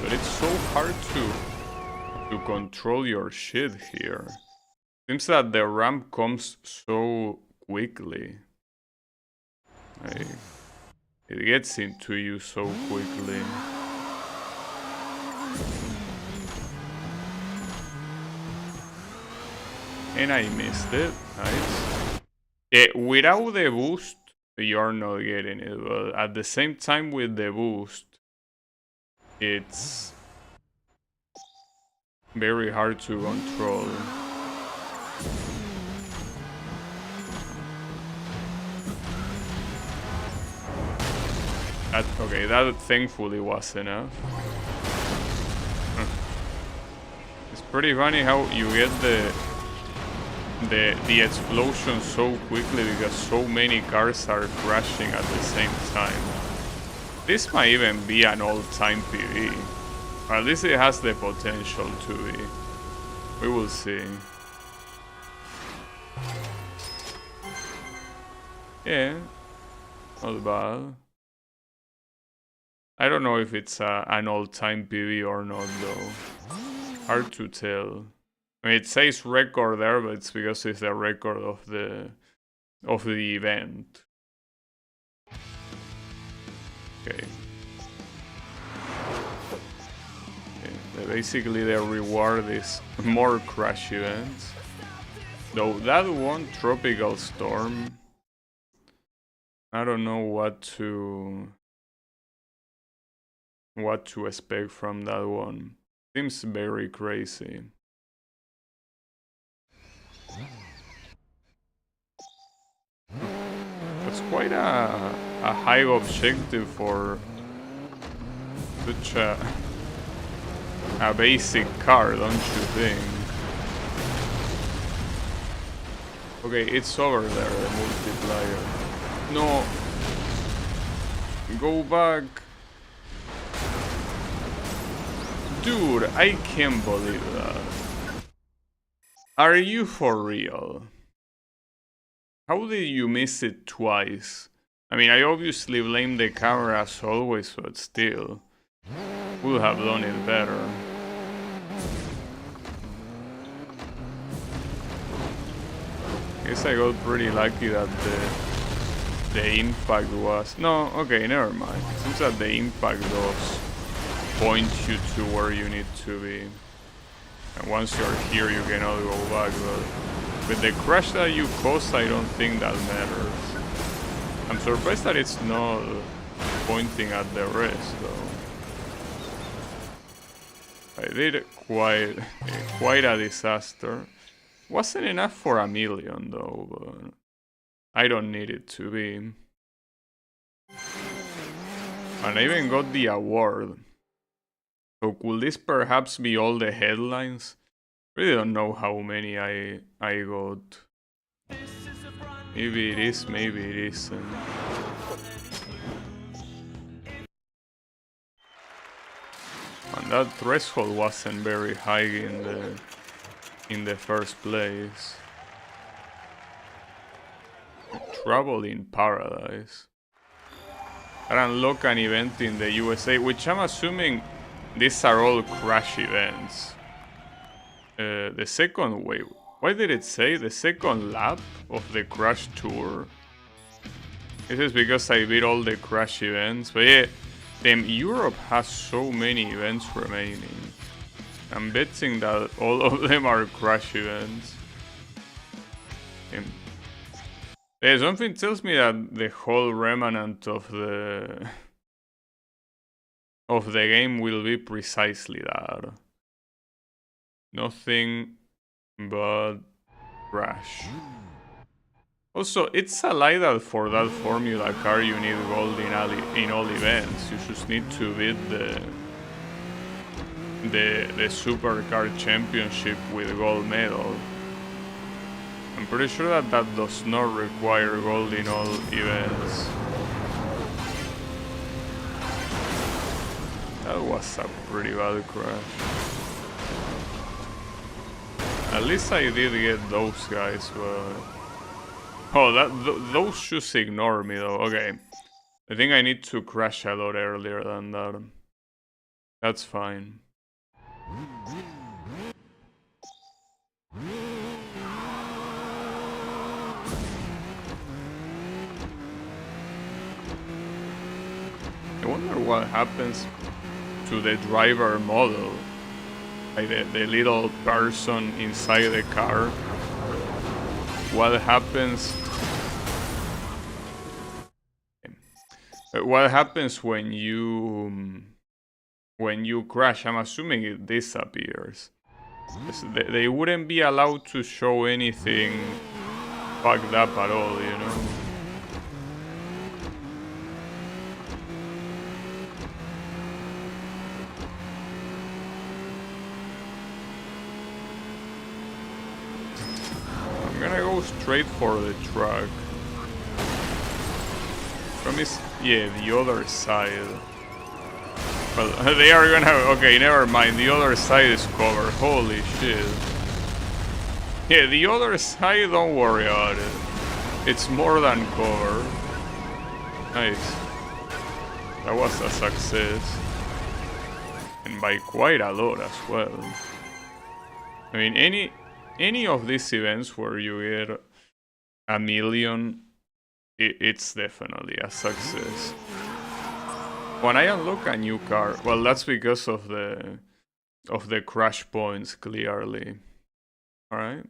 But it's so hard to control your shit here. Seems that the ramp comes so quickly. Like, it gets into you so quickly. And I missed it. Nice. Without the boost, you're not getting it. But at the same time with the boost, it's very hard to control. Okay, that thankfully was enough. It's pretty funny how you get the explosion so quickly because so many cars are crashing at the same time. This might even be an all-time PB. Or at least it has the potential to be. We will see. Yeah, not bad. I don't know if it's an all-time PB or not though. Hard to tell. I mean, it says record there, but it's because it's a record of the event. Okay. Basically, the reward is more crash events. Though that one tropical storm, I don't know what to expect from that one. Seems very crazy. That's quite a high objective for such a basic car, don't you think? Okay, it's over there, the multiplier. No. Go back. Dude, I can't believe that. Are you for real? How did you miss it twice? I mean, I obviously blame the camera as always, but still. Would have done it better. Guess I got pretty lucky that the impact was... No, okay, never mind. It seems that the impact does point you to where you need to be. And once you're here, you cannot go back, but with the crash that you caused, I don't think that matters. I'm surprised that it's not pointing at the rest, though. I did quite a disaster. Wasn't enough for 1,000,000 though, but I don't need it to be. And I even got the award. So could this perhaps be all the headlines? Really don't know how many I got. Maybe it is, maybe it isn't. And that threshold wasn't very high in the first place. Trouble in Paradise. I unlock an event in the USA, which I'm assuming these are all crash events. The second wave. Why did it say the second lap of the crash tour? This is because I beat all the crash events. But yeah, Europe has so many events remaining. I'm betting that all of them are crash events. Yeah, something tells me that the whole remnant of the game will be precisely that. Nothing but crash. Also, it's a lie that for that Formula car you need gold in all events. You just need to beat the Supercar Championship with gold medal. I'm pretty sure that does not require gold in all events. That was a pretty bad crash. At least I did get those guys, but... Oh, those just ignore me though. Okay. I think I need to crash a lot earlier than that. That's fine. I wonder what happens to the driver model. Like the little person inside the car. What happens when you crash? I'm assuming it disappears. They wouldn't be allowed to show anything fucked up at all, you know? I'm gonna go straight for the truck. Promise, yeah, the other side. Well, they are gonna... Okay, never mind. The other side is covered. Holy shit. Yeah, the other side, don't worry about it. It's more than covered. Nice. That was a success. And by quite a lot as well. I mean, any of these events where you get 1,000,000, it's definitely a success. When I unlock a new car, well, that's because of the crash points, clearly. Alright?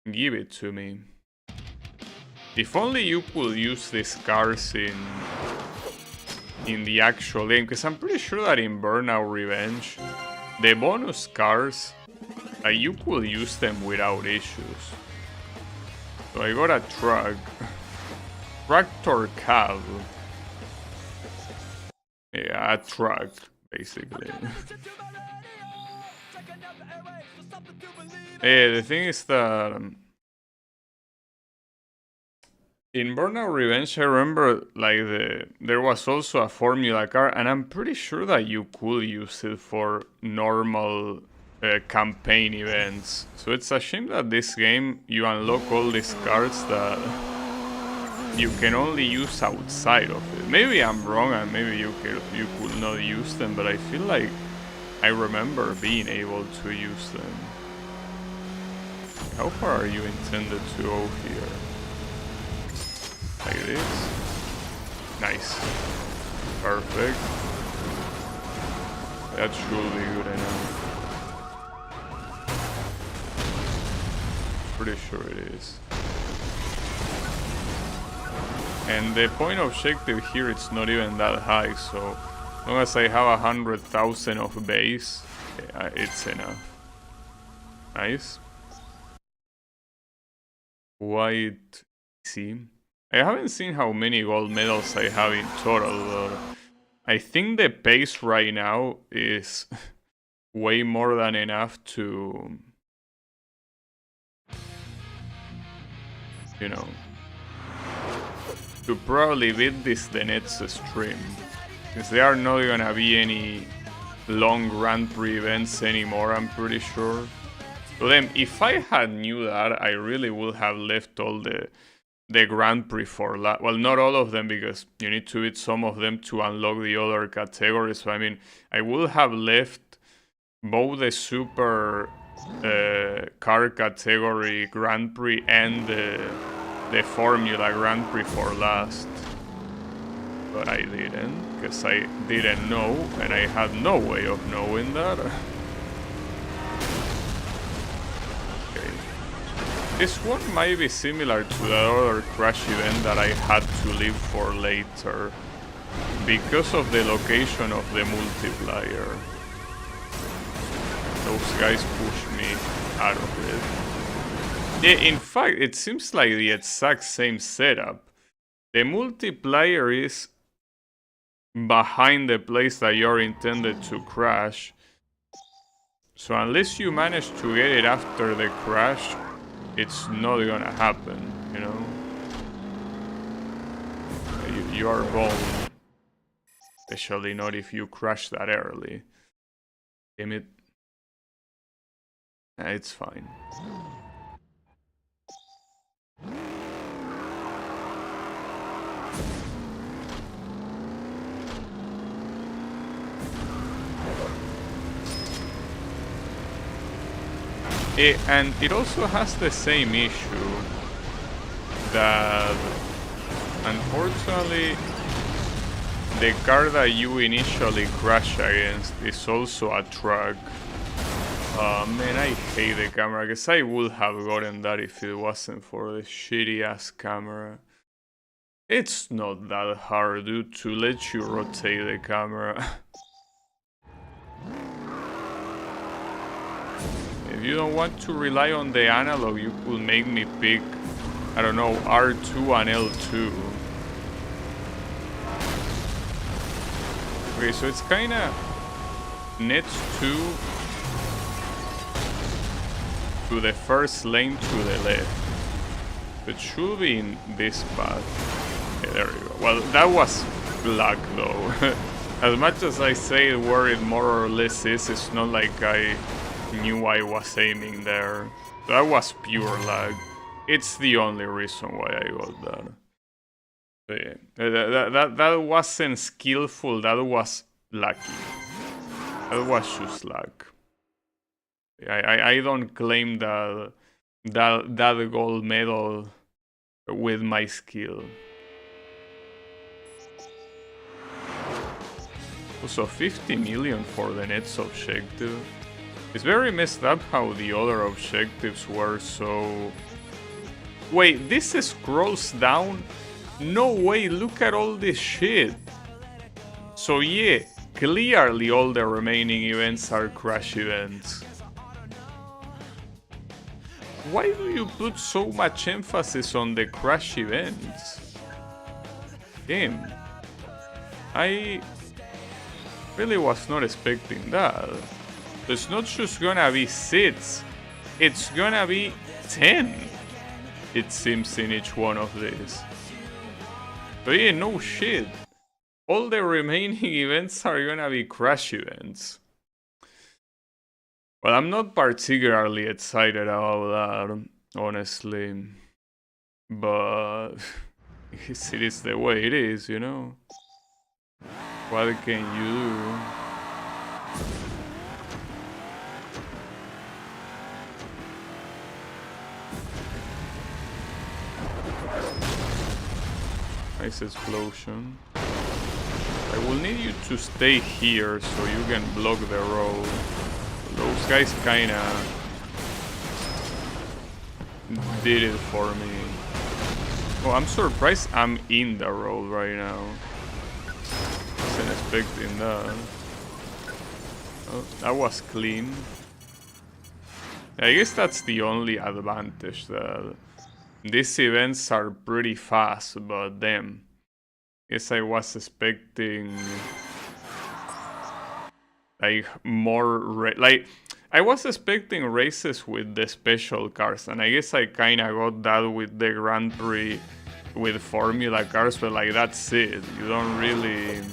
Give it to me. If only you could use these cars in the actual game, because I'm pretty sure that in Burnout Revenge, the bonus cars, you could use them without issues. So I got a truck. Tractor cab. Yeah, a truck, basically. Yeah, the thing is that in Burnout Revenge, I remember like there was also a Formula car, and I'm pretty sure that you could use it for normal campaign events. So it's a shame that this game you unlock all these cars that you can only use outside of it. Maybe I'm wrong and maybe you could not use them, but I feel like I remember being able to use them. How far are you intended to go here? Like this? Nice. Perfect. That should be good enough. Pretty sure it is. And the point objective here, it's not even that high, so as long as I have 100,000 of base, Yeah, it's enough. Nice. Quite easy. I haven't seen how many gold medals I have in total, but I think the pace right now is way more than enough to, you know, to probably beat this the next stream. Since there are not gonna be any long Grand Prix events anymore, I'm pretty sure. So then, if I had knew that, I really would have left all the Grand Prix for last. Well, not all of them, because you need to beat some of them to unlock the other categories. So I mean, I would have left both the Super Car category Grand Prix and the Formula Grand Prix for last. But I didn't, because I didn't know, and I had no way of knowing that. Okay. This one might be similar to the other crash event that I had to leave for later, because of the location of the multiplier. Those guys pushed me out of it. Yeah, in fact, it seems like the exact same setup. The multiplier is behind the place that you're intended to crash. So unless you manage to get it after the crash, it's not gonna happen, you know? You are boned. Especially not if you crash that early. Damn it. It's fine. And it also has the same issue that, unfortunately, the car that you initially crash against is also a truck. Man, I hate the camera, because I would have gotten that if it wasn't for the shitty ass camera. It's not that hard, dude, to let you rotate the camera. If you don't want to rely on the analog, you could make me pick, I don't know, R2 and L2. Okay, so it's kinda next to the first lane to the left. It should be in this path. Okay, there we go. Well, that was luck though. As much as I say where it more or less is, it's not like I knew I was aiming there. That was pure lag. It's the only reason why I got that. So yeah, that wasn't skillful, that was lucky. That was just luck. I don't claim that gold medal with my skill. Also 50 million for the next objective. It's very messed up how the other objectives were so... Wait, this scrolls down? No way, look at all this shit. So yeah, clearly all the remaining events are crash events. Why do you put so much emphasis on the crash events? Damn. I really was not expecting that. It's not just gonna be 6, it's gonna be 10, it seems, in each one of these. So yeah, no shit. All the remaining events are gonna be crash events. Well, I'm not particularly excited about that, honestly. But it is the way it is, you know? What can you do? Nice explosion. I will need you to stay here so you can block the road. Those guys kinda did it for me. Oh, I'm surprised I'm in the road right now. Wasn't expecting that. That was clean. I guess that's the only advantage, that these events are pretty fast, but damn. Guess I was expecting like more like I was expecting races with the special cars, and I guess I kinda got that with the Grand Prix with Formula cars, but like that's it. You don't really,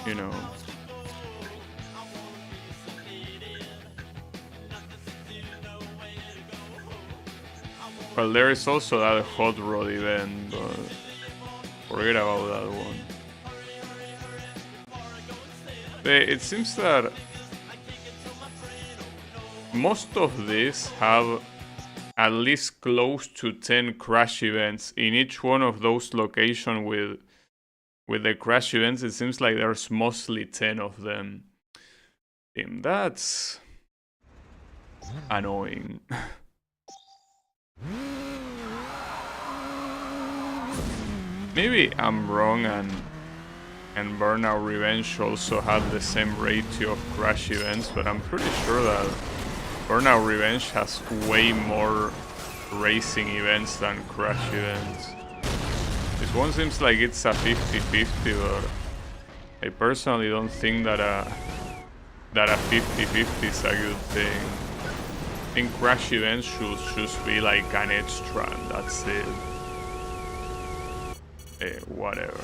you know. Well, there is also that hot rod event, but forget about that one. It seems that most of these have at least close to 10 crash events in each one of those locations with the crash events. It seems like there's mostly 10 of them. Damn, that's annoying. Maybe I'm wrong, and Burnout Revenge also had the same ratio of crash events, but I'm pretty sure that Burnout Revenge has way more racing events than crash events. This one seems like it's a 50-50, but I personally don't think that a 50-50 is a good thing. I think crash events should just be like an extra, and that's it. Whatever.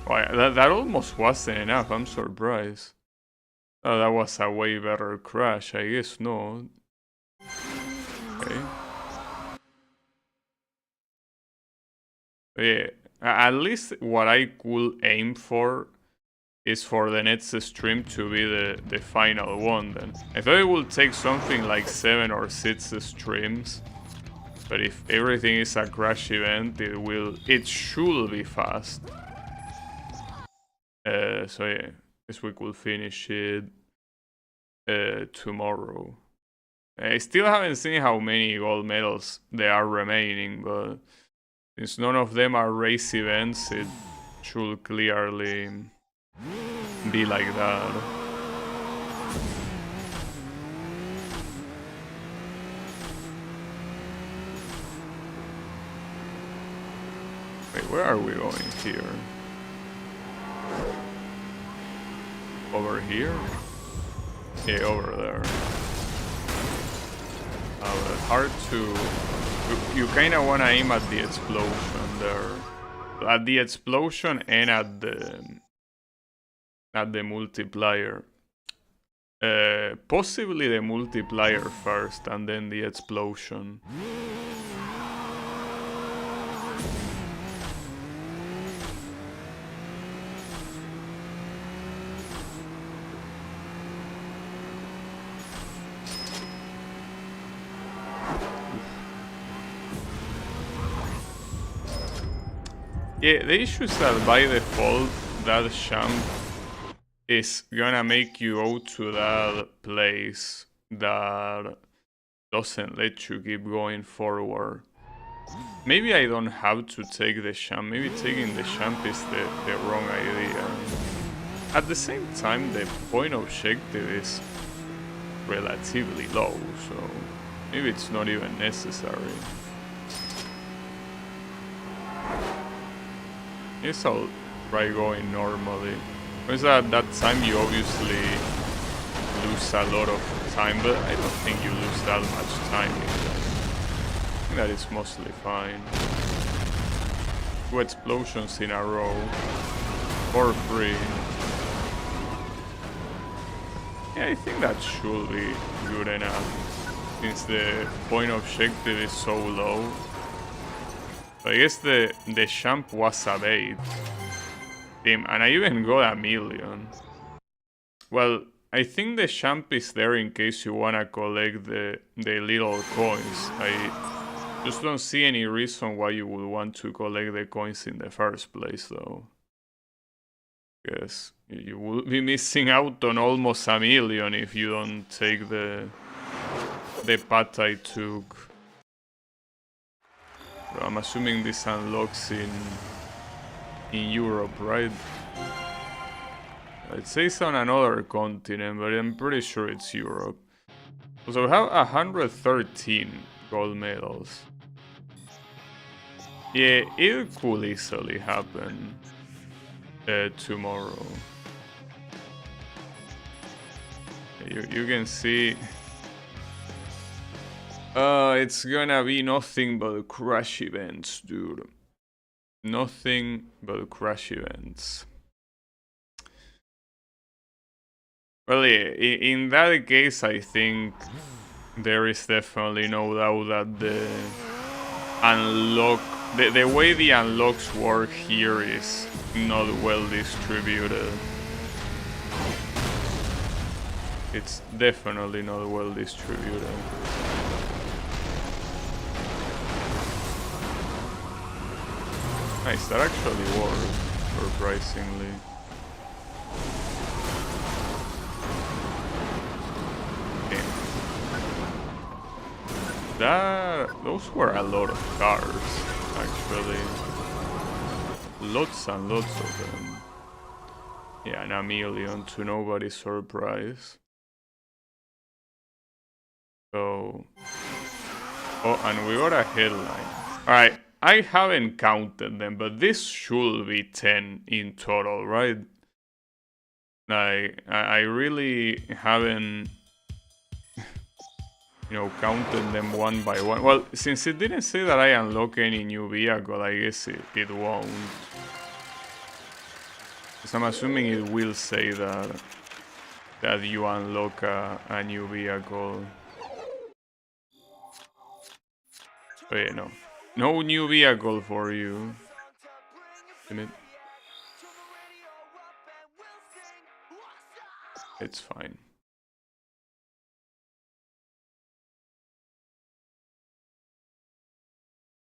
Why, that almost wasn't enough, I'm surprised. Oh, that was a way better crash, I guess not. Okay. Yeah, at least what I could aim for is for the next stream to be the final one then. I thought it would take something like 7 or 6 streams. But if everything is a crash event, it should be fast. So yeah, guess we could finish it tomorrow. I still haven't seen how many gold medals there are remaining, but since none of them are race events, it should clearly be like that. Wait, where are we going here? Over here? Yeah, over there. But hard to... You kinda wanna aim at the explosion there. At the explosion and at the multiplier. Possibly the multiplier first and then the explosion. Yeah, the issue is that by default, that champ is gonna make you go to that place that doesn't let you keep going forward. Maybe I don't have to take the champ, maybe taking the champ is the wrong idea. At the same time, the point objective is relatively low, so maybe it's not even necessary. Yes, I'll try going normally. Because at that time you obviously lose a lot of time, but I don't think you lose that much time in that. I think that is mostly fine. 2 explosions in a row. For free. Yeah, I think that should be good enough. Since the point objective is so low. I guess the champ was a bait. Damn, and I even got a million. Well, I think the champ is there in case you wanna collect the little coins. I just don't see any reason why you would want to collect the coins in the first place, though. Yes, you will be missing out on almost a million if you don't take the path I took. I'm assuming this unlocks in Europe, right? It says on another continent, but I'm pretty sure it's Europe. So we have 113 gold medals. Yeah, it could easily happen tomorrow. You can see it's gonna be nothing but crash events, dude. Nothing but crash events. Well, yeah, in that case, I think there is definitely no doubt that the way the unlocks work here is not well distributed. It's definitely not well distributed. Nice, that actually worked, surprisingly. Okay. Those were a lot of cars, actually. Lots and lots of them. Yeah, and a million to nobody's surprise. So... Oh, and we got a headline. Alright, I haven't counted them, but this should be 10 in total, right? Like, I really haven't, counted them one by one. Well, since it didn't say that I unlock any new vehicle, I guess it won't. Because I'm assuming it will say that you unlock a new vehicle. Oh yeah, no. No new vehicle for you. It's fine.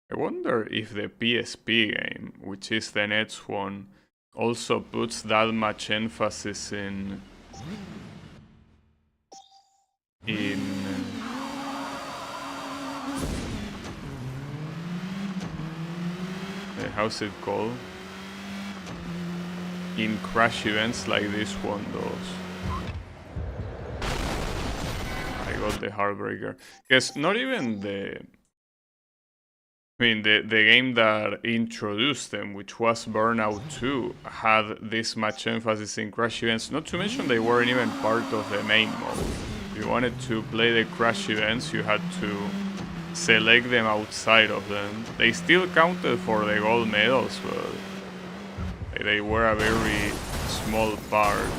I wonder if the PSP game, which is the next one, also puts that much emphasis in how's it called? In crash events like this one does. I got the Heartbreaker. Because not even the game that introduced them, which was Burnout 2, had this much emphasis in crash events. Not to mention they weren't even part of the main mode. If you wanted to play the crash events, you had to select them outside of them. They still counted for the gold medals, but they were a very small part.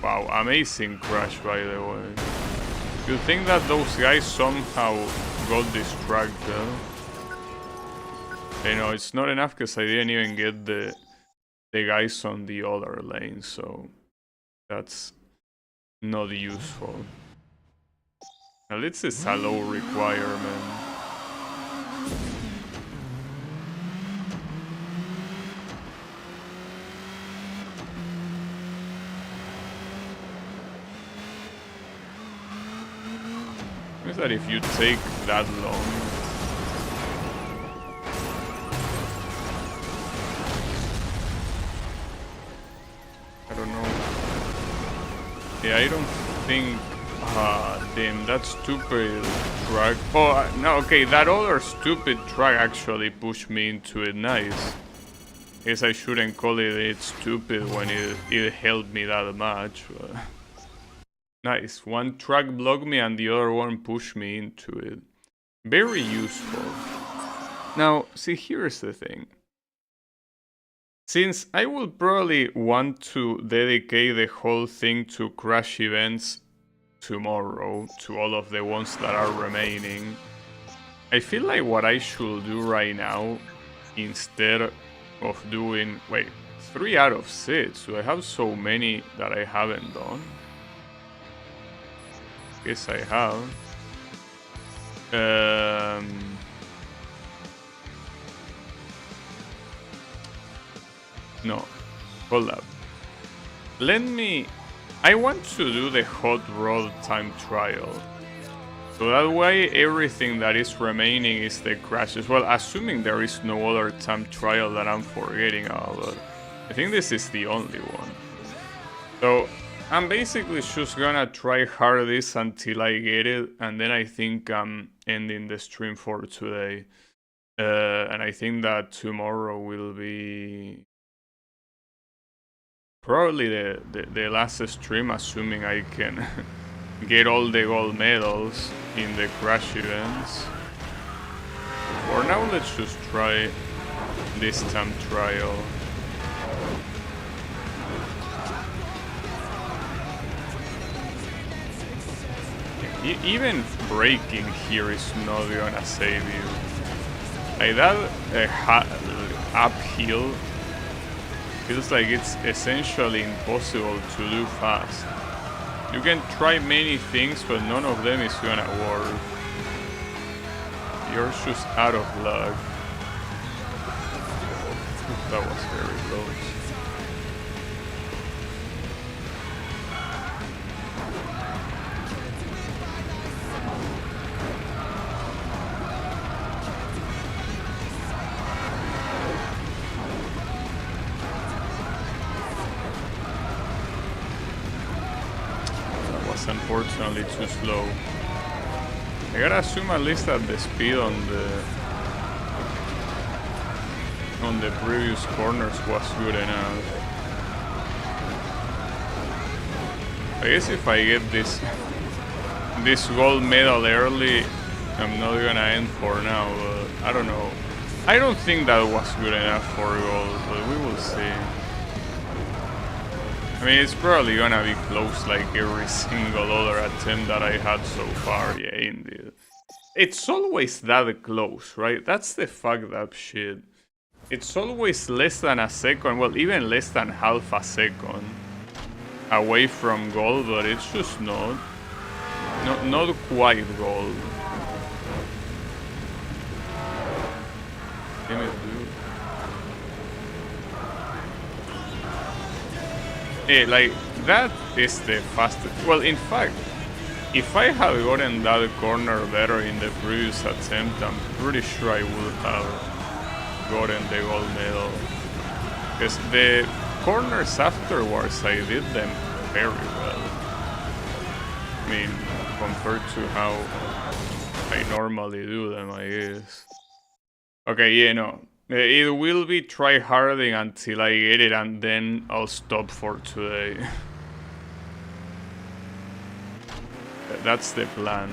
Wow, amazing crash, by the way. You think that those guys somehow got distracted? No, it's not enough because I didn't even get the guys on the other lane, so that's not useful. At least it's a low requirement. Means that if you take that long, I don't know. Yeah, I don't think. Damn, that stupid truck. Oh, no, okay, that other stupid truck actually pushed me into it. Nice. Guess I shouldn't call it stupid when it helped me that much. But nice. One truck blocked me and the other one pushed me into it. Very useful. Now, see, here's the thing. Since I will probably want to dedicate the whole thing to crash events tomorrow, to all of the ones that are remaining, I feel like what I should do right now, instead of doing... Wait, 3 out of 6? Do I have so many that I haven't done? Guess I have. No, hold up. I want to do the hot rod time trial. So that way everything that is remaining is the crashes. Well, assuming there is no other time trial that I'm forgetting about. I think this is the only one. So I'm basically just gonna try hard this until I get it, and then I think I'm ending the stream for today. And I think that tomorrow will be probably the last stream, assuming I can get all the gold medals in the crash events. For now, let's just try this time trial. Even braking here is not gonna save you. Like that uphill feels like it's essentially impossible to do fast. You can try many things, but none of them is gonna work. You're just out of luck. That was very close. Unfortunately too slow. I gotta assume at least that the speed on the previous corners was good enough. I guess if I get this gold medal early, I'm not gonna end for now, but I don't know. I don't think that was good enough for gold, but we will see. I mean, it's probably gonna be close like every single other attempt that I had so far, yeah, indeed. It's always that close, right? That's the fucked up shit. It's always less than a second, well, even less than half a second away from gold, but it's just not quite gold. Damn it, dude. Like, that is the fastest. Well, in fact, if I had gotten that corner better in the previous attempt, I'm pretty sure I would have gotten the gold medal. Because the corners afterwards, I did them very well. I mean, compared to how I normally do them, I guess. Okay, yeah, no. It will be tryharding until I get it, and then I'll stop for today. That's the plan.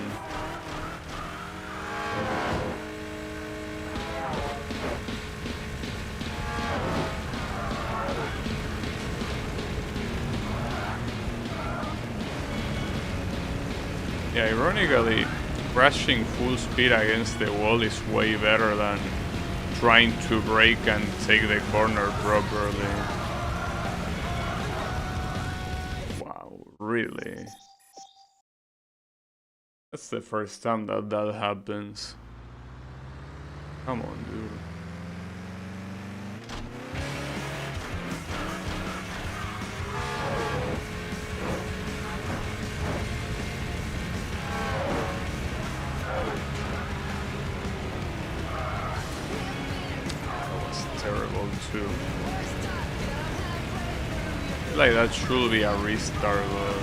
Yeah, ironically, crashing full speed against the wall is way better than trying to brake and take the corner properly. Wow, really? That's the first time that happens. Come on, dude. Terrible too. Like that should be a restart, but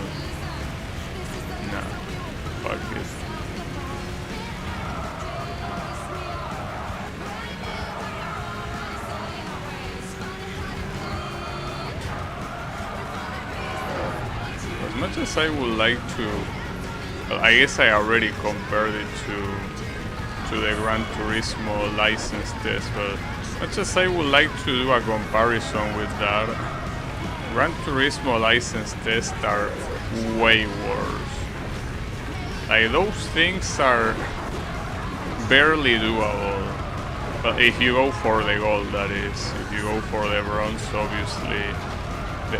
nah, fuck it. As much as I would like to, well, I guess I already compared it to the Gran Turismo license test, but much as I would like to do a comparison with that, Gran Turismo license tests are way worse. Like, those things are barely doable. But if you go for the gold, that is. If you go for the bronze, obviously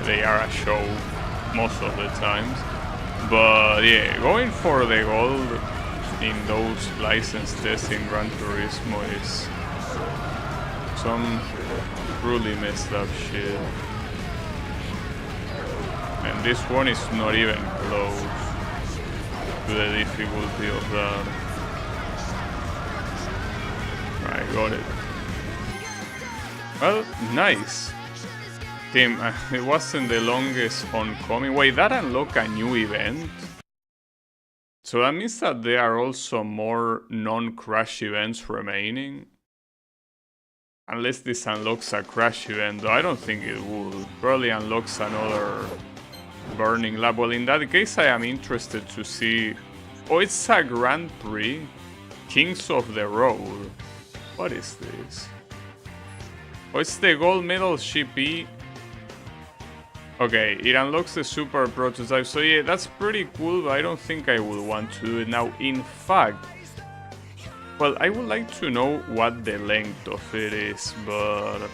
they are a show most of the times. But yeah, going for the gold in those license tests in Gran Turismo is some truly messed up shit. And this one is not even close to the difficulty of that. I got it. Well, nice. Damn, it wasn't the longest oncoming. Wait, that unlocked a new event? So that means that there are also more non-crash events remaining? Unless this unlocks a crash event, though I don't think it would. Probably unlocks another burning lab. Well, in that case, I am interested to see... Oh, it's a Grand Prix? Kings of the Road. What is this? Oh, it's the gold medal GP. Okay, it unlocks the super prototype. So yeah, that's pretty cool, but I don't think I would want to do it now. In fact, well, I would like to know what the length of it is, but...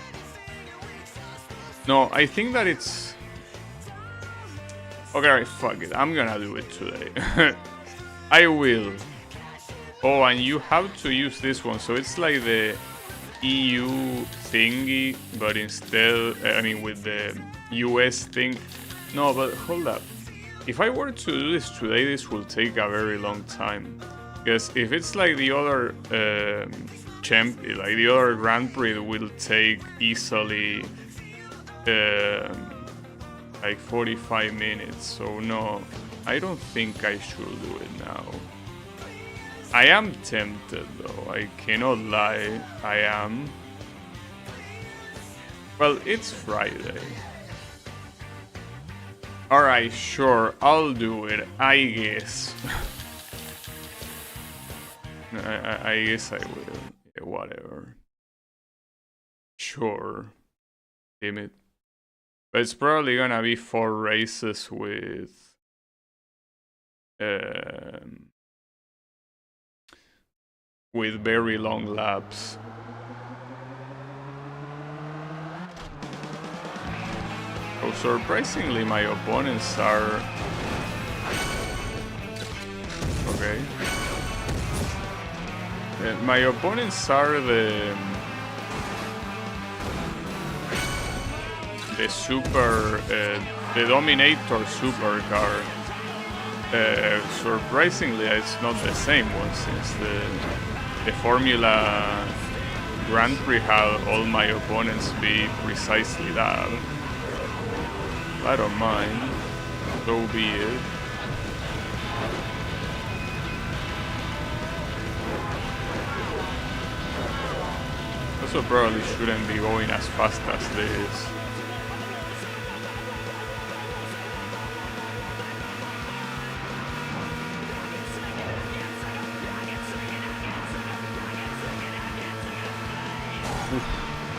No, I think that it's... Okay, right, fuck it. I'm gonna do it today. I will. Oh, and you have to use this one. So it's like the EU thingy, but instead, I mean, with the US thing. No, but hold up. If I were to do this today, this will take a very long time. Because if it's like the other like the other Grand Prix, it will take easily like 45 minutes. So no, I don't think I should do it now. I am tempted though, I cannot lie, I am. Well, it's Friday. Alright, sure, I'll do it, I guess. I guess I will. Yeah, whatever. Sure. Damn it. But it's probably gonna be 4 races with... with very long laps. Oh, surprisingly, my opponents are... Okay. My opponents are the super, the Dominator supercar. Surprisingly, it's not the same one, since the Formula Grand Prix had all my opponents be precisely that. I don't mind, so be it. Also probably shouldn't be going as fast as this.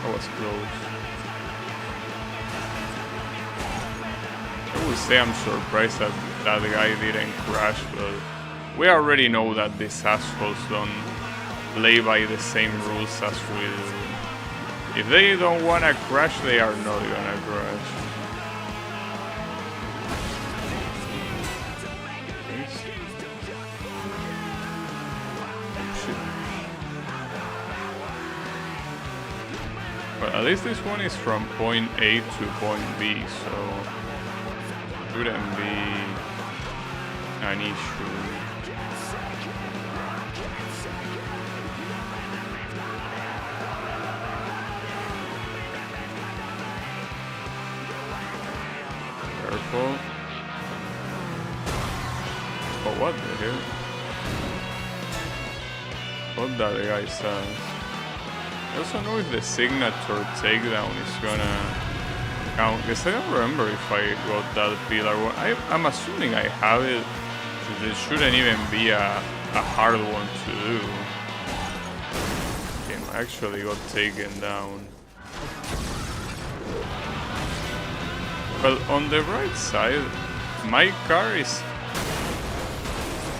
That was close. I would say I'm surprised that that guy didn't crash, but we already know that these assholes don't play by the same rules as we do. If they don't wanna crash, they are not gonna crash. Well, at least this one is from point A to point B, so shouldn't be an issue. Careful. Oh, what the hell? What that guy says. I also know if the signature takedown is gonna count, because I don't remember if I got that pillar one. I'm assuming I have it, so it shouldn't even be a hard one to do. Okay, I actually got taken down. Well, on the right side, my car is...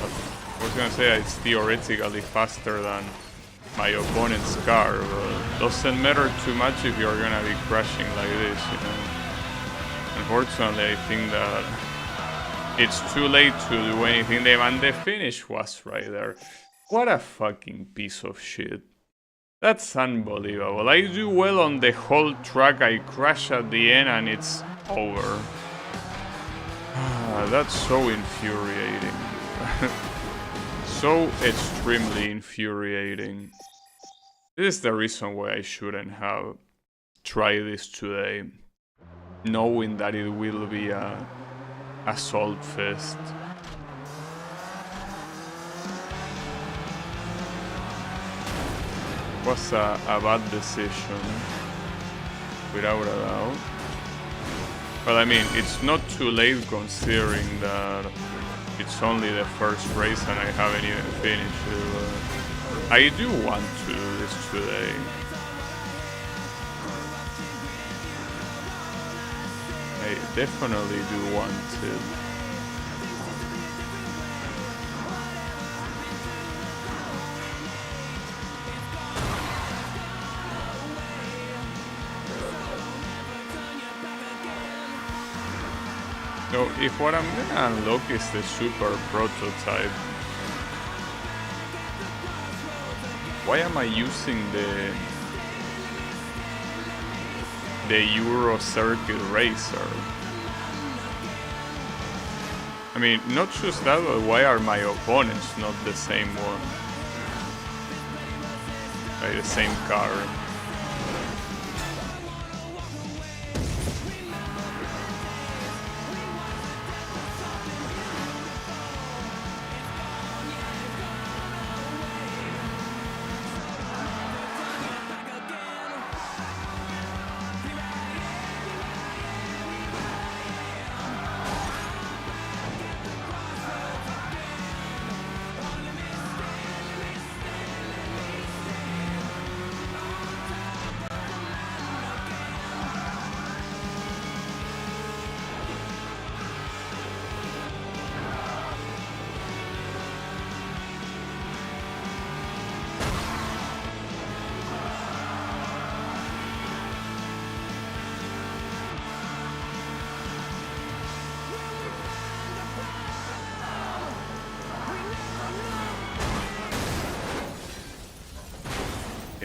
I was gonna say it's theoretically faster than my opponent's car, but doesn't matter too much if you're gonna be crashing like this, you know. Unfortunately, I think that it's too late to do anything there, and the finish was right there. What a fucking piece of shit. That's unbelievable. I do well on the whole track, I crash at the end and it's over. That's so infuriating. So extremely infuriating. This is the reason why I shouldn't have tried this today. knowing that it will be a salt fest. Was a bad decision, without a doubt. But I mean, it's not too late considering that it's only the first race and I haven't even finished it. I do want to do this today. I definitely do want it. So if what I'm gonna unlock is the super prototype, why am I using the Euro Circuit Racer? I mean, not just that, but why are my opponents not the same one? Like the same car.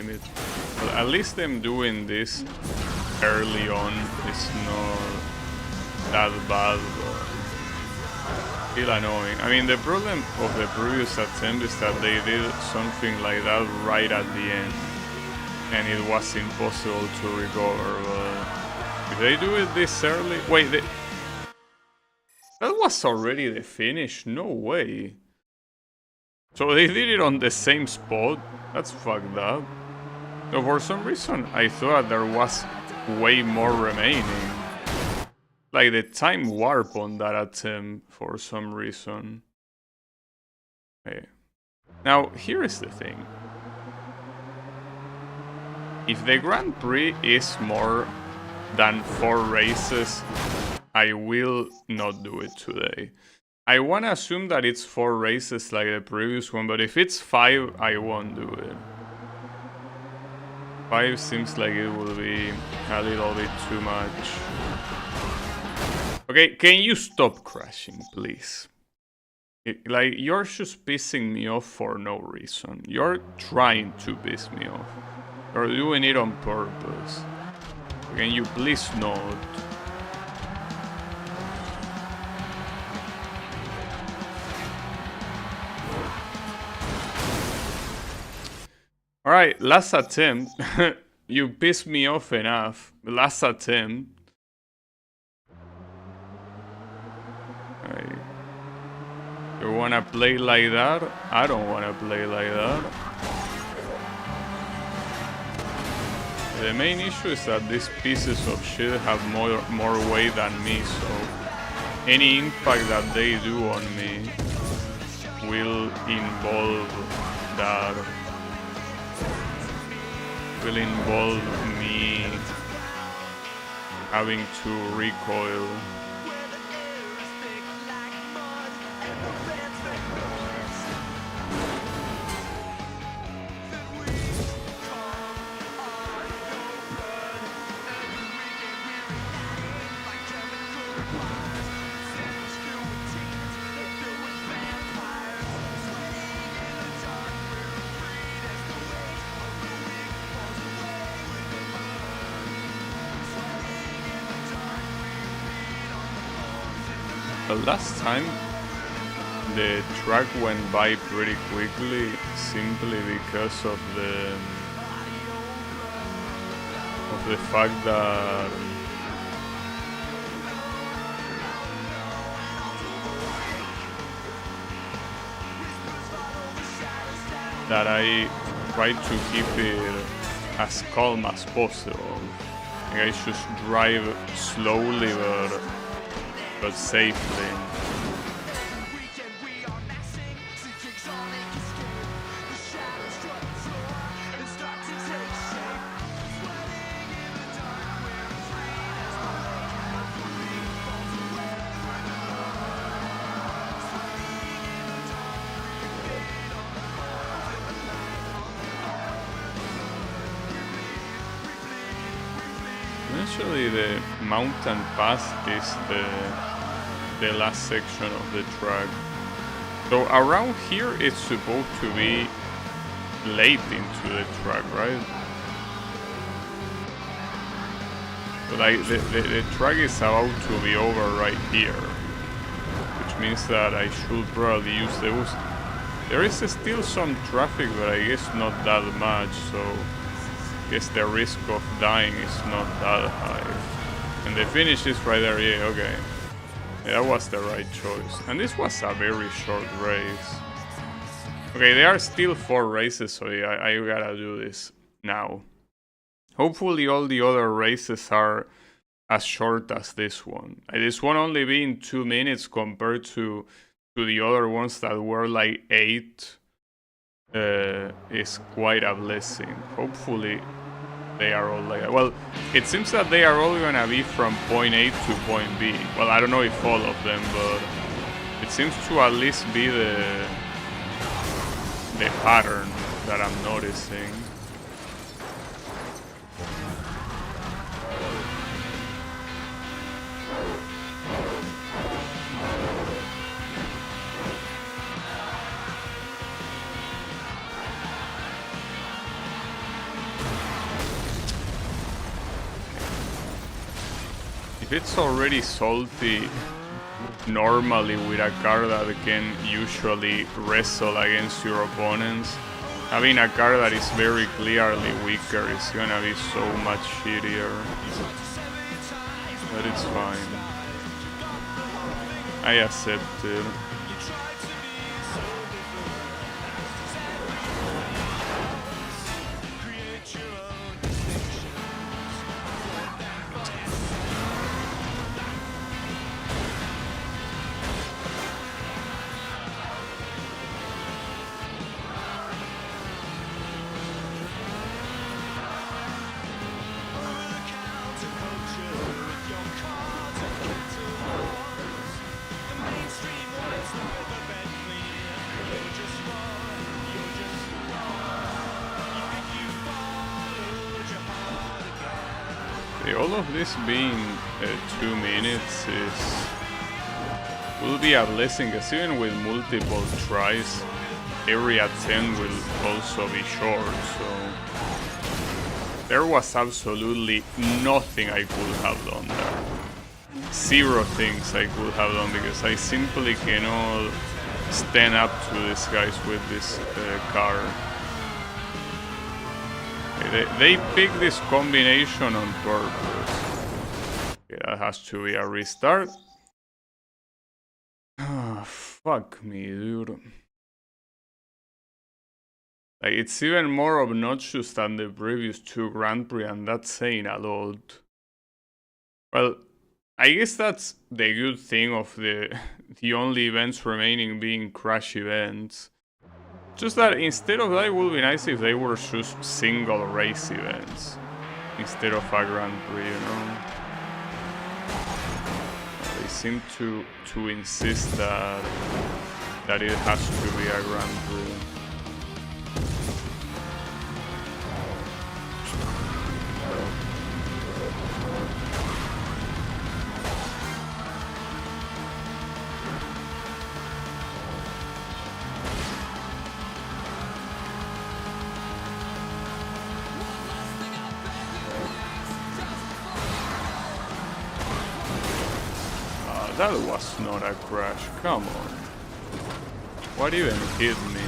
Well, at least them doing this early on is not that bad, but still annoying. I mean, the problem of the previous attempt is that they did something like that right at the end, and it was impossible to recover. But if they do it this early... Wait, that was already the finish? No way. So they did it on the same spot? That's fucked up. So for some reason, I thought there was way more remaining. Like the time warp on that attempt for some reason. Okay. Now, here is the thing. If the Grand Prix is more than 4 races, I will not do it today. I wanna assume that it's 4 races like the previous one, but if it's 5, I won't do it. 5 seems like it will be a little bit too much. Okay, can you stop crashing, please? Like, you're just pissing me off for no reason. You're trying to piss me off. You're doing it on purpose. Can you please not? Alright, last attempt. You pissed me off enough. Last attempt. Right. You wanna play like that? I don't wanna play like that. The main issue is that these pieces of shit have more weight than me, so any impact that they do on me will involve that. Will involve me having to recoil. The last time the track went by pretty quickly simply because of the fact that that I try to keep it as calm as possible. Like I should drive slowly but safely. Eventually the mountain pass is the last section of the track. So around here it's supposed to be late into the track, right? But the track is about to be over right here, which means that I should probably use the boost. There is still some traffic, but I guess not that much, so I guess the risk of dying is not that high. And the finish is right there, yeah, okay. Yeah, that was the right choice. And this was a very short race. Okay, there are still 4 races, so yeah, I gotta do this now. Hopefully all the other races are as short as this one. This one only being 2 minutes compared to the other ones that were like 8 is quite a blessing. Hopefully they are all like that. Well, it seems that they are all gonna be from point A to point B. Well, I don't know if all of them, but it seems to at least be the pattern that I'm noticing. If it's already salty normally with a car that can usually wrestle against your opponents, having a car that is very clearly weaker is gonna be so much shittier. But it's fine. I accept it. All of this being 2 minutes will be a blessing, because even with multiple tries, every attempt will also be short, so there was absolutely nothing I could have done there. 0 things I could have done, because I simply cannot stand up to these guys with this car. They picked this combination on purpose. Okay, that has to be a restart. Fuck me, dude. Like, it's even more obnoxious than the previous 2 Grand Prix, and that's saying a lot. Well, I guess that's the good thing of the only events remaining being crash events. Just that instead of that, it would be nice if they were just single race events instead of a Grand Prix, you know? They seem to insist that it has to be a Grand Prix. That was not a crash, come on. What even hit me?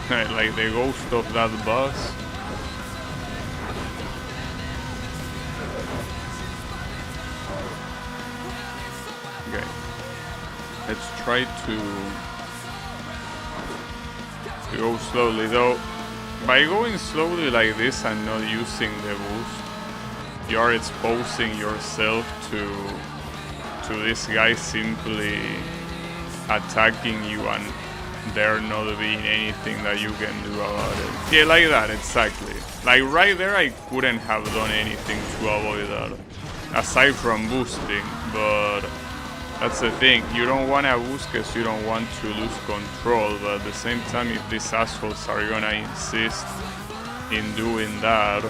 Like the ghost of that bus? Okay. Let's try to to go slowly, though. By going slowly like this and not using the boost, you are exposing yourself to this guy simply attacking you and there not being anything that you can do about it. Yeah, like that, exactly. Like right there, I couldn't have done anything to avoid that, aside from boosting, but that's the thing. You don't want to boost because you don't want to lose control, but at the same time, if these assholes are gonna insist in doing that,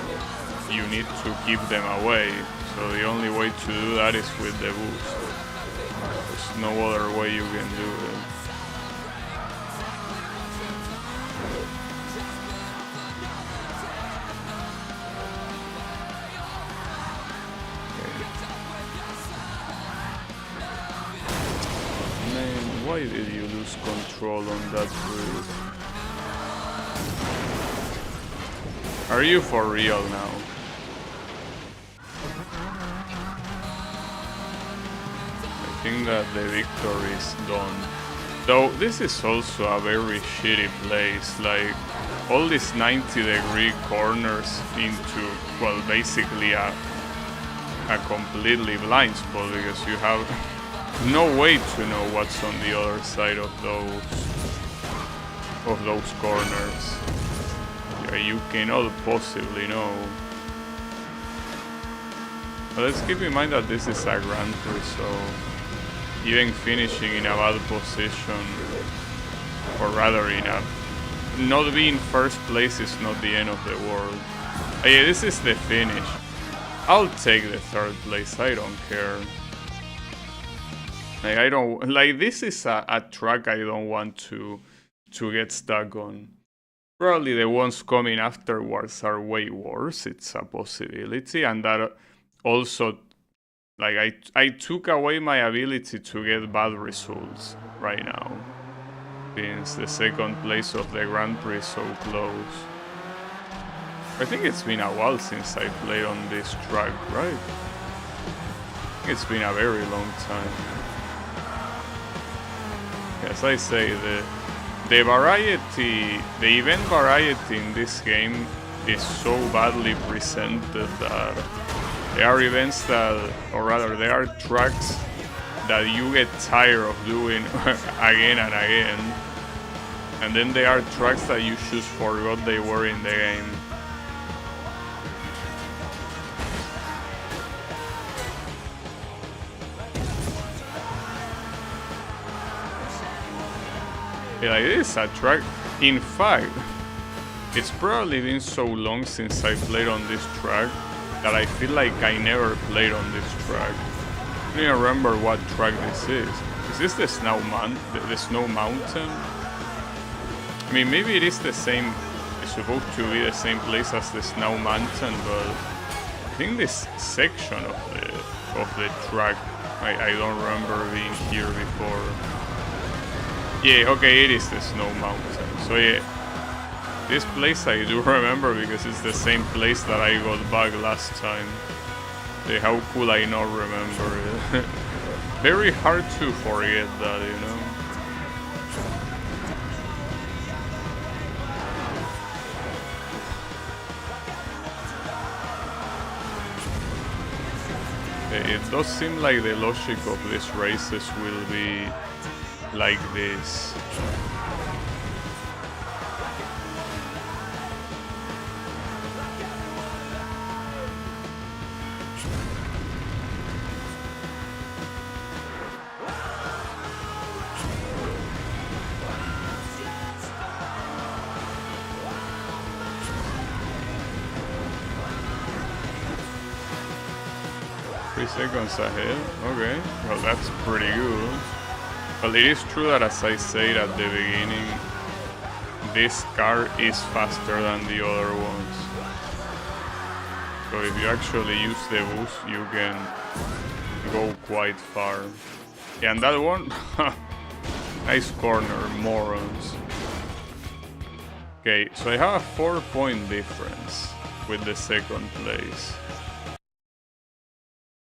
you need to keep them away. So the only way to do that is with the boost. There's no other way you can do it. Why did you lose control on that route? Are you for real now? I think that the victory is done. Though this is also a very shitty place, like all these 90-degree corners into, well, basically a completely blind spot because you have no way to know what's on the other side of those corners. Yeah, you cannot possibly know. But let's keep in mind that this is a Grand Prix, so even finishing in a bad position, or rather in a not being first place, is not the end of the world. Yeah, this is the finish. I'll take the third place, I don't care. Like, I don't, like, this is a track I don't want to get stuck on. Probably the ones coming afterwards are way worse, it's a possibility, and that also, like, I took away my ability to get bad results right now, since the second place of the Grand Prix is so close. I think it's been a while since I played on this track, right? It's been a very long time. As I say, the variety, the event variety in this game is so badly presented that there are events that, or rather there are tracks that you get tired of doing again and again, and then there are tracks that you just forgot they were in the game. Yeah, like this a track. In fact, it's probably been so long since I played on this track that I feel like I never played on this track. I don't even remember what track this is. Is this the Snow Mountain? I mean, maybe it is the same. It's supposed to be the same place as the Snow Mountain, but I think this section of the track, I don't remember being here before. Yeah, okay, it is the Snow Mountain. So yeah, this place I do remember because it's the same place that I got back last time. Yeah, how cool I not remember it. Very hard to forget that, you know. It does seem like the logic of these races will be like this. 3 seconds ahead. Okay, well that's pretty good. Well, it is true that, as I said at the beginning, this car is faster than the other ones. So if you actually use the boost, you can go quite far. Yeah, and that one, nice corner, morons. Okay, so I have a 4-point difference with the second place.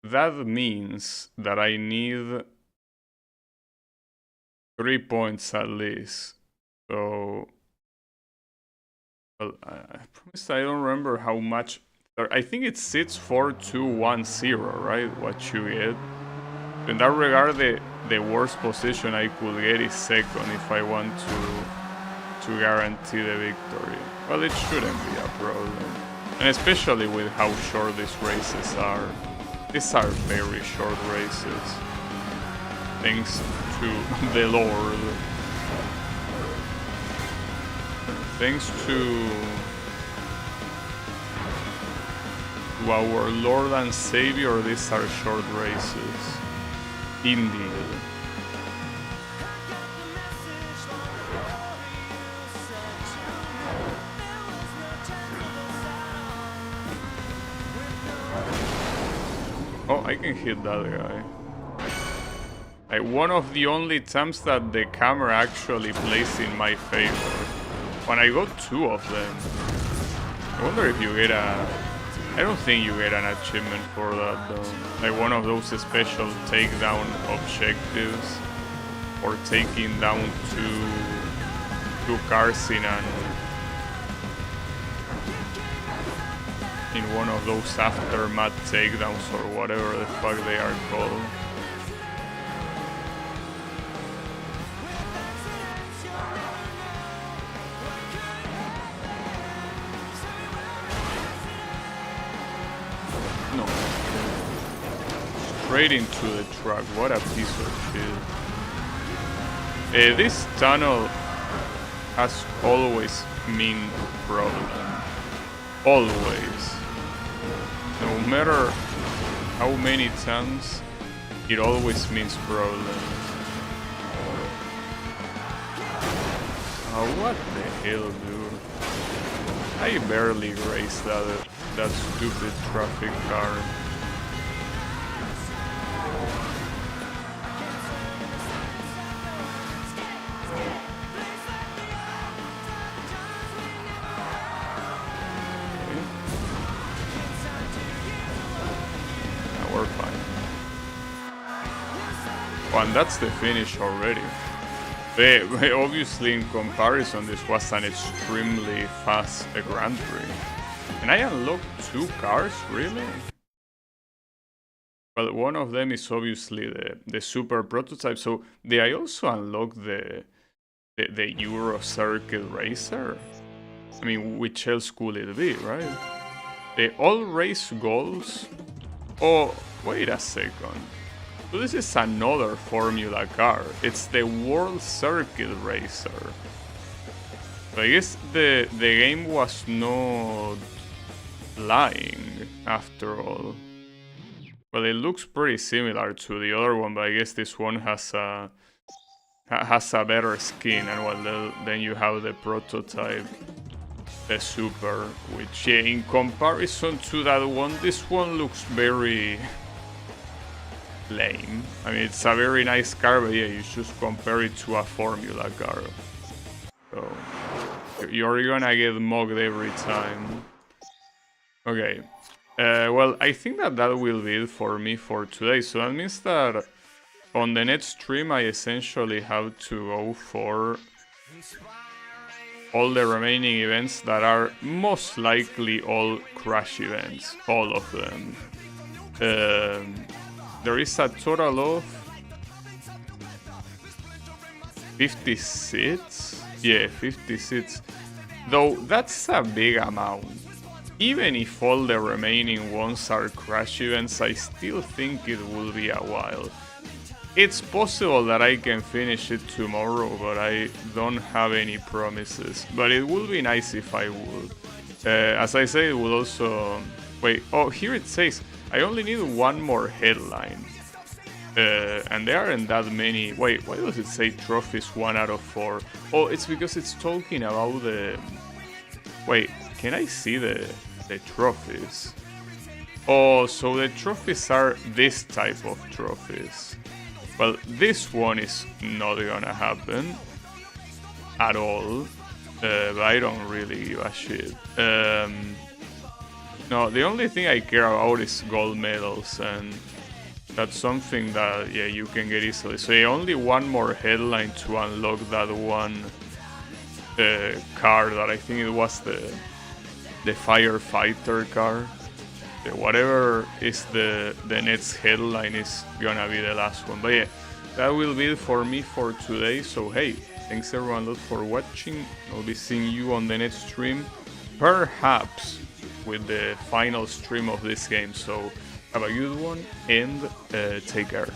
That means that I need 3 points at least. So Well, I promise I don't remember how much. I think it sits 4-2-1-0, right? What you get. In that regard, the worst position I could get is second if I want to guarantee the victory. Well, it shouldn't be a problem. And especially with how short these races are. These are very short races. Thanks to the Lord. Thanks to our Lord and Savior, these are short races. Indeed. Oh, I can hit that guy. Like, one of the only times that the camera actually plays in my favor. When I got 2 of them. I wonder if you get a... I don't think you get an achievement for that though. Like one of those special takedown objectives. Or taking down two cars in one of those aftermath takedowns or whatever the fuck they are called. No. Straight into the truck, what a piece of shit. This tunnel has always mean problem. Always. No matter how many times, it always means problems. Oh, what the hell, dude? I barely raced that stupid traffic car. We're fine. Oh, and that's the finish already. Obviously, in comparison, this was an extremely fast Grand Prix. And I unlocked 2 cars, really? Well, one of them is obviously the super prototype. So did I also unlock the Euro Circuit Racer? I mean, which else could it be, right? The all race goals. Oh, wait a second. So this is another Formula car. It's the World Circuit Racer. So I guess the game was not lying after all. Well, it looks pretty similar to the other one, but I guess this one has a better skin, and well, then you have the prototype, the Super, which yeah, in comparison to that one, this one looks very lame. I mean, it's a very nice car, but yeah, you just compare it to a Formula car. So you're gonna get mugged every time. Okay. Well, I think that will be it for me for today. So that means that on the next stream, I essentially have to go for all the remaining events that are most likely all crash events. All of them. There is a total of 50 seats. Yeah, 50 seats. Though that's a big amount. Even if all the remaining ones are crash events, I still think it will be a while. It's possible that I can finish it tomorrow, but I don't have any promises. But it would be nice if I would. As I say, it will also... Wait, oh, here it says, I only need one more headline. And there aren't that many... Wait, why does it say trophies 1 out of 4? Oh, it's because it's talking about the... Wait, can I see the trophies? Oh, so the trophies are this type of trophies. Well, this one is not gonna happen at all, but I don't really give a shit. No, the only thing I care about is gold medals, and that's something that, yeah, you can get easily. So yeah, only one more headline to unlock that one car that I think it was the firefighter car. Whatever is the next headline is gonna be the last one. But yeah, that will be it for me for today. So hey, thanks everyone a lot for watching. I'll be seeing you on the next stream, perhaps with the final stream of this game. So have a good one and take care.